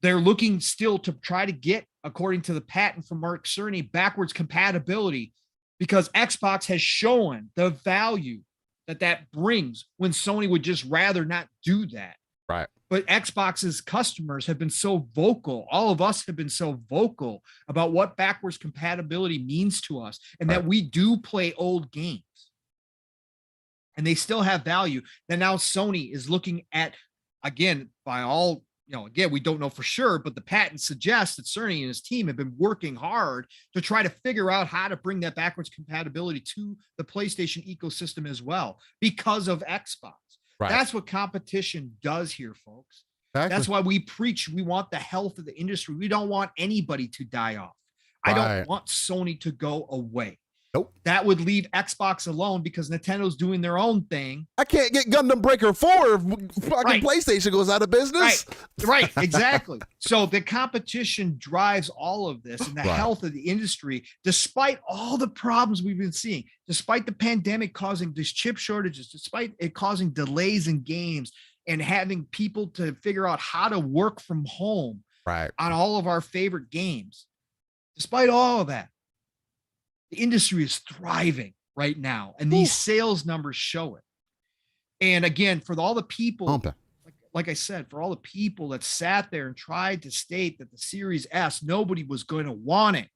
[SPEAKER 2] They're looking still to try to get, according to the patent from Mark Cerny, backwards compatibility because Xbox has shown the value that brings when Sony would just rather not do that.
[SPEAKER 1] Right.
[SPEAKER 2] But Xbox's customers have been so vocal. All of us have been so vocal about what backwards compatibility means to us and that we do play old games and they still have value. Then now Sony is looking at, again, by all, again, we don't know for sure, but the patent suggests that Cerny and his team have been working hard to try to figure out how to bring that backwards compatibility to the PlayStation ecosystem as well because of Xbox. That's what competition does here, folks. That's why we preach we want the health of the industry. We don't want anybody to die off. I don't want Sony to go away.
[SPEAKER 1] Nope.
[SPEAKER 2] That would leave Xbox alone because Nintendo's doing their own thing.
[SPEAKER 1] I can't get Gundam Breaker 4 if fucking PlayStation goes out of business.
[SPEAKER 2] Right, exactly. So the competition drives all of this and the health of the industry, despite all the problems we've been seeing, despite the pandemic causing these chip shortages, despite it causing delays in games and having people to figure out how to work from home on all of our favorite games. Despite all of that, the industry is thriving right now, and these sales numbers show it. And again, for all the people, like I said, for all the people that sat there and tried to state that the Series S, nobody was going to want it,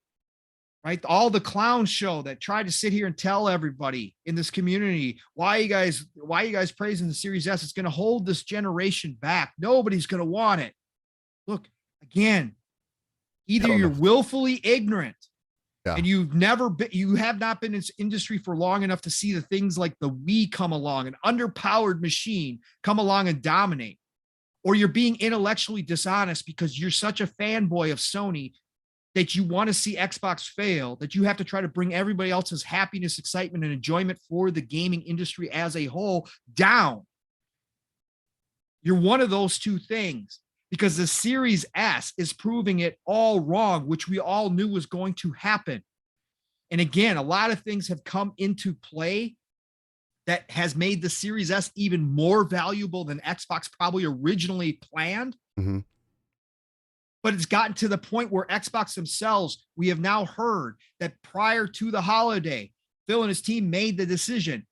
[SPEAKER 2] right? All the clown show that tried to sit here and tell everybody in this community, why are you guys praising the Series S? It's going to hold this generation back. Nobody's going to want it. Look, again, either you're willfully ignorant and you have not been in this industry for long enough to see the things like the Wii come along, an underpowered machine come along and dominate, or you're being intellectually dishonest because you're such a fanboy of Sony that you want to see Xbox fail, that you have to try to bring everybody else's happiness, excitement, and enjoyment for the gaming industry as a whole down. You're one of those two things. Because the Series S is proving it all wrong, which we all knew was going to happen. And again, a lot of things have come into play that has made the Series S even more valuable than Xbox probably originally planned.
[SPEAKER 1] Mm-hmm.
[SPEAKER 2] But it's gotten to the point where Xbox themselves, we have now heard that prior to the holiday, Phil and his team made the decision.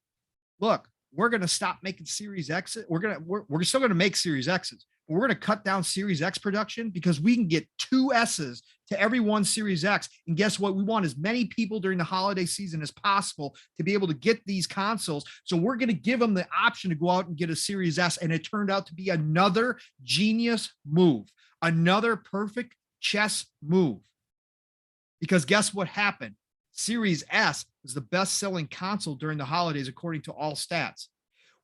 [SPEAKER 2] Look, we're going to stop making Series X. We're still going to make Series X's, but we're going to cut down Series X production because we can get 2 S's to every one Series X. And guess what? We want as many people during the holiday season as possible to be able to get these consoles. So we're going to give them the option to go out and get a Series S. And it turned out to be another genius move, another perfect chess move. Because guess what happened? Series S was the best-selling console during the holidays, according to all stats.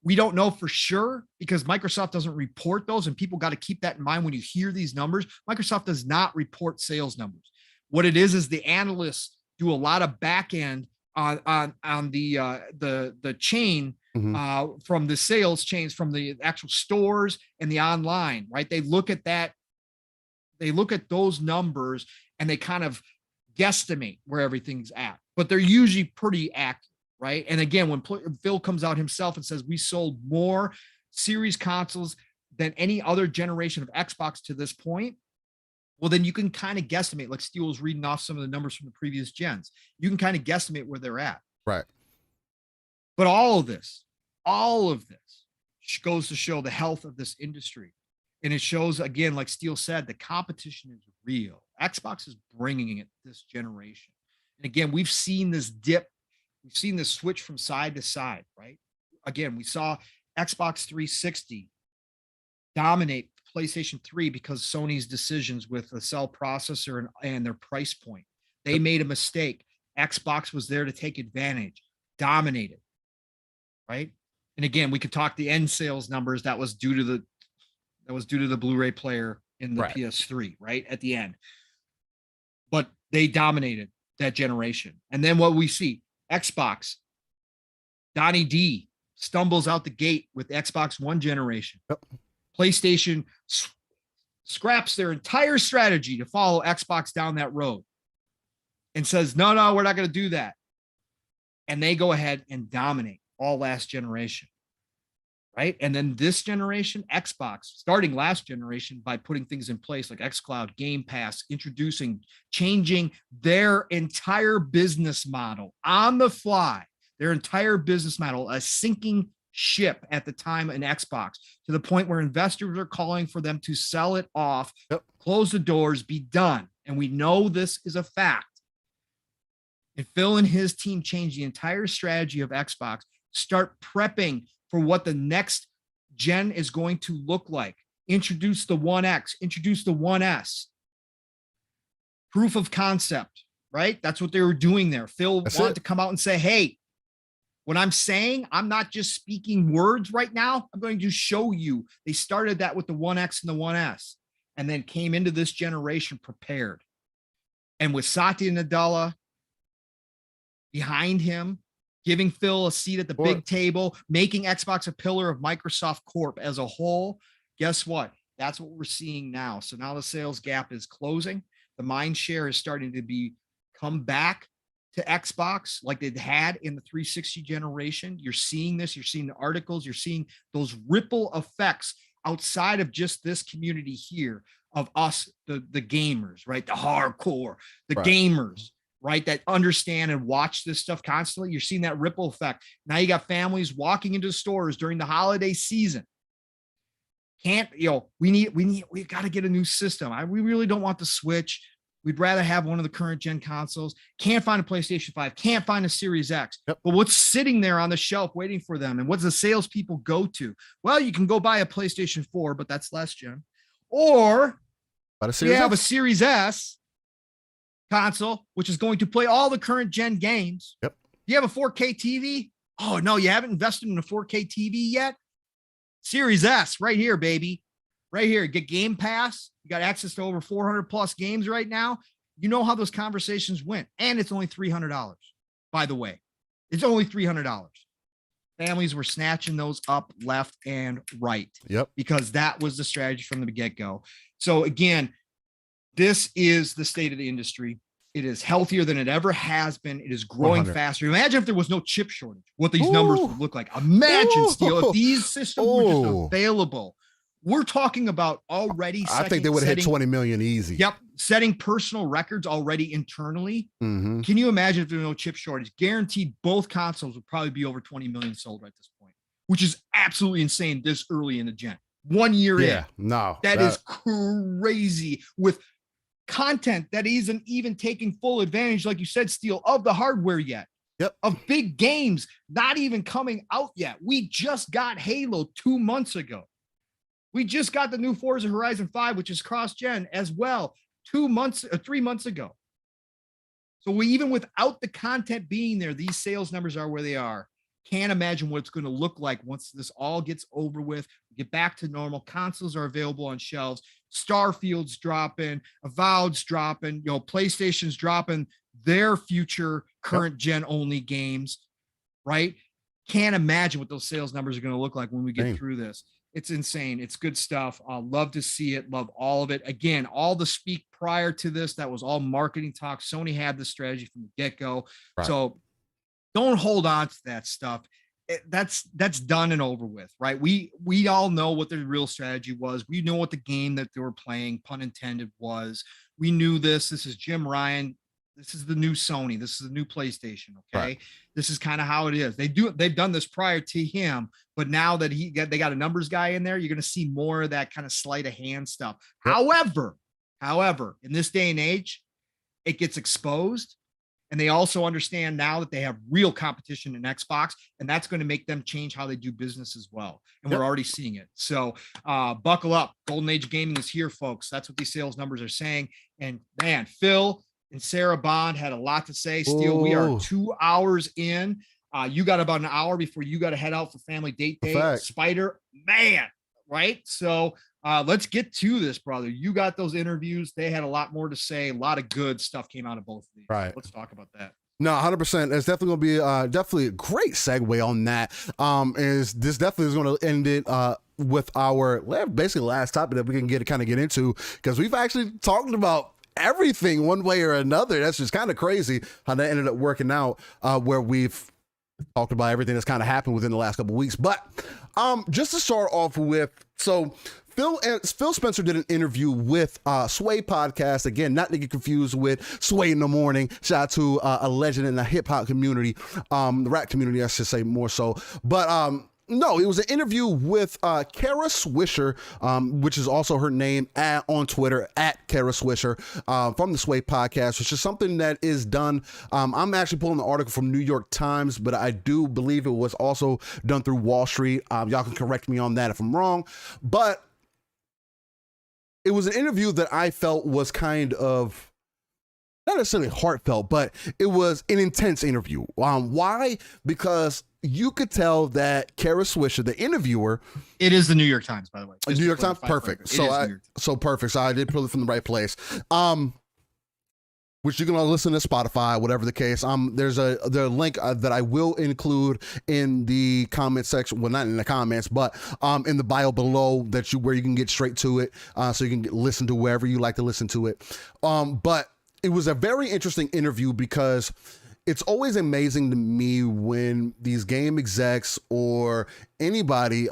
[SPEAKER 2] We don't know for sure because Microsoft doesn't report those, and people got to keep that in mind when you hear these numbers. Microsoft does not report sales numbers. What it is the analysts do a lot of back end on the chain from the sales chains from the actual stores and the online, right? They look at that. They look at those numbers and they kind of guesstimate where everything's at, but they're usually pretty accurate, right? And again, when Phil comes out himself and says we sold more series consoles than any other generation of Xbox to this point, well, then you can kind of guesstimate, like Steel was reading off some of the numbers from the previous gens. You can kind of guesstimate where they're at.
[SPEAKER 1] Right.
[SPEAKER 2] But all of this goes to show the health of this industry. And it shows, again, like Steel said, the competition is real. Xbox is bringing it this generation. And again, we've seen this dip. We've seen this switch from side to side, right? Again, we saw Xbox 360 dominate PlayStation 3 because Sony's decisions with the cell processor and their price point. They made a mistake. Xbox was there to take advantage, dominated, right? And again, we could talk the end sales numbers that was due to the Blu-ray player in the PS3, right? At the end. But they dominated that generation. And then what we see, Xbox, Donnie D stumbles out the gate with Xbox One generation.
[SPEAKER 1] Yep.
[SPEAKER 2] PlayStation scraps their entire strategy to follow Xbox down that road and says, no, we're not going to do that. And they go ahead and dominate all last generation. Right. And then this generation, Xbox, starting last generation by putting things in place like xCloud, Gamepass, changing their entire business model on the fly, their entire business model, a sinking ship at the time in Xbox to the point where investors are calling for them to sell it off, close the doors, be done. And we know this is a fact. And Phil and his team changed the entire strategy of Xbox, start prepping for what the next gen is going to look like. Introduce the One X, introduce the One S. Proof of concept, right? That's what they were doing there. Phil wanted to come out and say, hey, what I'm saying, I'm not just speaking words right now. I'm going to show you. They started that with the One X and the One S and then came into this generation prepared. And with Satya Nadella behind him, giving Phil a seat at the big table, making Xbox a pillar of Microsoft Corp as a whole. Guess what? That's what we're seeing now. So now the sales gap is closing. The mind share is starting to come back to Xbox like it had in the 360 generation. You're seeing this. You're seeing the articles. You're seeing those ripple effects outside of just this community here of us, the gamers, right? The hardcore, the gamers. Right, that understand and watch this stuff constantly. You're seeing that ripple effect. Now you got families walking into stores during the holiday season. We've got to get a new system. We really don't want the Switch. We'd rather have one of the current gen consoles. Can't find a PlayStation 5. Can't find a Series X. But what's sitting there on the shelf waiting for them? And what does the salespeople go to? Well, you can go buy a PlayStation 4, but that's last gen. Or you have a Series S console, which is going to play all the current gen games. You have a 4K TV? Oh, no, you haven't invested in a 4K TV yet? Series S right here, baby. Right here. Get Game Pass. You got access to over 400 plus games right now. You know how those conversations went. And it's only $300, by the way. It's only $300. Families were snatching those up left and right. Because that was the strategy from the get-go. So again, this is the state of the industry. It is healthier than it ever has been. It is growing
[SPEAKER 1] 100.
[SPEAKER 2] faster. Imagine if there was no chip shortage, what these numbers would look like. Imagine, Steel, if these systems were just available. We're talking about already.
[SPEAKER 1] I think they would have hit 20 million easy.
[SPEAKER 2] Yep. Setting personal records already internally.
[SPEAKER 1] Mm-hmm.
[SPEAKER 2] Can you imagine if there was no chip shortage? Guaranteed both consoles would probably be over 20 million sold right at this point, which is absolutely insane this early in the gen. 1 year in.
[SPEAKER 1] No.
[SPEAKER 2] That is crazy with content that isn't even taking full advantage, like you said, Steel, of the hardware yet.
[SPEAKER 1] Yep.
[SPEAKER 2] Of big games not even coming out yet. We just got Halo 2 months ago. We just got the new Forza Horizon 5, which is cross-gen as well, 3 months ago. So we, even without the content being there, these sales numbers are where they are. Can't imagine what it's going to look like once this all gets over with. We get back to normal. Consoles are available on shelves. Starfield's dropping, Avowed's dropping, PlayStation's dropping their future current gen only games, right? Can't imagine what those sales numbers are going to look like when we get through this. It's insane. It's good stuff. Love to see it. Love all of it. Again, all the speak prior to this, that was all marketing talk. Sony had the strategy from the get-go. Right. So don't hold on to that stuff. That's done and over with, right? We all know what the real strategy was. We know what the game that they were playing, pun intended, was. We knew this. This is Jim Ryan. This is the new Sony. This is the new PlayStation. Okay. Right. This is kind of how it is. They've done this prior to him, but now that they got a numbers guy in there, you're going to see more of that kind of sleight of hand stuff. Yep. However, in this day and age, it gets exposed. And they also understand now that they have real competition in Xbox, and that's going to make them change how they do business as well. And we're already seeing it. So buckle up. Golden Age Gaming is here, folks. That's what these sales numbers are saying. And man, Phil and Sarah Bond had a lot to say. Steel, we are 2 hours in. You got about an hour before you got to head out for family date day. Spider, man, right? So let's get to this, brother. You got those interviews. They had a lot more to say. A lot of good stuff came out of both of these. Right. Let's talk about that.
[SPEAKER 1] No, 100%. It's definitely going to be definitely a great segue on that. This definitely is going to end it with our basically last topic that we can get into, because we've actually talked about everything one way or another. That's just kind of crazy how that ended up working out, where we've talked about everything that's kind of happened within the last couple of weeks. But just to start off with, so Phil Spencer did an interview with Sway podcast. Again, not to get confused with Sway in the Morning. Shout out to a legend in the hip hop community, the rap community, I should say more so. But no, it was an interview with Kara Swisher, which is also her name on Twitter, at Kara Swisher, from the Sway podcast, which is something that is done. I'm actually pulling the article from New York Times, but I do believe it was also done through Wall Street. Y'all can correct me on that if I'm wrong. But it was an interview that I felt was kind of not necessarily heartfelt, but it was an intense interview. Why? Because you could tell that Kara Swisher, the interviewer,
[SPEAKER 2] it is the New York Times, by the way.
[SPEAKER 1] New York Times, perfect. So perfect. So I did pull it from the right place. Which you're gonna listen to Spotify, whatever the case. There's a link that I will include in the comment section. Well, not in the comments, but in the bio below where you can get straight to it, so you can listen to wherever you like to listen to it. But it was a very interesting interview, because it's always amazing to me when these game execs or anybody,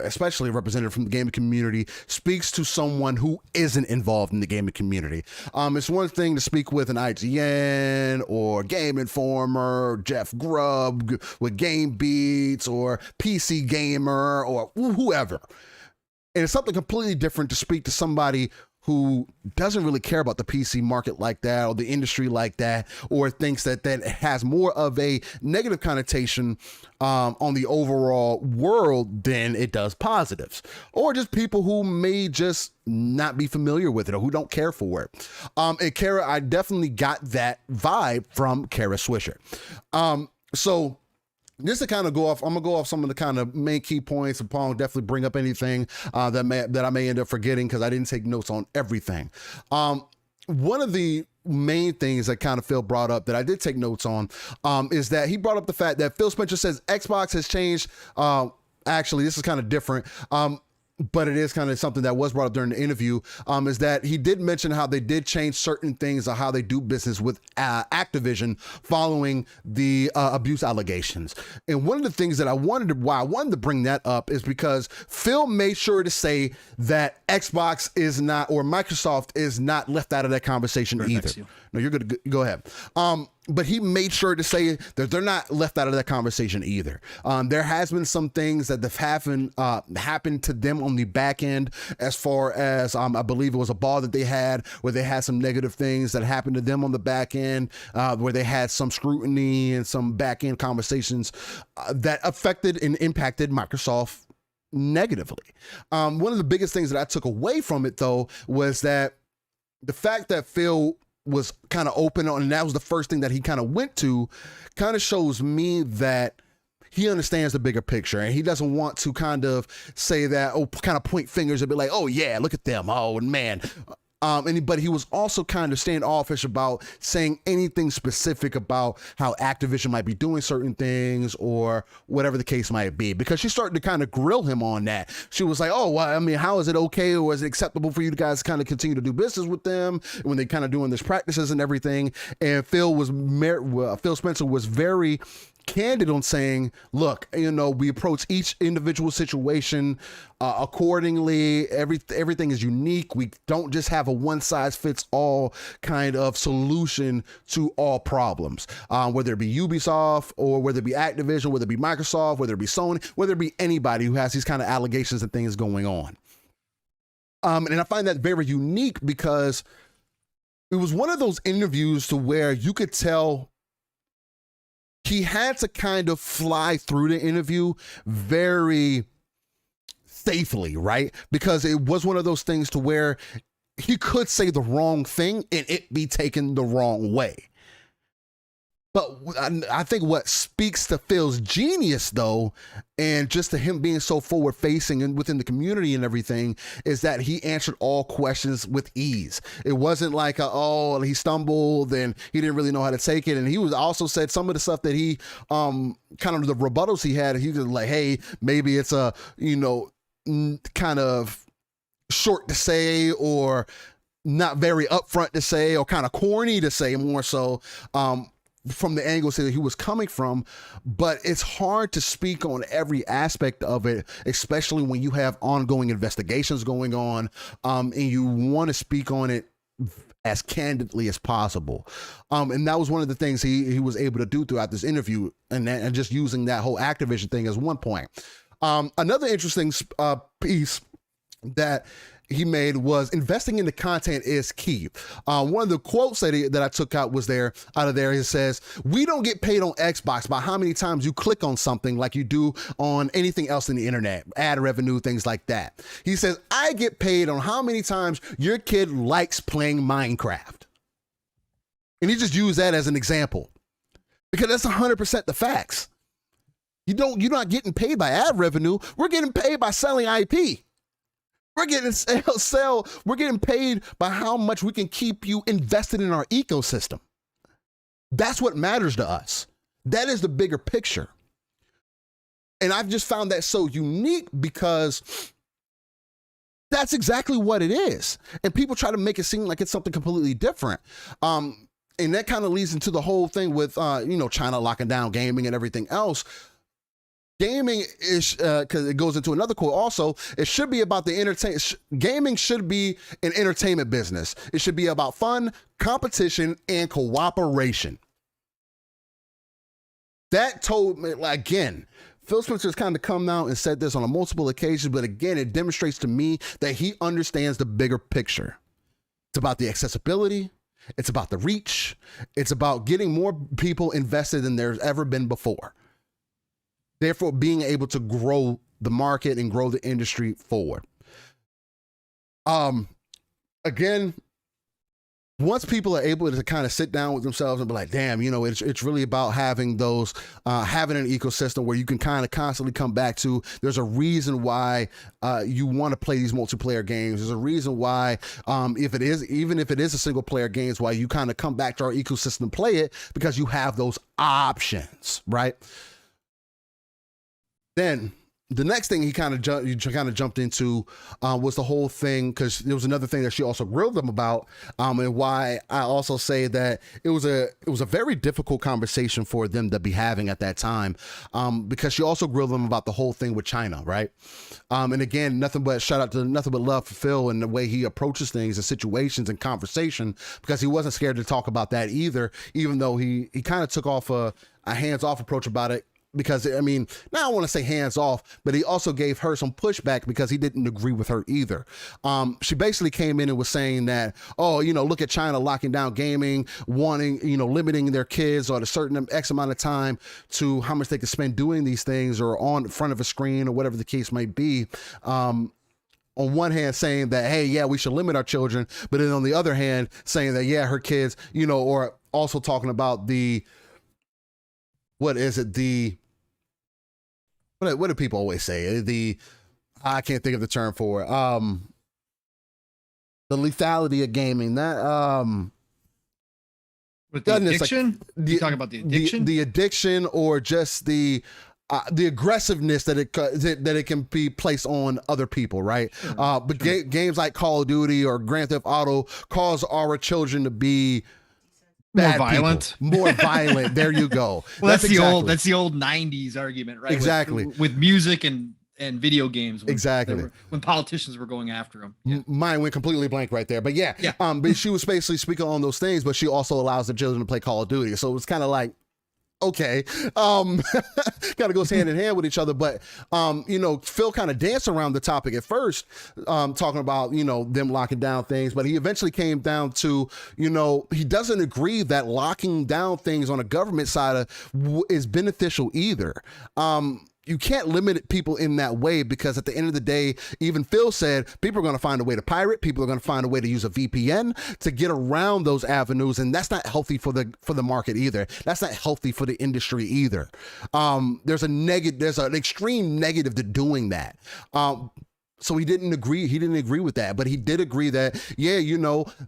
[SPEAKER 1] especially a representative from the gaming community, speaks to someone who isn't involved in the gaming community. It's one thing to speak with an IGN or Game Informer, or Jeff Grubb with Game Beats, or PC Gamer, or whoever. And it's something completely different to speak to somebody who doesn't really care about the PC market like that, or the industry like that, or thinks that has more of a negative connotation on the overall world than it does positives, or just people who may just not be familiar with it or who don't care for it. And Kara, I definitely got that vibe from Kara Swisher. So just to kind of go off, I'm gonna go off some of the kind of main key points, and Pong definitely bring up anything that I may end up forgetting, because I didn't take notes on everything. One of the main things that kind of Phil brought up that I did take notes on is that he brought up the fact that Phil Spencer says Xbox has changed. Actually, this is kind of different. but it is kind of something that was brought up during the interview, is that he did mention how they did change certain things of how they do business with Activision following the abuse allegations. And one of the things that why I wanted to bring that up is because Phil made sure to say that Xbox is not, or Microsoft is not left out of that conversation either. No, you're good. Go ahead. But he made sure to say that they're not left out of that conversation either. There has been some things that have happened to them on the back end, as far as I believe it was a ball that they had where they had some negative things that happened to them on the back end, where they had some scrutiny and some back end conversations that affected and impacted Microsoft negatively. One of the biggest things that I took away from it, though, was that the fact that Phil was kind of open on, and that was the first thing that he kind of went to, kind of shows me that he understands the bigger picture, and he doesn't want to kind of say that, kind of point fingers and be like, oh yeah, look at them, oh man. But he was also kind of standoffish about saying anything specific about how Activision might be doing certain things or whatever the case might be, because she started to kind of grill him on that. She was like, oh, well, I mean, how is it okay, or is it acceptable for you guys to kind of continue to do business with them when they kind of doing this practices and everything? And Phil Spencer was very candid on saying, look, we approach each individual situation accordingly. Everything is unique. We don't just have a one size fits all kind of solution to all problems, whether it be Ubisoft or whether it be Activision, whether it be Microsoft, whether it be Sony, whether it be anybody who has these kind of allegations and things going on. And I find that very unique because it was one of those interviews to where you could tell he had to kind of fly through the interview very safely, right? Because it was one of those things to where he could say the wrong thing and it be taken the wrong way. But I think what speaks to Phil's genius, though, and just to him being so forward-facing and within the community and everything, is that he answered all questions with ease. It wasn't like, he stumbled and he didn't really know how to take it. And he was also said some of the stuff that he, kind of the rebuttals he had, he was like, hey, maybe it's a, kind of short to say or not very upfront to say or kind of corny to say, more so, from the angle that he was coming from. But it's hard to speak on every aspect of it, especially when you have ongoing investigations going on, and you want to speak on it as candidly as possible. And that was one of the things he was able to do throughout this interview, and just using that whole Activision thing as one point. Another interesting piece that he made was investing in the content is key. One of the quotes that I took out of there. It says, we don't get paid on Xbox by how many times you click on something like you do on anything else in the internet, ad revenue, things like that. He says, I get paid on how many times your kid likes playing Minecraft. And he just used that as an example because that's 100% the facts. You're not getting paid by ad revenue. We're getting paid by selling IP. We're getting paid by how much we can keep you invested in our ecosystem. That's what matters to us. That is the bigger picture. And I've just found that so unique because that's exactly what it is. And people try to make it seem like it's something completely different. And that kind of leads into the whole thing with, China locking down gaming and everything else. Gaming is, because it goes into another quote also, it should be about the entertainment. Gaming should be an entertainment business. It should be about fun, competition, and cooperation. That told me, again, Phil Spencer has kind of come out and said this on multiple occasions, but again, it demonstrates to me that he understands the bigger picture. It's about the accessibility. It's about the reach. It's about getting more people invested than there's ever been before. Therefore, being able to grow the market and grow the industry forward. Again, once people are able to kind of sit down with themselves and be like, damn, it's really about having those, having an ecosystem where you can kind of constantly come back to. There's a reason why you want to play these multiplayer games. There's a reason why, even if it is a single player games, why you kind of come back to our ecosystem and play it, because you have those options, right? Then the next thing he kind of jumped into was the whole thing, because there was another thing that she also grilled them about, and why I also say that it was a very difficult conversation for them to be having at that time, because she also grilled them about the whole thing with China, right? And again, nothing but love for Phil and the way he approaches things and situations and conversation, because he wasn't scared to talk about that either, even though he kind of took off a hands-off approach about it. Because, I mean, now I don't want to say hands off, but he also gave her some pushback because he didn't agree with her either. She basically came in and was saying that, oh, look at China locking down gaming, wanting, limiting their kids or a certain X amount of time to how much they can spend doing these things or on front of a screen or whatever the case might be. On one hand saying that, hey, yeah, we should limit our children. But then on the other hand, saying that, yeah, her kids, or also talking about what do people always say? I can't think of the term for it. The lethality of gaming. That
[SPEAKER 2] with the addiction. You talking about the addiction?
[SPEAKER 1] The addiction, or just the aggressiveness that it can be placed on other people, right? Sure, but sure. Games like Call of Duty or Grand Theft Auto cause our children to be more violent. There you go.
[SPEAKER 2] Well, that's the old 90s argument, right?
[SPEAKER 1] Exactly.
[SPEAKER 2] With music and video games. When politicians were going after them.
[SPEAKER 1] Yeah. Mine went completely blank right there. But yeah. But she was basically speaking on those things, but she also allows the children to play Call of Duty. So it's kind of like, okay, kind of goes hand in hand with each other. But, Phil kind of danced around the topic at first, talking about, them locking down things. But he eventually came down to, he doesn't agree that locking down things on a government side is beneficial either. You can't limit people in that way, because at the end of the day, even Phil said, people are going to find a way to pirate. People are going to find a way to use a VPN to get around those avenues. And that's not healthy for the market either. That's not healthy for the industry either. There's an extreme negative to doing that. So he didn't agree with that, but he did agree that, yeah,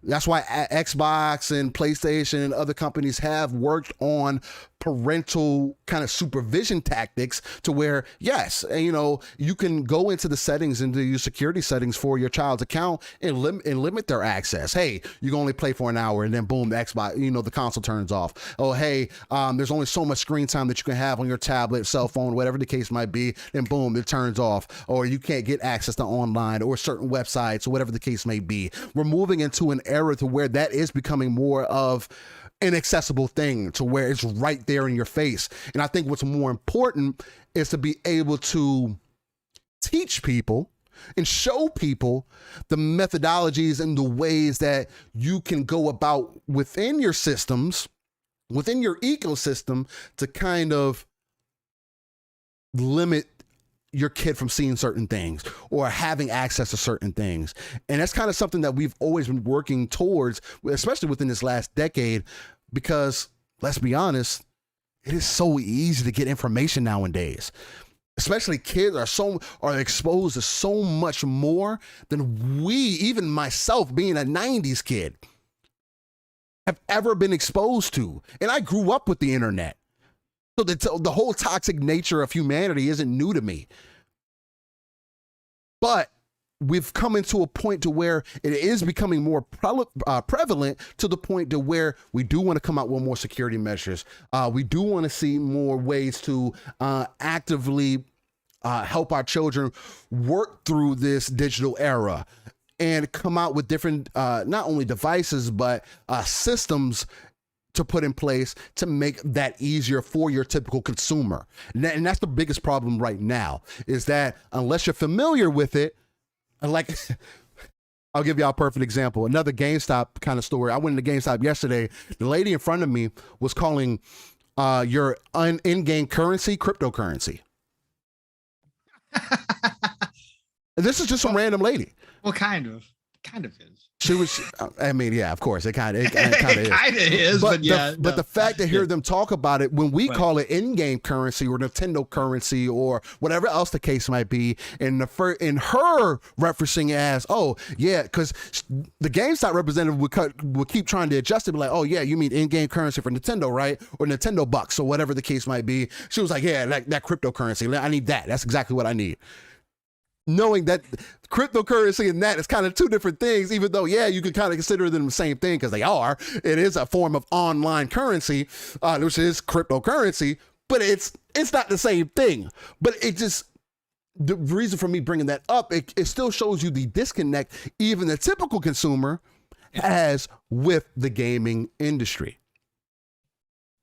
[SPEAKER 1] that's why Xbox and PlayStation and other companies have worked on parental kind of supervision tactics to where, yes, you can go into the settings, into your security settings for your child's account and limit their access. Hey, you can only play for an hour, and then boom, the Xbox, the console turns off. Oh, hey, there's only so much screen time that you can have on your tablet, cell phone, whatever the case might be. Then boom, it turns off, or you can't get access to online or certain websites or whatever the case may be. We're moving into an era to where that is becoming more of an accessible thing, to where it's right there in your face. And I think what's more important is to be able to teach people and show people the methodologies and the ways that you can go about within your systems, within your ecosystem, to kind of limit your kid from seeing certain things or having access to certain things. And that's kind of something that we've always been working towards, especially within this last decade, because let's be honest, it is so easy to get information nowadays. Especially kids are exposed to so much more than we, even myself being a 90s kid, have ever been exposed to. And I grew up with the internet. So the whole toxic nature of humanity isn't new to me. But we've come into a point to where it is becoming more prevalent, to the point to where we do want to come out with more security measures. We do want to see more ways to actively help our children work through this digital era and come out with different, not only devices, but systems to put in place to make that easier for your typical consumer. And that's the biggest problem right now, is that unless you're familiar with it, like, I'll give y'all a perfect example. Another GameStop kind of story. I went into GameStop yesterday. The lady in front of me was calling your in-game currency cryptocurrency. This is just some random lady.
[SPEAKER 2] Well, kind of is.
[SPEAKER 1] She was, I mean, yeah, of course, it kind of is.
[SPEAKER 2] But yeah.
[SPEAKER 1] But the fact to hear them talk about it when we call it in-game currency or Nintendo currency or whatever else the case might be, in her referencing as, oh yeah, because the GameStop representative would keep trying to adjust it, be like, oh yeah, you mean in-game currency for Nintendo, right? Or Nintendo bucks or whatever the case might be. She was like, yeah, that cryptocurrency, I need that. That's exactly what I need. Knowing that cryptocurrency and that is kind of two different things, even though, yeah, you can kind of consider them the same thing because they are. It is a form of online currency, which is cryptocurrency, but it's not the same thing. But it just, the reason for me bringing that up, it still shows you the disconnect even the typical consumer has with the gaming industry.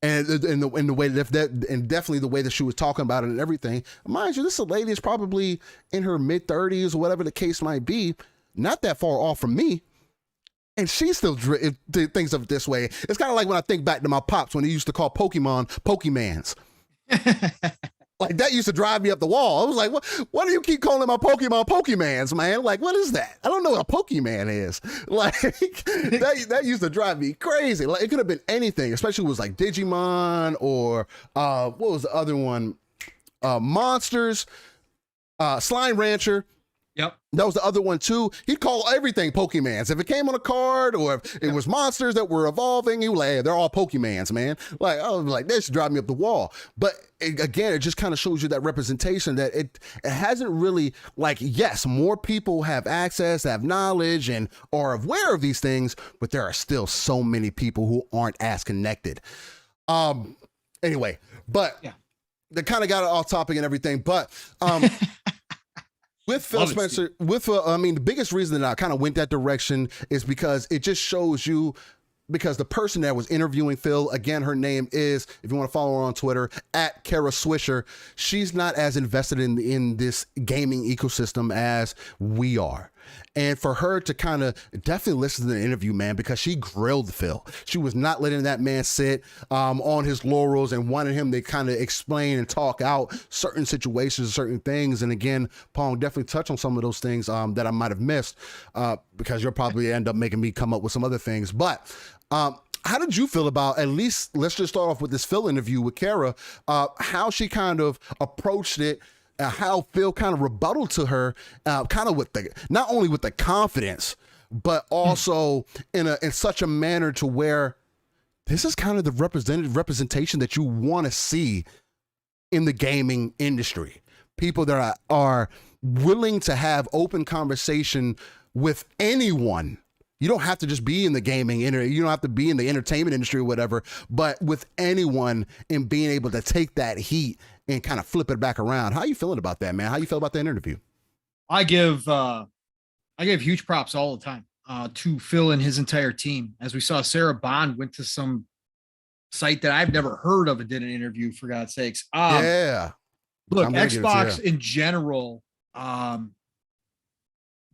[SPEAKER 1] And in the way that and definitely the way that she was talking about it and everything, mind you, this lady is probably in her mid-30s or whatever the case might be, not that far off from me, and she still thinks of it this way. It's kind of like when I think back to my pops when he used to call Pokemon Pokemans. Like, that used to drive me up the wall. I was like, why do you keep calling my Pokemon Pokemans, man? Like, what is that? I don't know what a Pokemon is. Like, that used to drive me crazy. Like, it could have been anything, especially if it was like Digimon or what was the other one? Monsters, Slime Rancher.
[SPEAKER 2] Yep.
[SPEAKER 1] That was the other one too. He'd call everything Pokemans. If it came on a card or if it was monsters that were evolving, he was like, hey, they're all Pokemans, man. Like, I was like, this drive me up the wall. But again, it just kind of shows you that representation that it hasn't really, like, yes, more people have access, have knowledge and are aware of these things, but there are still so many people who aren't as connected. Anyway, but they kind of got off topic and everything, but with Phil Spencer, I mean, the biggest reason that I kind of went that direction is because it just shows you, because the person that was interviewing Phil, again, her name is, if you want to follow her on Twitter, at Kara Swisher. She's not as invested in this gaming ecosystem as we are. And for her to kind of definitely listen to the interview, man, because she grilled Phil. She was not letting that man sit on his laurels and wanted him to kind of explain and talk out certain situations, certain things. And again, Pong, definitely touch on some of those things that I might have missed because you'll probably end up making me come up with some other things. But how did you feel about, at least, let's just start off with this Phil interview with Kara, how she kind of approached it, how Phil kind of rebutted to her, kind of with not only with the confidence, but also in such a manner to where this is kind of the representation that you want to see in the gaming industry. People that are willing to have open conversation with anyone. You don't have to just be in the gaming industry. You don't have to be in the entertainment industry or whatever, but with anyone and being able to take that heat and kind of flip it back around. How are you feeling about that, man? How you feel about that interview?
[SPEAKER 2] I give huge props all the time to Phil and his entire team. As we saw, Sarah Bond went to some site that I've never heard of and did an interview, for God's sakes.
[SPEAKER 1] Yeah.
[SPEAKER 2] Look, Xbox in general,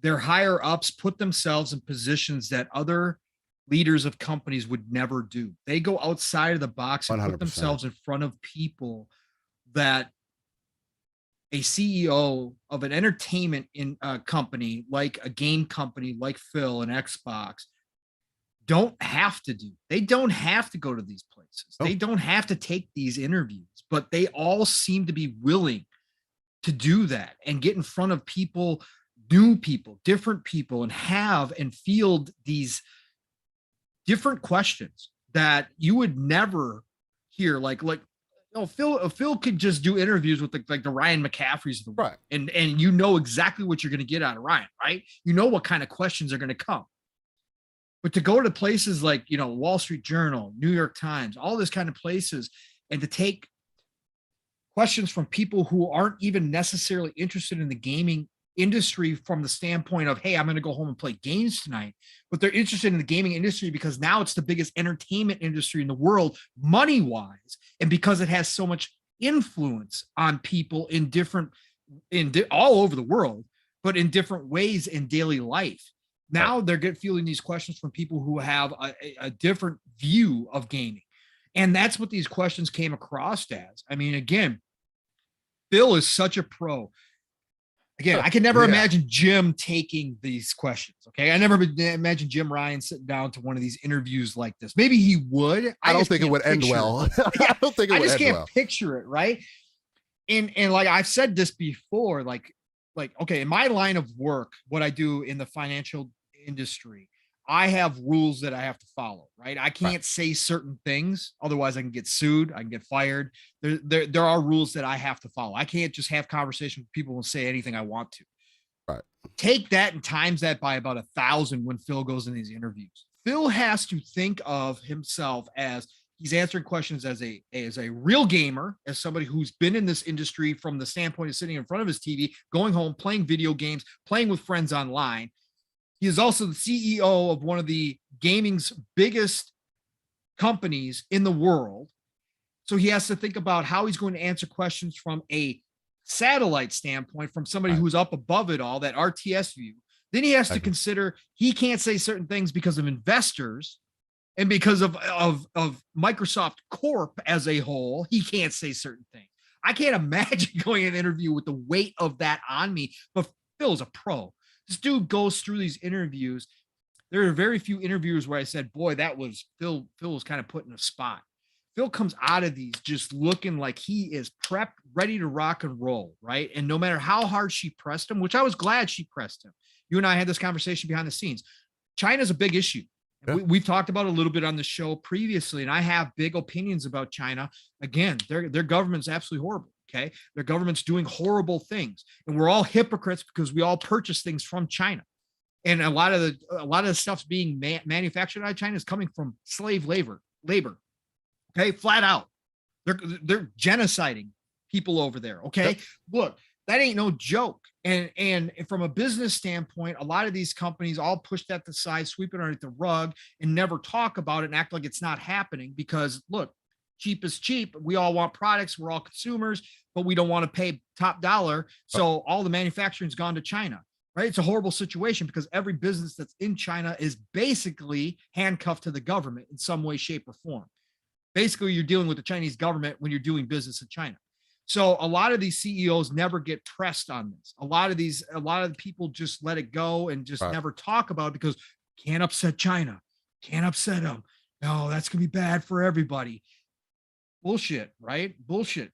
[SPEAKER 2] their higher ups put themselves in positions that other leaders of companies would never do. They go outside of the box and 100%. Put themselves in front of people that a CEO of an entertainment company, like a game company like Phil and Xbox, don't have to do. They don't have to go to these places. They don't have to take these interviews, but they all seem to be willing to do that and get in front of people, new people, different people, and have and field these different questions that you would never hear. Like Phil could just do interviews with the Ryan McCaffreys of the world, and you know exactly what you're going to get out of Ryan, right? You know what kind of questions are going to come. But to go to places like, Wall Street Journal, New York Times, all this kind of places, and to take questions from people who aren't even necessarily interested in the gaming industry from the standpoint of, hey, I'm going to go home and play games tonight, but they're interested in the gaming industry because now it's the biggest entertainment industry in the world, money wise, and because it has so much influence on people all over the world, but in different ways in daily life. Now they're fielding these questions from people who have a different view of gaming, and that's what these questions came across as. I mean, again, Phil is such a pro. Again, I can never
[SPEAKER 1] Yeah.
[SPEAKER 2] imagine Jim taking these questions. Okay. I never imagine Jim Ryan sitting down to one of these interviews like this. Maybe he would.
[SPEAKER 1] I don't
[SPEAKER 2] just
[SPEAKER 1] think it
[SPEAKER 2] can't
[SPEAKER 1] would end
[SPEAKER 2] picture
[SPEAKER 1] well.
[SPEAKER 2] it.
[SPEAKER 1] I don't think it
[SPEAKER 2] I
[SPEAKER 1] would
[SPEAKER 2] just
[SPEAKER 1] end
[SPEAKER 2] can't
[SPEAKER 1] well.
[SPEAKER 2] picture it, right? And like I've said this before, like, okay, in my line of work, what I do in the financial industry, I have rules that I have to follow, right? I can't say certain things, otherwise I can get sued, I can get fired. There are rules that I have to follow. I can't just have conversation with people and say anything I want to.
[SPEAKER 1] Right.
[SPEAKER 2] Take that and times that by about 1,000 when Phil goes in these interviews. Phil has to think of himself as he's answering questions as a real gamer, as somebody who's been in this industry from the standpoint of sitting in front of his TV, going home, playing video games, playing with friends online. He is also the CEO of one of the gaming's biggest companies in the world. So he has to think about how he's going to answer questions from a satellite standpoint, from somebody who's up above it all, that RTS view. Then he has to consider he can't say certain things because of investors and because of Microsoft Corp as a whole. He can't say certain things. I can't imagine going in an interview with the weight of that on me. But Phil's a pro. This dude goes through these interviews. There are very few interviewers where I said, boy, that was Phil was kind of put in a spot. Phil comes out of these just looking like he is prepped, ready to rock and roll, right? And no matter how hard she pressed him, which I was glad she pressed him. You and I had this conversation behind the scenes. China's a big issue. Yeah. We've talked about it a little bit on the show previously, and I have big opinions about China. Again, their government's absolutely horrible. Okay. Their government's doing horrible things, and we're all hypocrites because we all purchase things from China. And a lot of the stuff's being manufactured out of China is coming from slave labor. Okay, flat out. They're genociding people over there. Okay. Yep. Look, that ain't no joke. And from a business standpoint, a lot of these companies all push that to the side, sweep it under the rug, and never talk about it and act like it's not happening because look, cheap is cheap. We all want products, we're all consumers, but we don't want to pay top dollar. So all the manufacturing's gone to China. Right. It's a horrible situation because every business that's in China is basically handcuffed to the government in some way, shape, or form. Basically, you're dealing with the Chinese government when you're doing business in China. So a lot of these CEOs never get pressed on this. A lot of the people just let it go and just never talk about it because can't upset China, can't upset them. No, that's going to be bad for everybody. Bullshit, right? Bullshit.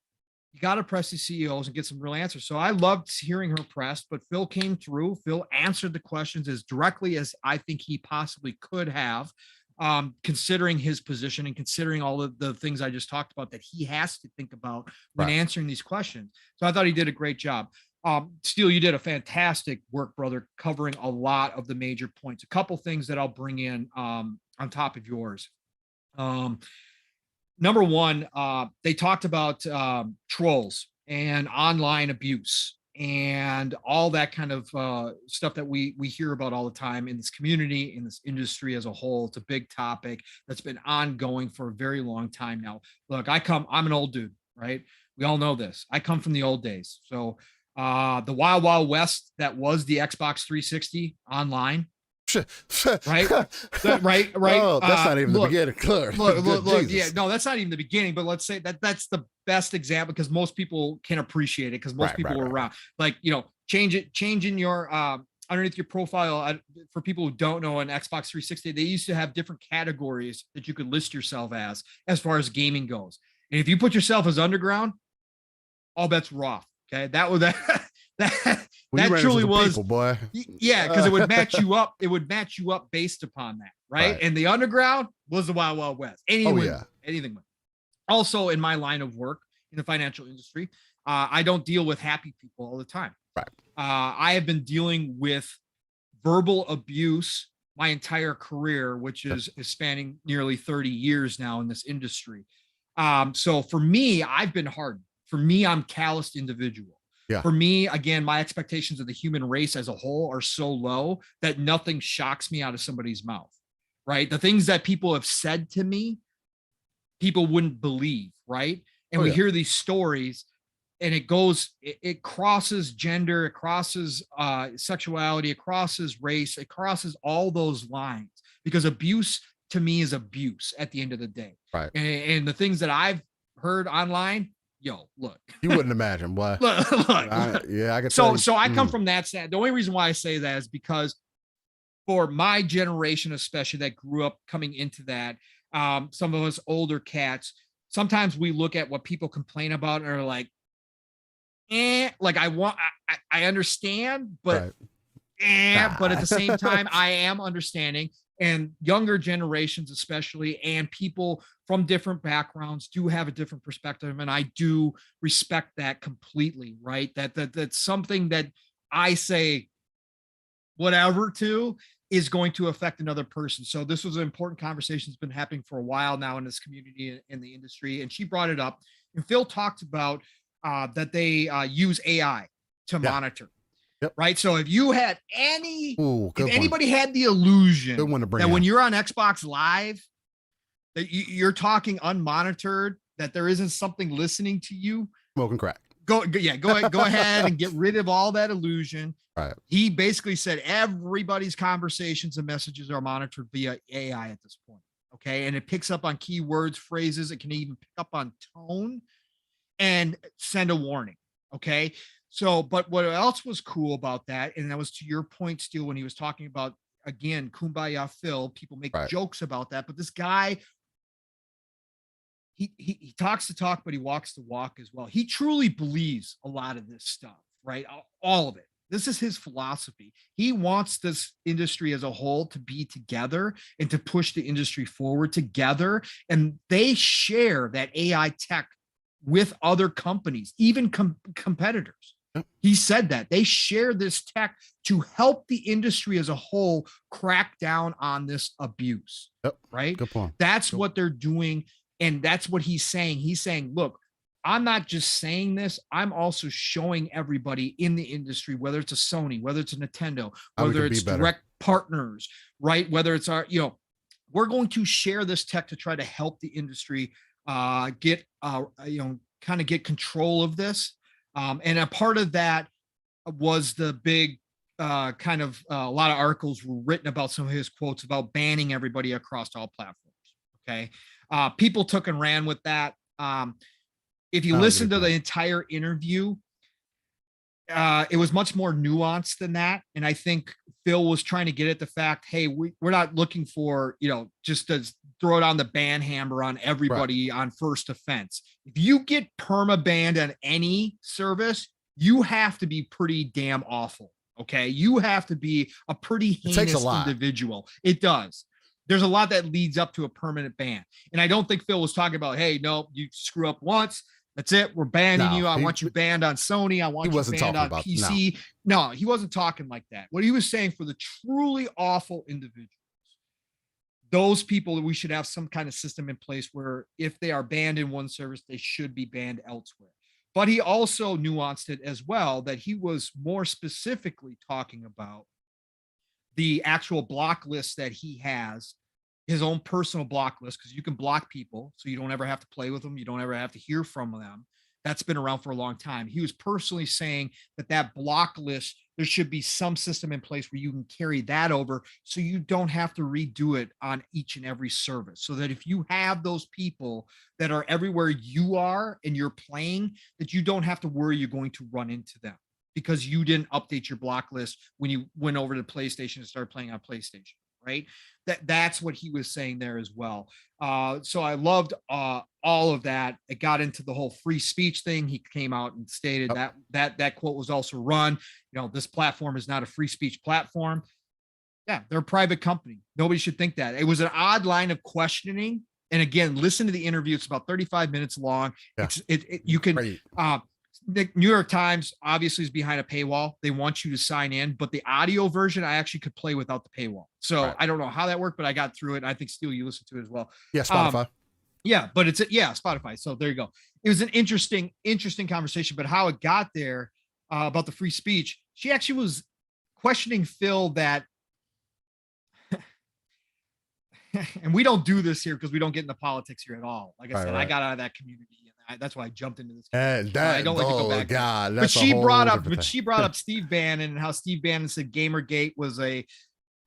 [SPEAKER 2] You got to press these CEOs and get some real answers. So I loved hearing her pressed, but Phil came through. Phil answered the questions as directly as I think he possibly could have. Considering his position and considering all of the things I just talked about that he has to think about when answering these questions. So I thought he did a great job. Steel, you did a fantastic work, brother, covering a lot of the major points. A couple things that I'll bring in on top of yours. Number one, they talked about trolls and online abuse and all that kind of stuff that we hear about all the time in this community, in this industry as a whole. It's a big topic that's been ongoing for a very long time now. Look, I'm an old dude, right? We all know this. I come from the old days. So the Wild Wild West that was the Xbox 360 online, right? Right.
[SPEAKER 1] Oh, that's not even the beginning.
[SPEAKER 2] Look, yeah, no, that's not even the beginning, but let's say that's the best example because most people can appreciate it because most people were around. Like, changing your underneath your profile for people who don't know an Xbox 360, they used to have different categories that you could list yourself as far as gaming goes. And if you put yourself as underground, all bets were off. Okay, that was that. That truly was,
[SPEAKER 1] people, boy.
[SPEAKER 2] Yeah, because it would match you up. It would match you up based upon that, right? And the underground was the Wild Wild West. Anything. Also, in my line of work in the financial industry, I don't deal with happy people all the time.
[SPEAKER 1] Right.
[SPEAKER 2] I have been dealing with verbal abuse my entire career, which is spanning nearly 30 years now in this industry. So for me, I've been hardened. For me, I'm calloused individual.
[SPEAKER 1] Yeah.
[SPEAKER 2] For me, again, my expectations of the human race as a whole are so low that nothing shocks me out of somebody's mouth, right? The things that people have said to me, people wouldn't believe, right? And we hear these stories and it crosses gender, it crosses sexuality, it crosses race, it crosses all those lines because abuse to me is abuse at the end of the day.
[SPEAKER 1] Right.
[SPEAKER 2] And the things that I've heard online, yo, look,
[SPEAKER 1] You wouldn't imagine what.
[SPEAKER 2] look.
[SPEAKER 1] Yeah, I could tell
[SPEAKER 2] So,
[SPEAKER 1] you.
[SPEAKER 2] so I come from that side. The only reason why I say that is because for my generation, especially that grew up coming into that, some of us older cats, sometimes we look at what people complain about and are like, like I understand, but
[SPEAKER 1] Right.
[SPEAKER 2] but at
[SPEAKER 1] Nah.
[SPEAKER 2] the same time, I am understanding. And younger generations, especially, and people from different backgrounds do have a different perspective. And I do respect that completely, right? That's something that I say whatever to is going to affect another person. So this was an important conversation that's been happening for a while now in this community in the industry. And she brought it up. And Phil talked about that they use AI to
[SPEAKER 1] Yeah.
[SPEAKER 2] monitor.
[SPEAKER 1] Yep.
[SPEAKER 2] Right. So if you had
[SPEAKER 1] Ooh,
[SPEAKER 2] if
[SPEAKER 1] good one.
[SPEAKER 2] anybody had the
[SPEAKER 1] Good
[SPEAKER 2] illusion
[SPEAKER 1] one to bring
[SPEAKER 2] that when
[SPEAKER 1] out.
[SPEAKER 2] you're on Xbox Live, that you're talking unmonitored, that there isn't something listening to you,
[SPEAKER 1] Smoking crack.
[SPEAKER 2] go ahead and get rid of all that illusion.
[SPEAKER 1] Right.
[SPEAKER 2] He basically said everybody's conversations and messages are monitored via AI at this point. Okay. And it picks up on keywords, phrases. It can even pick up on tone and send a warning. Okay. So, but what else was cool about that, and that was to your point, Steel, when he was talking about, again, Kumbaya Phil, people make
[SPEAKER 1] Right.
[SPEAKER 2] jokes about that, but this guy, he talks the talk, but he walks the walk as well. He truly believes a lot of this stuff, right? All of it. This is his philosophy. He wants this industry as a whole to be together and to push the industry forward together. And they share that AI tech with other companies, even competitors.
[SPEAKER 1] Yep.
[SPEAKER 2] He said that they share this tech to help the industry as a whole crack down on this abuse.
[SPEAKER 1] Yep.
[SPEAKER 2] Right.
[SPEAKER 1] Good point.
[SPEAKER 2] That's what they're doing. And that's what he's saying. He's saying, look, I'm not just saying this, I'm also showing everybody in the industry, whether it's a Sony, whether it's a Nintendo, whether it's direct partners, right? Whether it's our, we're going to share this tech to try to help the industry get, kind of get control of this. And a part of that was the big a lot of articles were written about some of his quotes about banning everybody across all platforms. Okay. People took and ran with that. If you listen to the entire interview, it was much more nuanced than that. And I think Phil was trying to get at the fact, hey, we're not looking for, just to throw it on the ban hammer on everybody on first offense. If you get perma banned on any service, you have to be pretty damn awful. Okay. You have to be a pretty heinous individual. It does. There's a lot that leads up to a permanent ban. And I don't think Phil was talking about, hey, no, you screw up once. That's it. We're banning you. I want you banned on Sony. I want you banned on PC. No, he wasn't talking like that. What he was saying, for the truly awful individuals, those people, we should have some kind of system in place where if they are banned in one service, they should be banned elsewhere. But he also nuanced it as well, that he was more specifically talking about the actual block list that he has, his own personal block list, because you can block people so you don't ever have to play with them. You don't ever have to hear from them. That's been around for a long time. He was personally saying that block list, there should be some system in place where you can carry that over so you don't have to redo it on each and every service. So that if you have those people that are everywhere you are and you're playing, that you don't have to worry you're going to run into them, because you didn't update your block list when you went over to PlayStation and started playing on PlayStation, right? That's what he was saying there as well. So I loved all of that. It got into the whole free speech thing. He came out and stated that quote was also run. This platform is not a free speech platform. Yeah, they're a private company. Nobody should think that. It was an odd line of questioning. And again, listen to the interview. It's about 35 minutes long. Yeah. You can. The New York Times obviously is behind a paywall. They want you to sign in, but the audio version I actually could play without the paywall. So I don't know how that worked, but I got through it. I think Steel, you listened to it as well.
[SPEAKER 1] Yeah, Spotify.
[SPEAKER 2] But Spotify. So there you go. It was an interesting conversation, but how it got there about the free speech, she actually was questioning Phil that, and we don't do this here because we don't get into politics here at all. Like I said, I got out of that community. That's why I jumped into this. I don't like to go back.
[SPEAKER 1] God,
[SPEAKER 2] but she brought up Steve Bannon and how Steve Bannon said Gamergate was a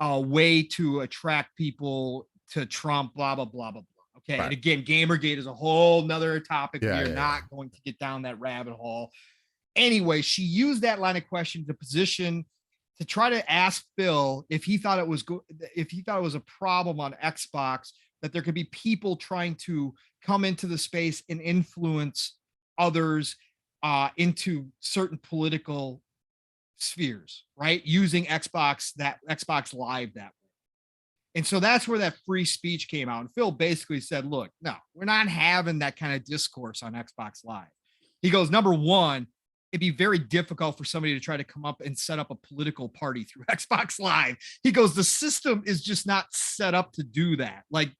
[SPEAKER 2] way to attract people to Trump, blah, blah, blah, blah, blah. Okay.
[SPEAKER 1] Right.
[SPEAKER 2] And again, Gamergate is a whole nother topic.
[SPEAKER 1] Yeah,
[SPEAKER 2] We are
[SPEAKER 1] yeah,
[SPEAKER 2] not going to get down that rabbit hole. Anyway, she used that line of question to position to try to ask Phil if he thought it was if he thought it was a problem on Xbox that there could be people trying to come into the space and influence others into certain political spheres, right? Using Xbox Live that way. And so that's where that free speech came out. And Phil basically said, look, no, we're not having that kind of discourse on Xbox Live. He goes, number one, it'd be very difficult for somebody to try to come up and set up a political party through Xbox Live. He goes, the system is just not set up to do that. Like,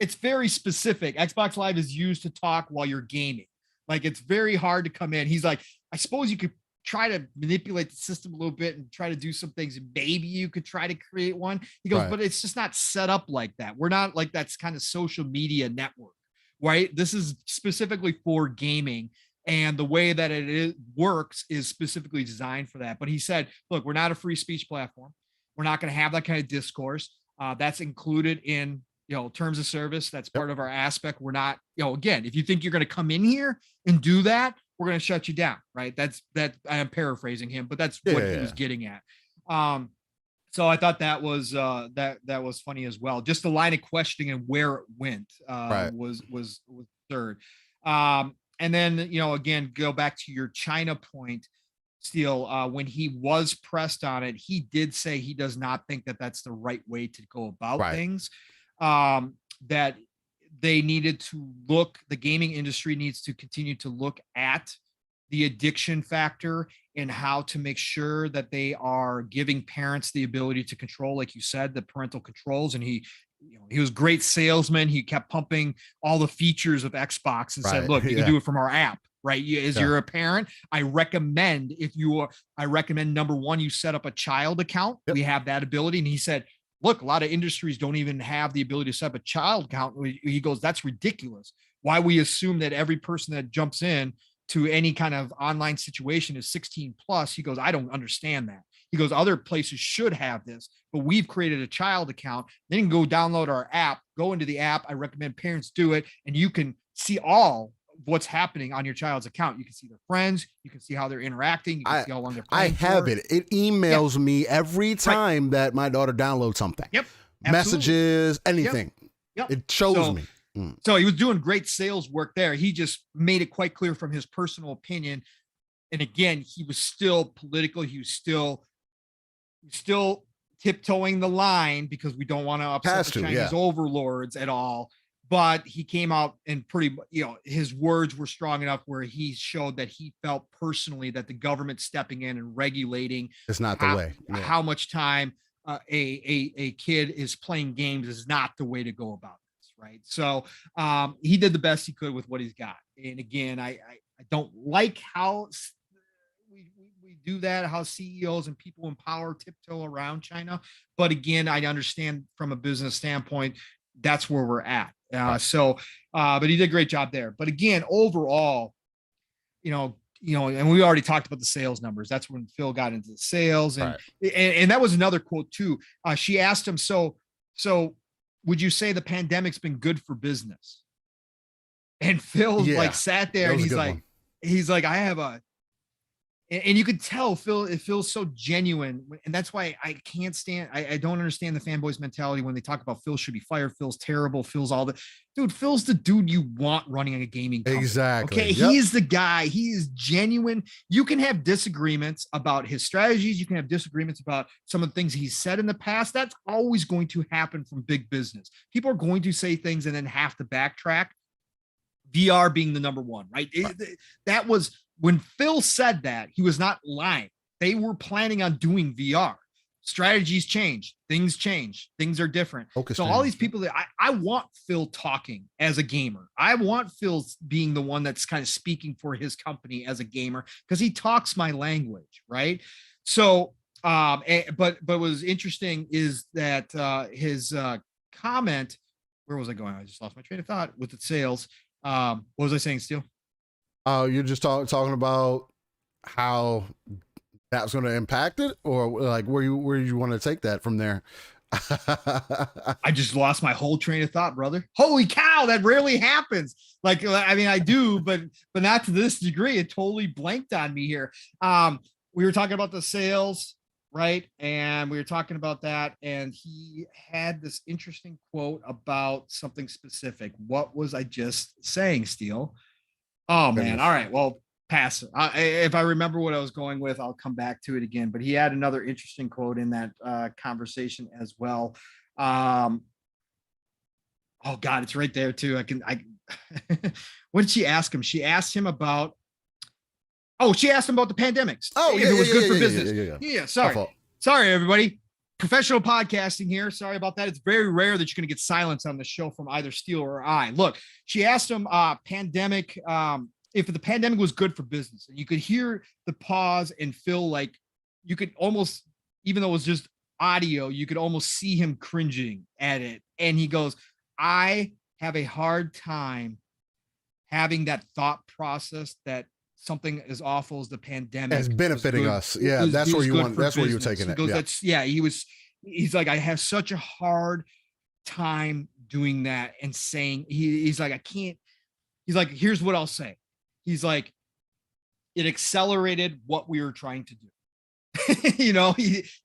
[SPEAKER 2] it's very specific. Xbox Live is used to talk while you're gaming. Like, it's very hard to come in. He's like, I suppose you could try to manipulate the system a little bit and try to do some things. Maybe you could try to create one. He goes, but it's just not set up like that. We're not like that's kind of social media network, right? This is specifically for gaming. And the way that works is specifically designed for that. But he said, look, we're not a free speech platform. We're not going to have that kind of discourse. That's included in, terms of service. That's part of our aspect. We're not, again, if you think you're going to come in here and do that, we're going to shut you down. Right. That's I am paraphrasing him, but that's what he was getting at. So I thought that was that was funny as well. Just the line of questioning and where it went was third. And then, again, go back to your China point, Steele, when he was pressed on it, he did say he does not think that that's the right way to go about things, that they needed to the gaming industry needs to continue to look at the addiction factor and how to make sure that they are giving parents the ability to control, like you said, the parental controls. And he was a great salesman. He kept pumping all the features of Xbox and said, look, you can do it from our app, right? As you're a parent, I recommend number one, you set up a child account. We have that ability. And he said, look, a lot of industries don't even have the ability to set up a child account. He goes, that's ridiculous. Why we assume that every person that jumps in to any kind of online situation is 16 plus. He goes, I don't understand that. He goes, other places should have this, but we've created a child account. Then you can go download our app, go into the app. I recommend parents do it. And you can see all what's happening on your child's account. You can see their friends. You can see how they're interacting. You can see how long they're playing.
[SPEAKER 1] I have it. It emails me every time that my daughter downloads something. Messages, anything. It shows me.
[SPEAKER 2] So he was doing great sales work there. He just made it quite clear from his personal opinion. And again, he was still political. He was still tiptoeing the line because we don't want to upset the Chinese overlords at all. But he came out and his words were strong enough where he showed that he felt personally that the government stepping in and regulating
[SPEAKER 1] it's not the way.
[SPEAKER 2] How much time a kid is playing games is not the way to go about this, right? So he did the best he could with what he's got. And again, I don't like how we do that, how CEOs and people in power tiptoe around China. But again, I understand from a business standpoint, that's where we're at. But he did a great job there. But again, overall, and we already talked about the sales numbers. That's when Phil got into the sales. And that was another quote too. She asked him, so would you say the pandemic's been good for business? And Phil sat there and he's like, I have and you could tell it feels so genuine. And that's why I can't stand, I don't understand the fanboys mentality when they talk about Phil should be fired. Phil's terrible. Phil's Phil's the dude you want running a gaming company.
[SPEAKER 1] Exactly.
[SPEAKER 2] Okay. He is the guy. He is genuine. You can have disagreements about his strategies. You can have disagreements about some of the things he's said in the past. That's always going to happen from big business. People are going to say things and then have to backtrack. VR being the number one, right? That was when Phil said that, he was not lying. They were planning on doing VR. Strategies change, things are different. So all these people that I want Phil talking as a gamer. I want Phil being the one that's kind of speaking for his company as a gamer because he talks my language, right? So, but what was interesting is that his comment, where was I going? I just lost my train of thought with the sales. What was I saying, Steele?
[SPEAKER 1] You're just talking about how that's going to impact it, or like where you want to take that from there.
[SPEAKER 2] I just lost my whole train of thought, brother. Holy cow, that rarely happens. Like, I mean, I do, but not to this degree. It totally blanked on me here. We were talking about the sales, right? And we were talking about that, and he had this interesting quote about something specific. What was I just saying, Steele? Oh man. All right. Well, pass. If I remember what I was going with, I'll come back to it again. But he had another interesting quote in that conversation as well. Oh God, it's right there too. What did she ask him? She asked him about. Oh, she asked him about the pandemics.
[SPEAKER 1] Oh,
[SPEAKER 2] if it was good for business.
[SPEAKER 1] Yeah.
[SPEAKER 2] Sorry, everybody. Professional podcasting here. Sorry about that. It's very rare that you're going to get silence on the show from either Steele or I. Look, she asked him pandemic, if the pandemic was good for business. And you could hear the pause and feel like you could almost, even though it was just audio, you could almost see him cringing at it. And he goes, I have a hard time having that thought process that something as awful as the pandemic
[SPEAKER 1] is benefiting us. Yeah, that's where you want. That's where you're taking it.
[SPEAKER 2] That's he's like, I have such a hard time doing that and saying he's like, I can't. He's like, here's what I'll say. He's like, it accelerated what we were trying to do.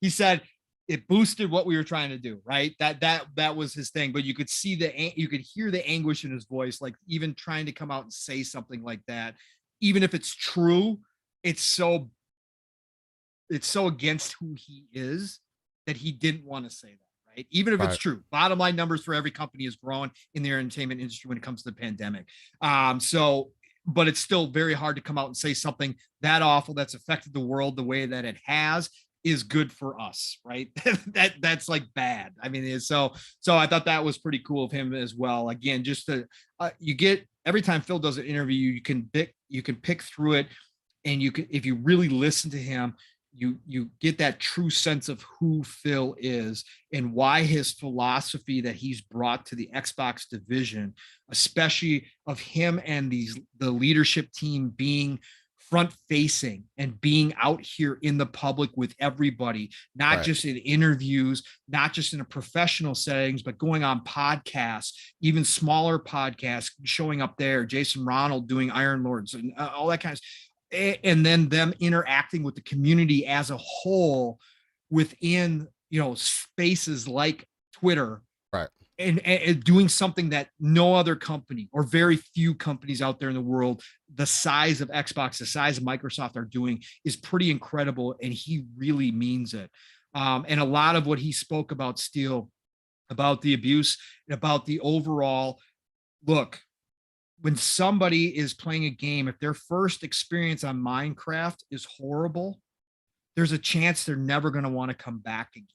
[SPEAKER 2] He said it boosted what we were trying to do. Right. That was his thing. But you could see you could hear the anguish in his voice, like even trying to come out and say something like that. Even if it's true, it's so against who he is that he didn't want to say that, right? Even if it's true. Bottom line numbers for every company is growing in the entertainment industry when it comes to the pandemic. But it's still very hard to come out and say something that awful that's affected the world the way that it has is good for us, right? That's like bad. I mean, so I thought that was pretty cool of him as well. Again, just you get every time Phil does an interview, you can pick through it, and you can, if you really listen to him, you get that true sense of who Phil is and why his philosophy that he's brought to the Xbox division, especially of him and the leadership team being front facing and being out here in the public with everybody, not just in interviews, not just in a professional settings, but going on podcasts, even smaller podcasts, showing up there, Jason Ronald doing Iron Lords and all that kind of stuff. And then them interacting with the community as a whole within, spaces like Twitter,
[SPEAKER 1] right?
[SPEAKER 2] And doing something that no other company or very few companies out there in the world, the size of Xbox, the size of Microsoft are doing is pretty incredible. And he really means it. And a lot of what he spoke about, Steele, about the abuse and about the overall look, when somebody is playing a game, if their first experience on Minecraft is horrible, there's a chance they're never going to want to come back again.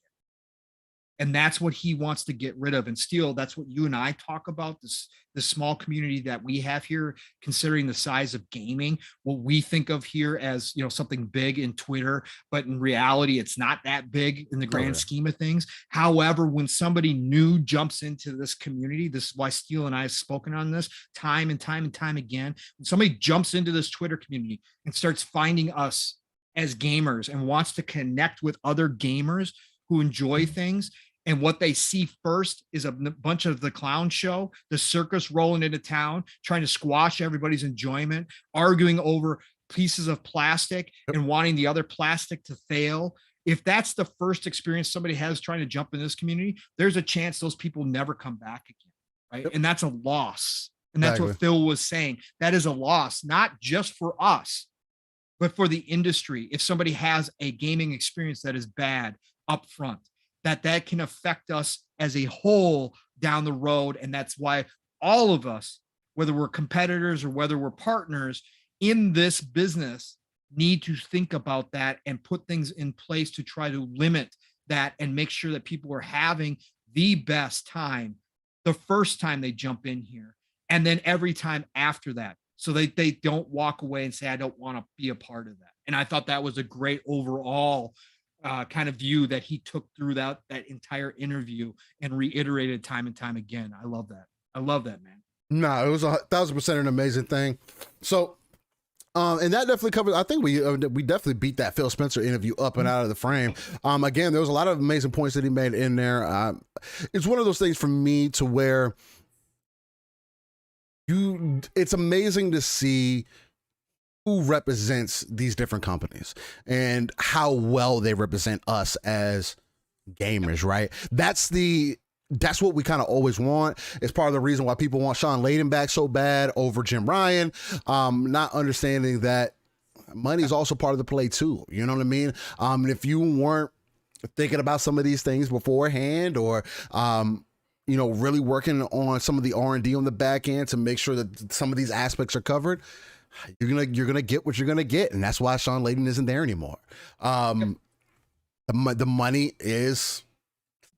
[SPEAKER 2] And that's what he wants to get rid of. And Steele, that's what you and I talk about, this small community that we have here, considering the size of gaming, what we think of here as, something big in Twitter, but in reality, it's not that big in the grand scheme of things. However, when somebody new jumps into this community, this is why Steele and I have spoken on this time and time and time again. When somebody jumps into this Twitter community and starts finding us as gamers and wants to connect with other gamers who enjoy things, and what they see first is a bunch of the clown show, the circus rolling into town, trying to squash everybody's enjoyment, arguing over pieces of plastic and wanting the other plastic to fail. If that's the first experience somebody has trying to jump in this community, there's a chance those people never come back again, right? And that's a loss. And that's what Phil was saying. That is a loss, not just for us, but for the industry. If somebody has a gaming experience that is bad up front, that can affect us as a whole down the road. And that's why all of us, whether we're competitors or whether we're partners in this business, need to think about that and put things in place to try to limit that and make sure that people are having the best time the first time they jump in here, and then every time after that, so they don't walk away and say, I don't want to be a part of that. And I thought that was a great overall kind of view that he took through that entire interview and reiterated time and time again. I love that. I love that, man.
[SPEAKER 1] No, it was 1,000% an amazing thing. So And that definitely covers. I think we definitely beat that Phil Spencer interview up and out of the frame. Again, there was a lot of amazing points that he made in there. It's one of those things for me to where it's amazing to see who represents these different companies and how well they represent us as gamers, right? That's what we kind of always want. It's part of the reason why people want Sean Layden back so bad over Jim Ryan, not understanding that money is also part of the play too. You know what I mean? And if you weren't thinking about some of these things beforehand, or really working on some of the R&D on the back end to make sure that some of these aspects are covered, you're gonna get what you're gonna get, and that's why Sean Layden isn't there anymore. The money is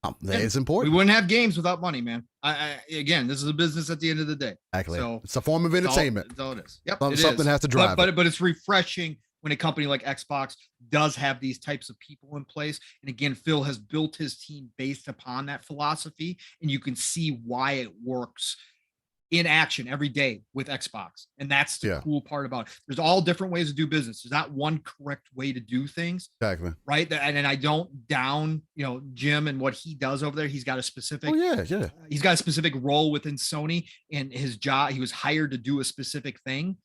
[SPEAKER 1] important.
[SPEAKER 2] We wouldn't have games without money, man. Again, this is a business at the end of the day.
[SPEAKER 1] Exactly.
[SPEAKER 2] So
[SPEAKER 1] it's a form of entertainment.
[SPEAKER 2] That's all it is. Yep.
[SPEAKER 1] Something has to drive.
[SPEAKER 2] But it's refreshing when a company like Xbox does have these types of people in place. And again, Phil has built his team based upon that philosophy, and you can see why it works in action every day with Xbox. And that's the cool part about it. There's all different ways to do business. There's not one correct way to do things.
[SPEAKER 1] Exactly.
[SPEAKER 2] Right. And I don't down, Jim and what he does over there. He's got a specific, he's got a specific role within Sony, and his job, he was hired to do a specific thing,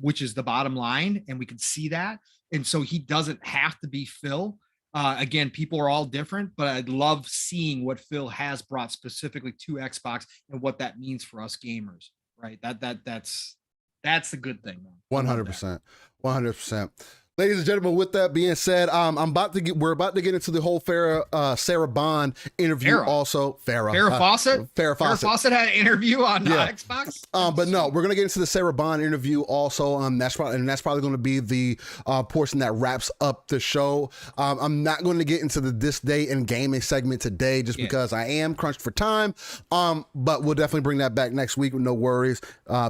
[SPEAKER 2] which is the bottom line. And we can see that. And so he doesn't have to be Phil. Again, people are all different, but I love seeing what Phil has brought specifically to Xbox and what that means for us gamers, right? That's the good thing, man.
[SPEAKER 1] 100%. 100%. Ladies and gentlemen, with that being said, we're about to get into the whole Sarah Bond interview. Also,
[SPEAKER 2] Farrah Fawcett had an interview on Xbox.
[SPEAKER 1] But no, we're gonna get into the Sarah Bond interview also. That's probably going to be the portion that wraps up the show. I'm not going to get into the this day in gaming segment today, just because I am crunched for time. But we'll definitely bring that back next week with no worries.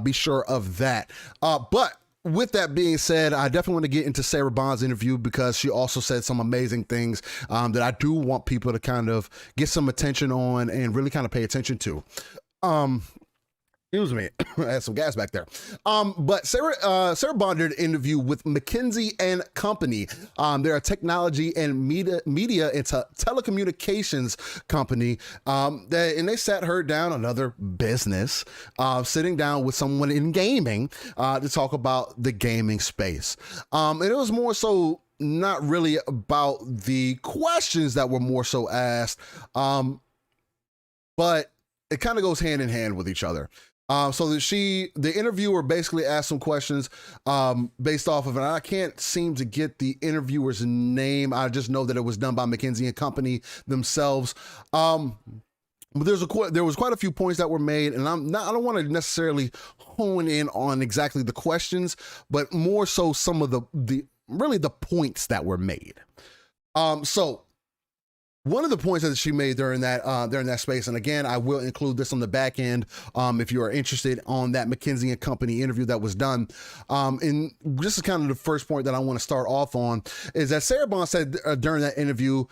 [SPEAKER 1] Be sure of that. But with that being said, I definitely want to get into Sarah Bond's interview, because she also said some amazing things that I do want people to kind of get some attention on and really kind of pay attention to. Excuse me, I had some gas back there. But Sarah Bond did an interview with McKinsey and Company. They're a technology and media and telecommunications company. And they sat her down, another business, sitting down with someone in gaming to talk about the gaming space. And it was more so not really about the questions that were more so asked, but it kind of goes hand in hand with each other. So the interviewer basically asked some questions based off of it. I can't seem to get the interviewer's name. I just know that it was done by McKinsey and Company themselves. But there was quite a few points that were made, and I don't want to necessarily hone in on exactly the questions, but more so some of the points that were made. So one of the points that she made during that space, and again, I will include this on the back end if you are interested on that McKinsey and Company interview that was done. And this is kind of the first point that I want to start off on, is that Sarah Bond said during that interview,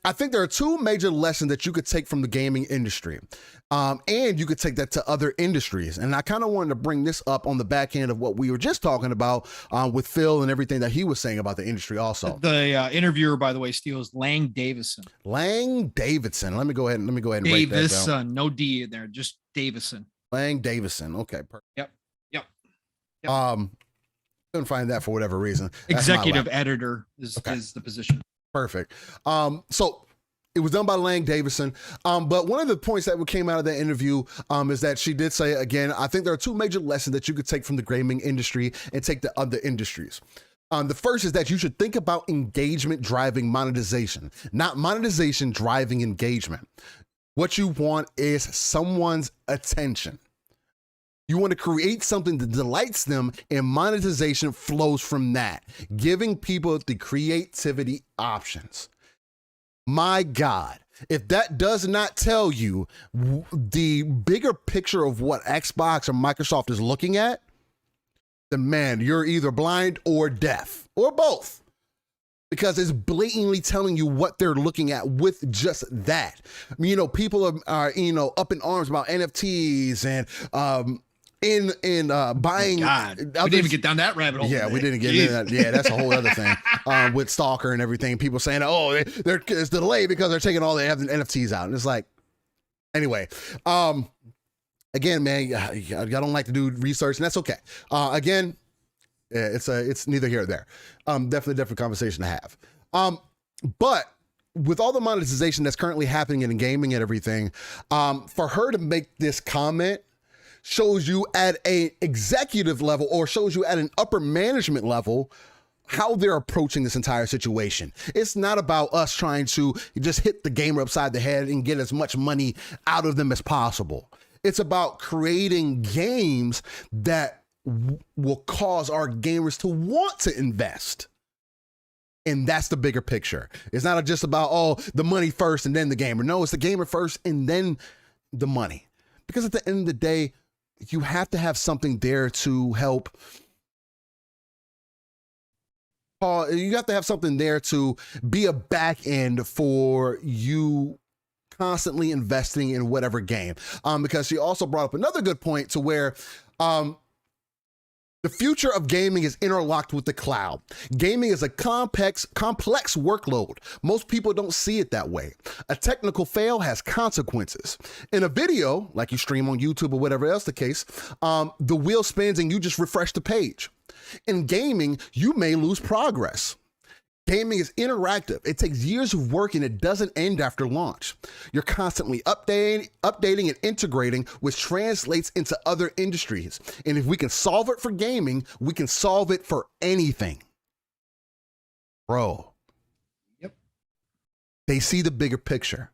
[SPEAKER 1] I think there are two major lessons that you could take from the gaming industry, and you could take that to other industries. And I kind of wanted to bring this up on the back end of what we were just talking about with Phil and everything that he was saying about the industry also.
[SPEAKER 2] The interviewer, by the way, Steele, is Lang Davidson.
[SPEAKER 1] Lang Davidson. Let me go ahead and write that down.
[SPEAKER 2] Davison, no D in there, just Davison.
[SPEAKER 1] Lang Davison. Okay.
[SPEAKER 2] Yep.
[SPEAKER 1] Couldn't find that for whatever reason.
[SPEAKER 2] Executive editor is the position.
[SPEAKER 1] Perfect. So it was done by Lang Davison. But one of the points that came out of that interview is that she did say, again, I think there are two major lessons that you could take from the gaming industry and take to other industries. The first is that you should think about engagement driving monetization, not monetization driving engagement. What you want is someone's attention. You want to create something that delights them, and monetization flows from that, giving people the creativity options. My God, if that does not tell you the bigger picture of what Xbox or Microsoft is looking at, then man, you're either blind or deaf or both, because it's blatantly telling you what they're looking at with just that. People are up in arms about NFTs and in buying.
[SPEAKER 2] God, we didn't even get down that rabbit hole.
[SPEAKER 1] Yeah,
[SPEAKER 2] today.
[SPEAKER 1] we didn't get into that. Yeah, that's a whole other thing with S.T.A.L.K.E.R and everything. People saying, oh, it's delayed because they're taking all the NFTs out. And it's like, anyway, again, man, I don't like to do research, and that's okay. Again, it's neither here or there. Definitely a different conversation to have. But with all the monetization that's currently happening in gaming and everything, for her to make this comment shows you at a executive level, or shows you at an upper management level, how they're approaching this entire situation. It's not about us trying to just hit the gamer upside the head and get as much money out of them as possible. It's about creating games that will cause our gamers to want to invest. And that's the bigger picture. It's not just about, oh, the money first and then the gamer. No, it's the gamer first and then the money. Because at the end of the day, you have to have something there to help. You have to have something there to be a back end for you constantly investing in whatever game. Because she also brought up another good point to where the future of gaming is interlocked with the cloud. Gaming is a complex workload. Most people don't see it that way. A technical fail has consequences. In a video, like you stream on YouTube or whatever else the case, the wheel spins and you just refresh the page. In gaming, you may lose progress. Gaming is interactive. It takes years of work and it doesn't end after launch. You're constantly updating and integrating, which translates into other industries. And if we can solve it for gaming, we can solve it for anything. Bro.
[SPEAKER 2] Yep.
[SPEAKER 1] They see the bigger picture.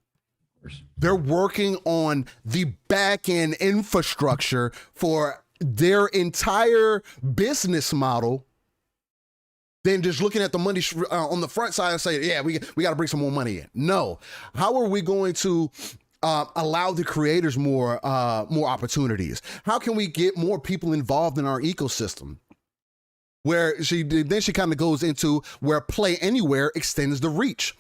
[SPEAKER 1] They're working on the back-end infrastructure for their entire business model, than just looking at the money on the front side and say, yeah, we got to bring some more money in. No. How are we going to allow the creators more opportunities? How can we get more people involved in our ecosystem? Where she kind of goes into where Play Anywhere extends the reach.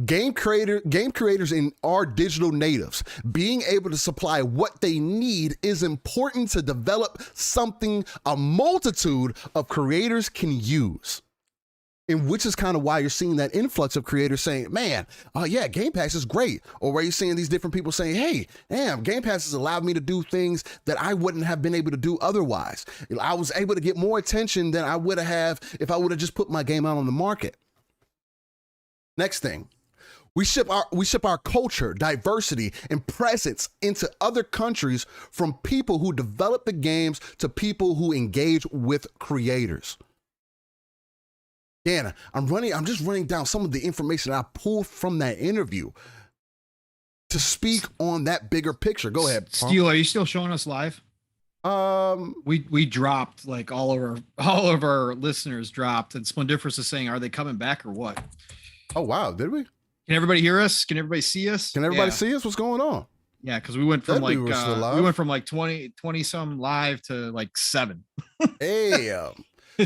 [SPEAKER 1] Game creators are digital natives. Being able to supply what they need is important to develop something a multitude of creators can use. And which is kind of why you're seeing that influx of creators saying, man, yeah, Gamepass is great. Or where you're seeing these different people saying, hey, damn, Gamepass has allowed me to do things that I wouldn't have been able to do otherwise. I was able to get more attention than I would have if I would have just put my game out on the market. Next thing, we ship our culture, diversity, and presence into other countries, from people who develop the games to people who engage with creators. Dan, I'm just running down some of the information I pulled from that interview to speak on that bigger picture. Go ahead,
[SPEAKER 2] Steel. Are you still showing us live? We dropped, like, all of our listeners dropped, and Splendiferous is saying, are they coming back or what?
[SPEAKER 1] Oh wow, did we?
[SPEAKER 2] Can everybody hear us? Can everybody see us?
[SPEAKER 1] Can everybody see us? What's going on?
[SPEAKER 2] Yeah, because we went from we went from like 20 some live to like 7.
[SPEAKER 1] Hey.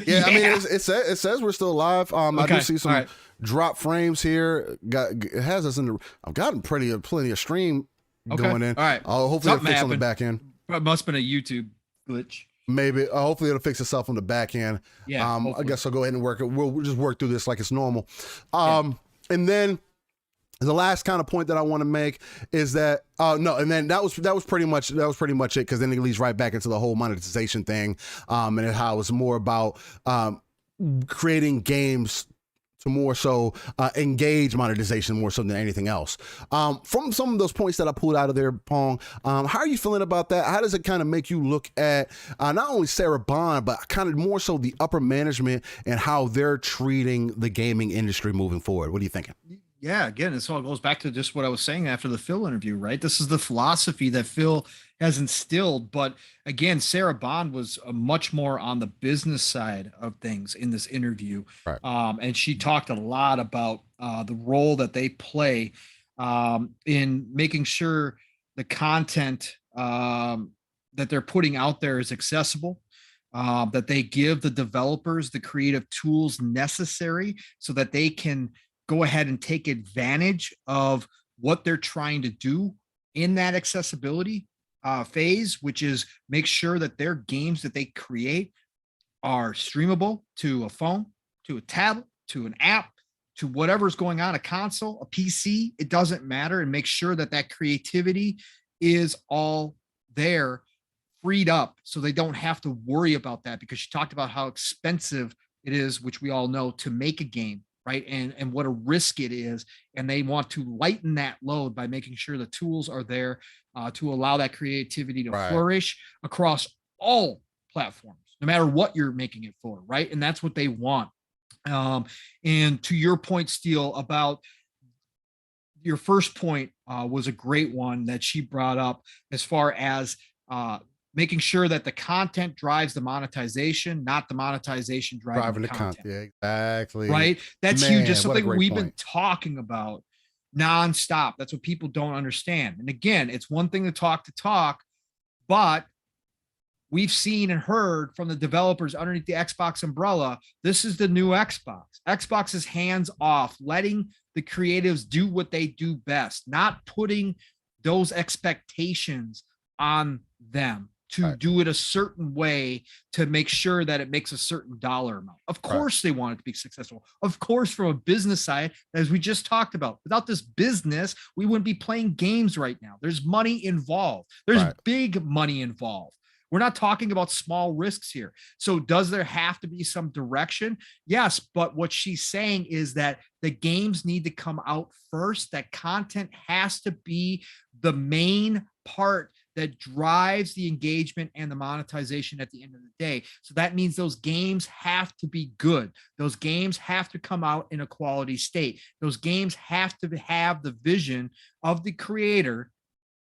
[SPEAKER 1] Yeah, I mean, it says we're still live. Okay. I do see some drop frames here. It has us in the. I've gotten plenty of stream going in.
[SPEAKER 2] All right.
[SPEAKER 1] Hopefully it'll fix on the back end.
[SPEAKER 2] It must have been a YouTube glitch.
[SPEAKER 1] Maybe. Hopefully it'll fix itself on the back end.
[SPEAKER 2] Yeah.
[SPEAKER 1] I guess I'll go ahead and work it. We'll just work through this like it's normal. And then the last kind of point that I want to make is that and then that was pretty much it, because then it leads right back into the whole monetization thing, and how it's more about creating games to more so engage monetization more so than anything else. From some of those points that I pulled out of there, Pong, how are you feeling about that? How does it kind of make you look at not only Sarah Bond, but kind of more so the upper management and how they're treating the gaming industry moving forward? What are you thinking?
[SPEAKER 2] Yeah, again, this all goes back to just what I was saying after the Phil interview, right? This is the philosophy that Phil has instilled. But again, Sarah Bond was much more on the business side of things in this interview.
[SPEAKER 1] Right.
[SPEAKER 2] And she talked a lot about the role that they play in making sure the content that they're putting out there is accessible. That they give the developers the creative tools necessary so that they can go ahead and take advantage of what they're trying to do in that accessibility. phase, which is make sure that their games that they create are streamable to a phone, to a tablet, to an app, to whatever's going on, a console, a PC, it doesn't matter, and make sure that that creativity is all there, freed up, so they don't have to worry about that, because she talked about how expensive it is, which we all know, to make a game, right? And what a risk it is. And they want to lighten that load by making sure the tools are there to allow that creativity to flourish across all platforms, no matter what you're making it for, right? And that's what they want. And to your point, Steele, about your first point was a great one that she brought up, as far as making sure that the content drives the monetization, not the monetization driving the content.
[SPEAKER 1] Yeah, exactly.
[SPEAKER 2] Right? That's huge. It's something we've been talking about nonstop. That's what people don't understand. And again, it's one thing to talk, but we've seen and heard from the developers underneath the Xbox umbrella, this is the new Xbox. Xbox is hands off, letting the creatives do what they do best, not putting those expectations on them to do it a certain way to make sure that it makes a certain dollar amount. Of course they want it to be successful. Of course, from a business side, as we just talked about, without this business, we wouldn't be playing games right now. There's money involved. There's big money involved. We're not talking about small risks here. So does there have to be some direction? Yes, but what she's saying is that the games need to come out first. That content has to be the main part that drives the engagement and the monetization at the end of the day. So that means those games have to be good. Those games have to come out in a quality state. Those games have to have the vision of the creator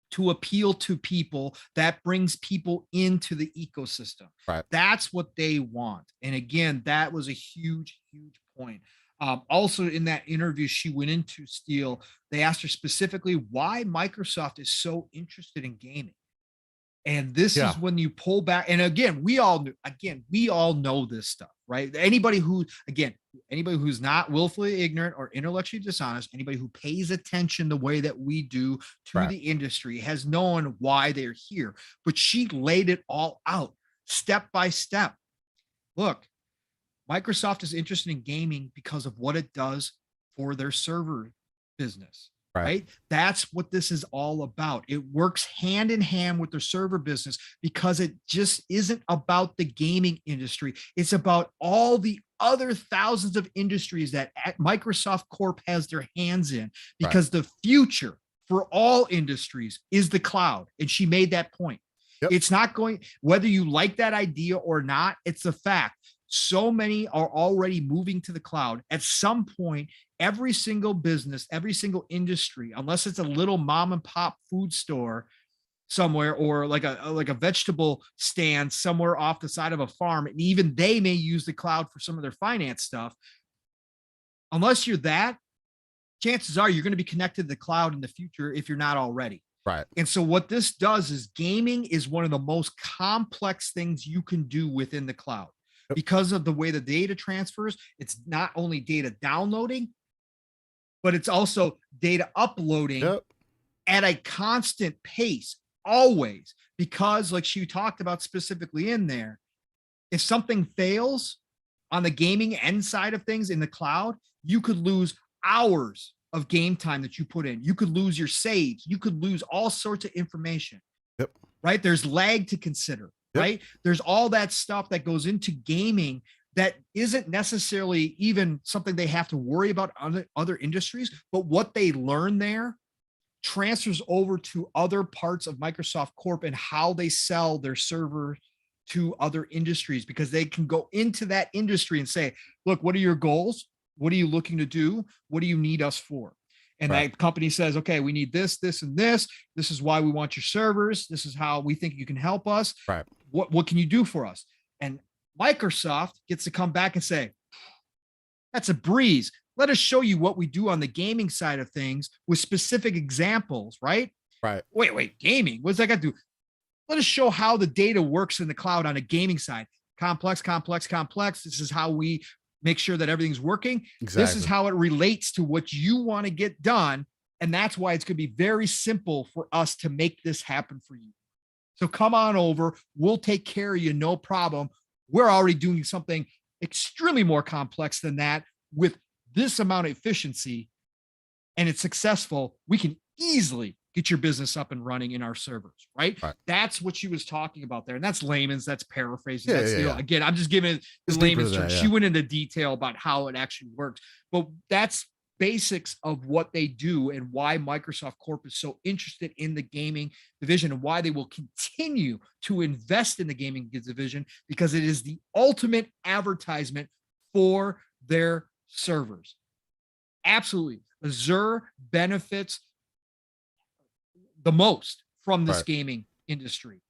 [SPEAKER 2] to appeal to people, that brings people into the ecosystem. That's what they want. And again, that was a huge, huge point. Also in that interview she went into, Steele, they asked her specifically why Microsoft is so interested in gaming. And this is when you pull back. And again, we all know this stuff, right? Anybody who's not willfully ignorant or intellectually dishonest, anybody who pays attention the way that we do to the industry has known why they're here. But she laid it all out step by step. Look, Microsoft is interested in gaming because of what it does for their server business. Right. That's what this is all about. It works hand in hand with their server business because it just isn't about the gaming industry. It's about all the other thousands of industries that Microsoft Corp has their hands in, because the future for all industries is the cloud. And she made that point. It's not going, whether you like that idea or not, it's a fact. So many are already moving to the cloud. At some point, every single business, every single industry, unless it's a little mom and pop food store somewhere, or like a vegetable stand somewhere off the side of a farm, and even they may use the cloud for some of their finance stuff. Unless you're that, chances are you're going to be connected to the cloud in the future if you're not already. And so what this does is, gaming is one of the most complex things you can do within the cloud. Because of the way the data transfers, it's not only data downloading, but it's also data uploading at a constant pace, always. Because like she talked about specifically in there, if something fails on the gaming end side of things in the cloud, you could lose hours of game time that you put in. You could lose your saves. You could lose all sorts of information. Right? There's lag to consider. Right? There's all that stuff that goes into gaming that isn't necessarily even something they have to worry about on other industries, but what they learn there transfers over to other parts of Microsoft Corp and how they sell their server to other industries, because they can go into that industry and say, look, what are your goals? What are you looking to do? What do you need us for? And that company says, okay, we need this, this, and this. This is why we want your servers. This is how we think you can help us. What can you do for us? And Microsoft gets to come back and say, that's a breeze. Let us show you what we do on the gaming side of things with specific examples, right? Wait, gaming? What's that got to do? Let us show how the data works in the cloud on a gaming side. Complex. This is how we make sure that everything's working. This is how it relates to what you want to get done. And that's why it's going to be very simple for us to make this happen for you. So come on over. We'll take care of you. No problem. We're already doing something extremely more complex than that with this amount of efficiency, and it's successful. We can easily get your business up and running in our servers, right? That's what she was talking about there. And that's layman's, that's paraphrasing. Again, I'm just giving the layman's term. She went into detail about how it actually works, but that's basics of what they do and why Microsoft Corp is so interested in the gaming division and why they will continue to invest in the gaming division, because it is the ultimate advertisement for their servers. Absolutely. Azure benefits the most from this gaming industry.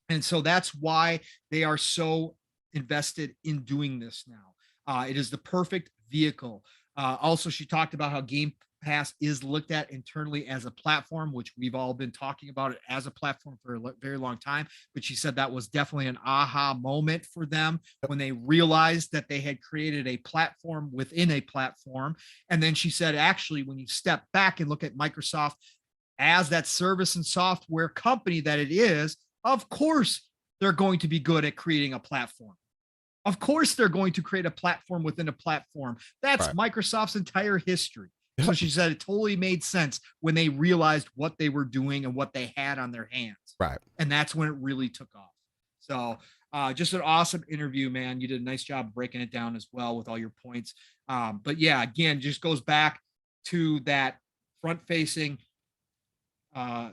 [SPEAKER 2] And so that's why they are so invested in doing this now. It is the perfect vehicle. Also, she talked about how Game Pass is looked at internally as a platform, which we've all been talking about it as a platform for a very long time. But she said that was definitely an aha moment for them when they realized that they had created a platform within a platform. And then she said, actually, when you step back and look at Microsoft as that service and software company that it is, of course, they're going to be good at creating a platform. Of course, they're going to create a platform within a platform. That's Microsoft's entire history. So she said it totally made sense when they realized what they were doing and what they had on their hands.
[SPEAKER 1] Right.
[SPEAKER 2] And that's when it really took off. So just an awesome interview, man. You did a nice job breaking it down as well with all your points. But yeah, again, just goes back to that front-facing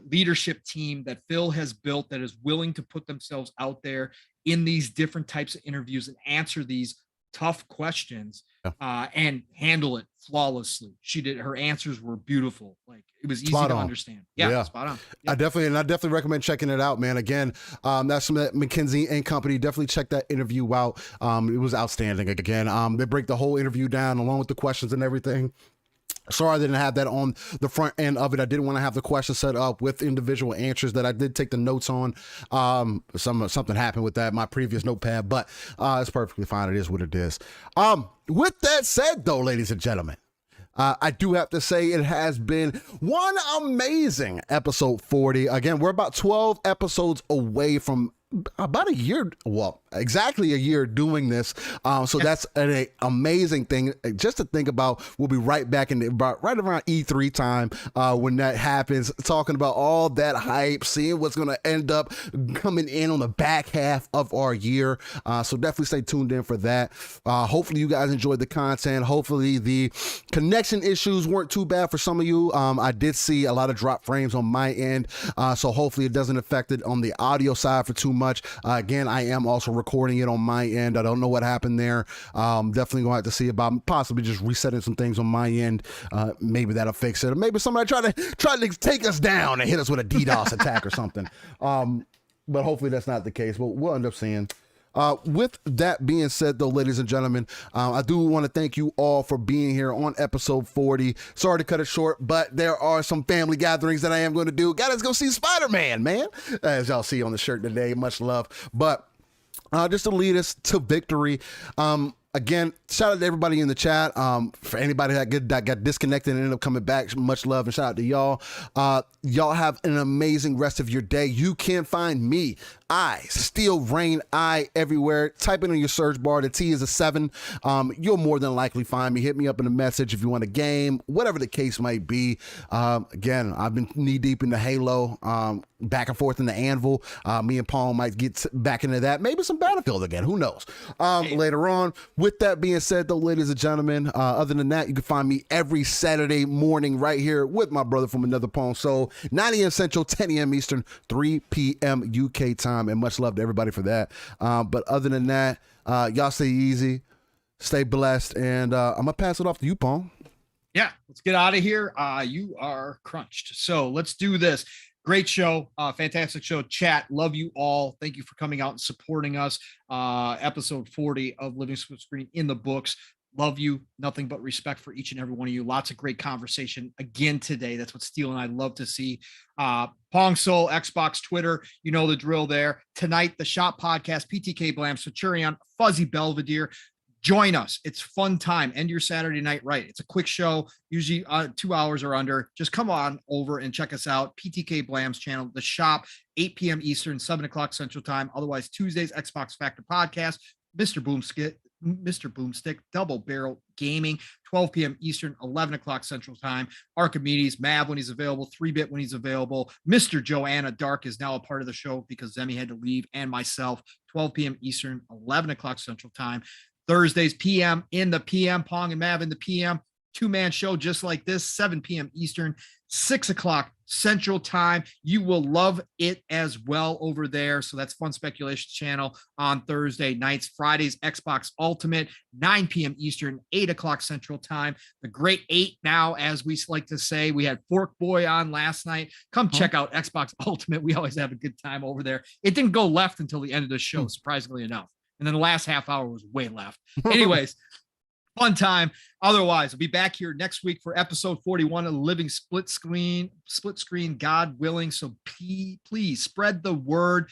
[SPEAKER 2] leadership team that Phil has built that is willing to put themselves out there in these different types of interviews and answer these tough questions and handle it flawlessly. She did. Her answers were beautiful. Like, it was easy to understand. Yeah, spot on. Yeah.
[SPEAKER 1] I definitely recommend checking it out, man. Again, that's from that McKinsey and Company. Definitely check that interview out. It was outstanding. Again, they break the whole interview down along with the questions and everything. Sorry I didn't have that on the front end of it. I didn't want to have the question set up with individual answers that I did take the notes on. Something happened with that, my previous notepad, but it's perfectly fine. It is what it is. With that said, though, ladies and gentlemen, I do have to say it has been one amazing episode 40. Again, we're about 12 episodes away from about a year, well, exactly a year doing this. So that's an amazing thing just to think about. We'll be right back in right around E3 time when that happens, talking about all that hype, seeing what's going to end up coming in on the back half of our year. So definitely stay tuned in for that. Hopefully you guys enjoyed the content. Hopefully the connection issues weren't too bad for some of you. I did see a lot of drop frames on my end. So hopefully it doesn't affect it on the audio side for too much. Again, I am also recording it on my end. I don't know what happened there. Definitely gonna have to see about possibly just resetting some things on my end. Maybe that'll fix it. Or maybe somebody try to take us down and hit us with a DDoS attack or something. But hopefully that's not the case. But we'll end up seeing. With that being said, though, ladies and gentlemen, I do want to thank you all for being here on episode 40. Sorry to cut it short, but there are some family gatherings that I am going to do. Gotta go see Spider-Man, man. As y'all see on the shirt today, much love. But just to lead us to victory, again, shout out to everybody in the chat. For anybody that got disconnected and ended up coming back, much love and shout out to y'all. Y'all have an amazing rest of your day. You can find me, Steel Rain, everywhere. Type it in your search bar. The T is a 7. You'll more than likely find me. Hit me up in a message if you want a game, whatever the case might be. Again, I've been knee deep into Halo, back and forth in the Anvil. Me and Pong might get back into that. Maybe some Battlefield again. Who knows? Later on. With that being said, though, ladies and gentlemen, other than that, you can find me every Saturday morning right here with my brother from another Pong Soul, 9 a.m. Central, 10 a.m. Eastern, 3 p.m. UK time, and much love to everybody for that. But other than that, y'all stay easy, stay blessed, and I'm going to pass it off to you, Pong.
[SPEAKER 2] Yeah, let's get out of here. You are crunched. So let's do this. Great show. Fantastic show. Chat. Love you all. Thank you for coming out and supporting us. Episode 40 of Living Splitscreen in the books. Love you. Nothing but respect for each and every one of you. Lots of great conversation again today. That's what Steel and I love to see. Pong Soul, Xbox, Twitter. You know the drill there. Tonight, the Shop Podcast, PTK Blam, Centurion, Fuzzy Belvedere. Join us. It's fun time. End your Saturday night right. It's a quick show, usually 2 hours or under. Just come on over and check us out. PTK Blam's channel, The Shop, 8 p.m. Eastern, 7 o'clock Central Time. Otherwise, Tuesdays, Xbox Factor Podcast, Mr. Boomstick, Double Barrel Gaming, 12 p.m. Eastern, 11 o'clock Central Time. Archimedes, Mav when he's available, 3-Bit when he's available. Mr. Joanna Dark is now a part of the show because Zemi had to leave, and myself, 12 p.m. Eastern, 11 o'clock Central Time. Thursdays, PM in the PM, Pong and Mav in the PM, 2-man show just like this, 7 p.m. Eastern, 6 o'clock Central Time. You will love it as well over there. So that's Fun Speculation Channel on Thursday nights. Fridays, Xbox Ultimate, 9 p.m. Eastern, 8 o'clock Central Time. The Great 8 now, as we like to say. We had Fork Boy on last night. Come check out Xbox Ultimate. We always have a good time over there. It didn't go left until the end of the show, surprisingly enough. And then the last half hour was way left. Anyways, fun time. Otherwise, we'll be back here next week for episode 41 of Living Splitscreen, God willing. So please spread the word.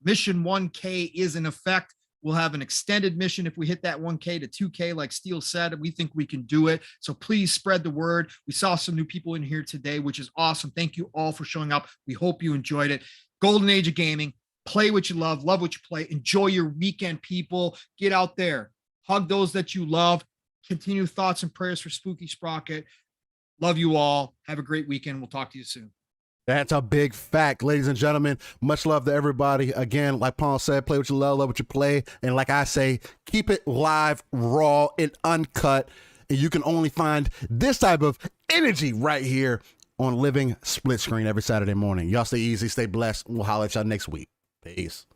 [SPEAKER 2] Mission 1K is in effect. We'll have an extended mission if we hit that 1K to 2K, like Steel said. We think we can do it. So please spread the word. We saw some new people in here today, which is awesome. Thank you all for showing up. We hope you enjoyed it. Golden age of gaming. Play what you love what you play. Enjoy your weekend, people. Get out there. Hug those that you love. Continue thoughts and prayers for Spooky Sprocket. Love you all. Have a great weekend. We'll talk to you soon.
[SPEAKER 1] That's a big fact, ladies and gentlemen. Much love to everybody. Again, like Paul said, play what you love what you play. And like I say, keep it live, raw, and uncut. And you can only find this type of energy right here on Living Split Screen every Saturday morning. Y'all stay easy, stay blessed. We'll holler at y'all next week. Peace.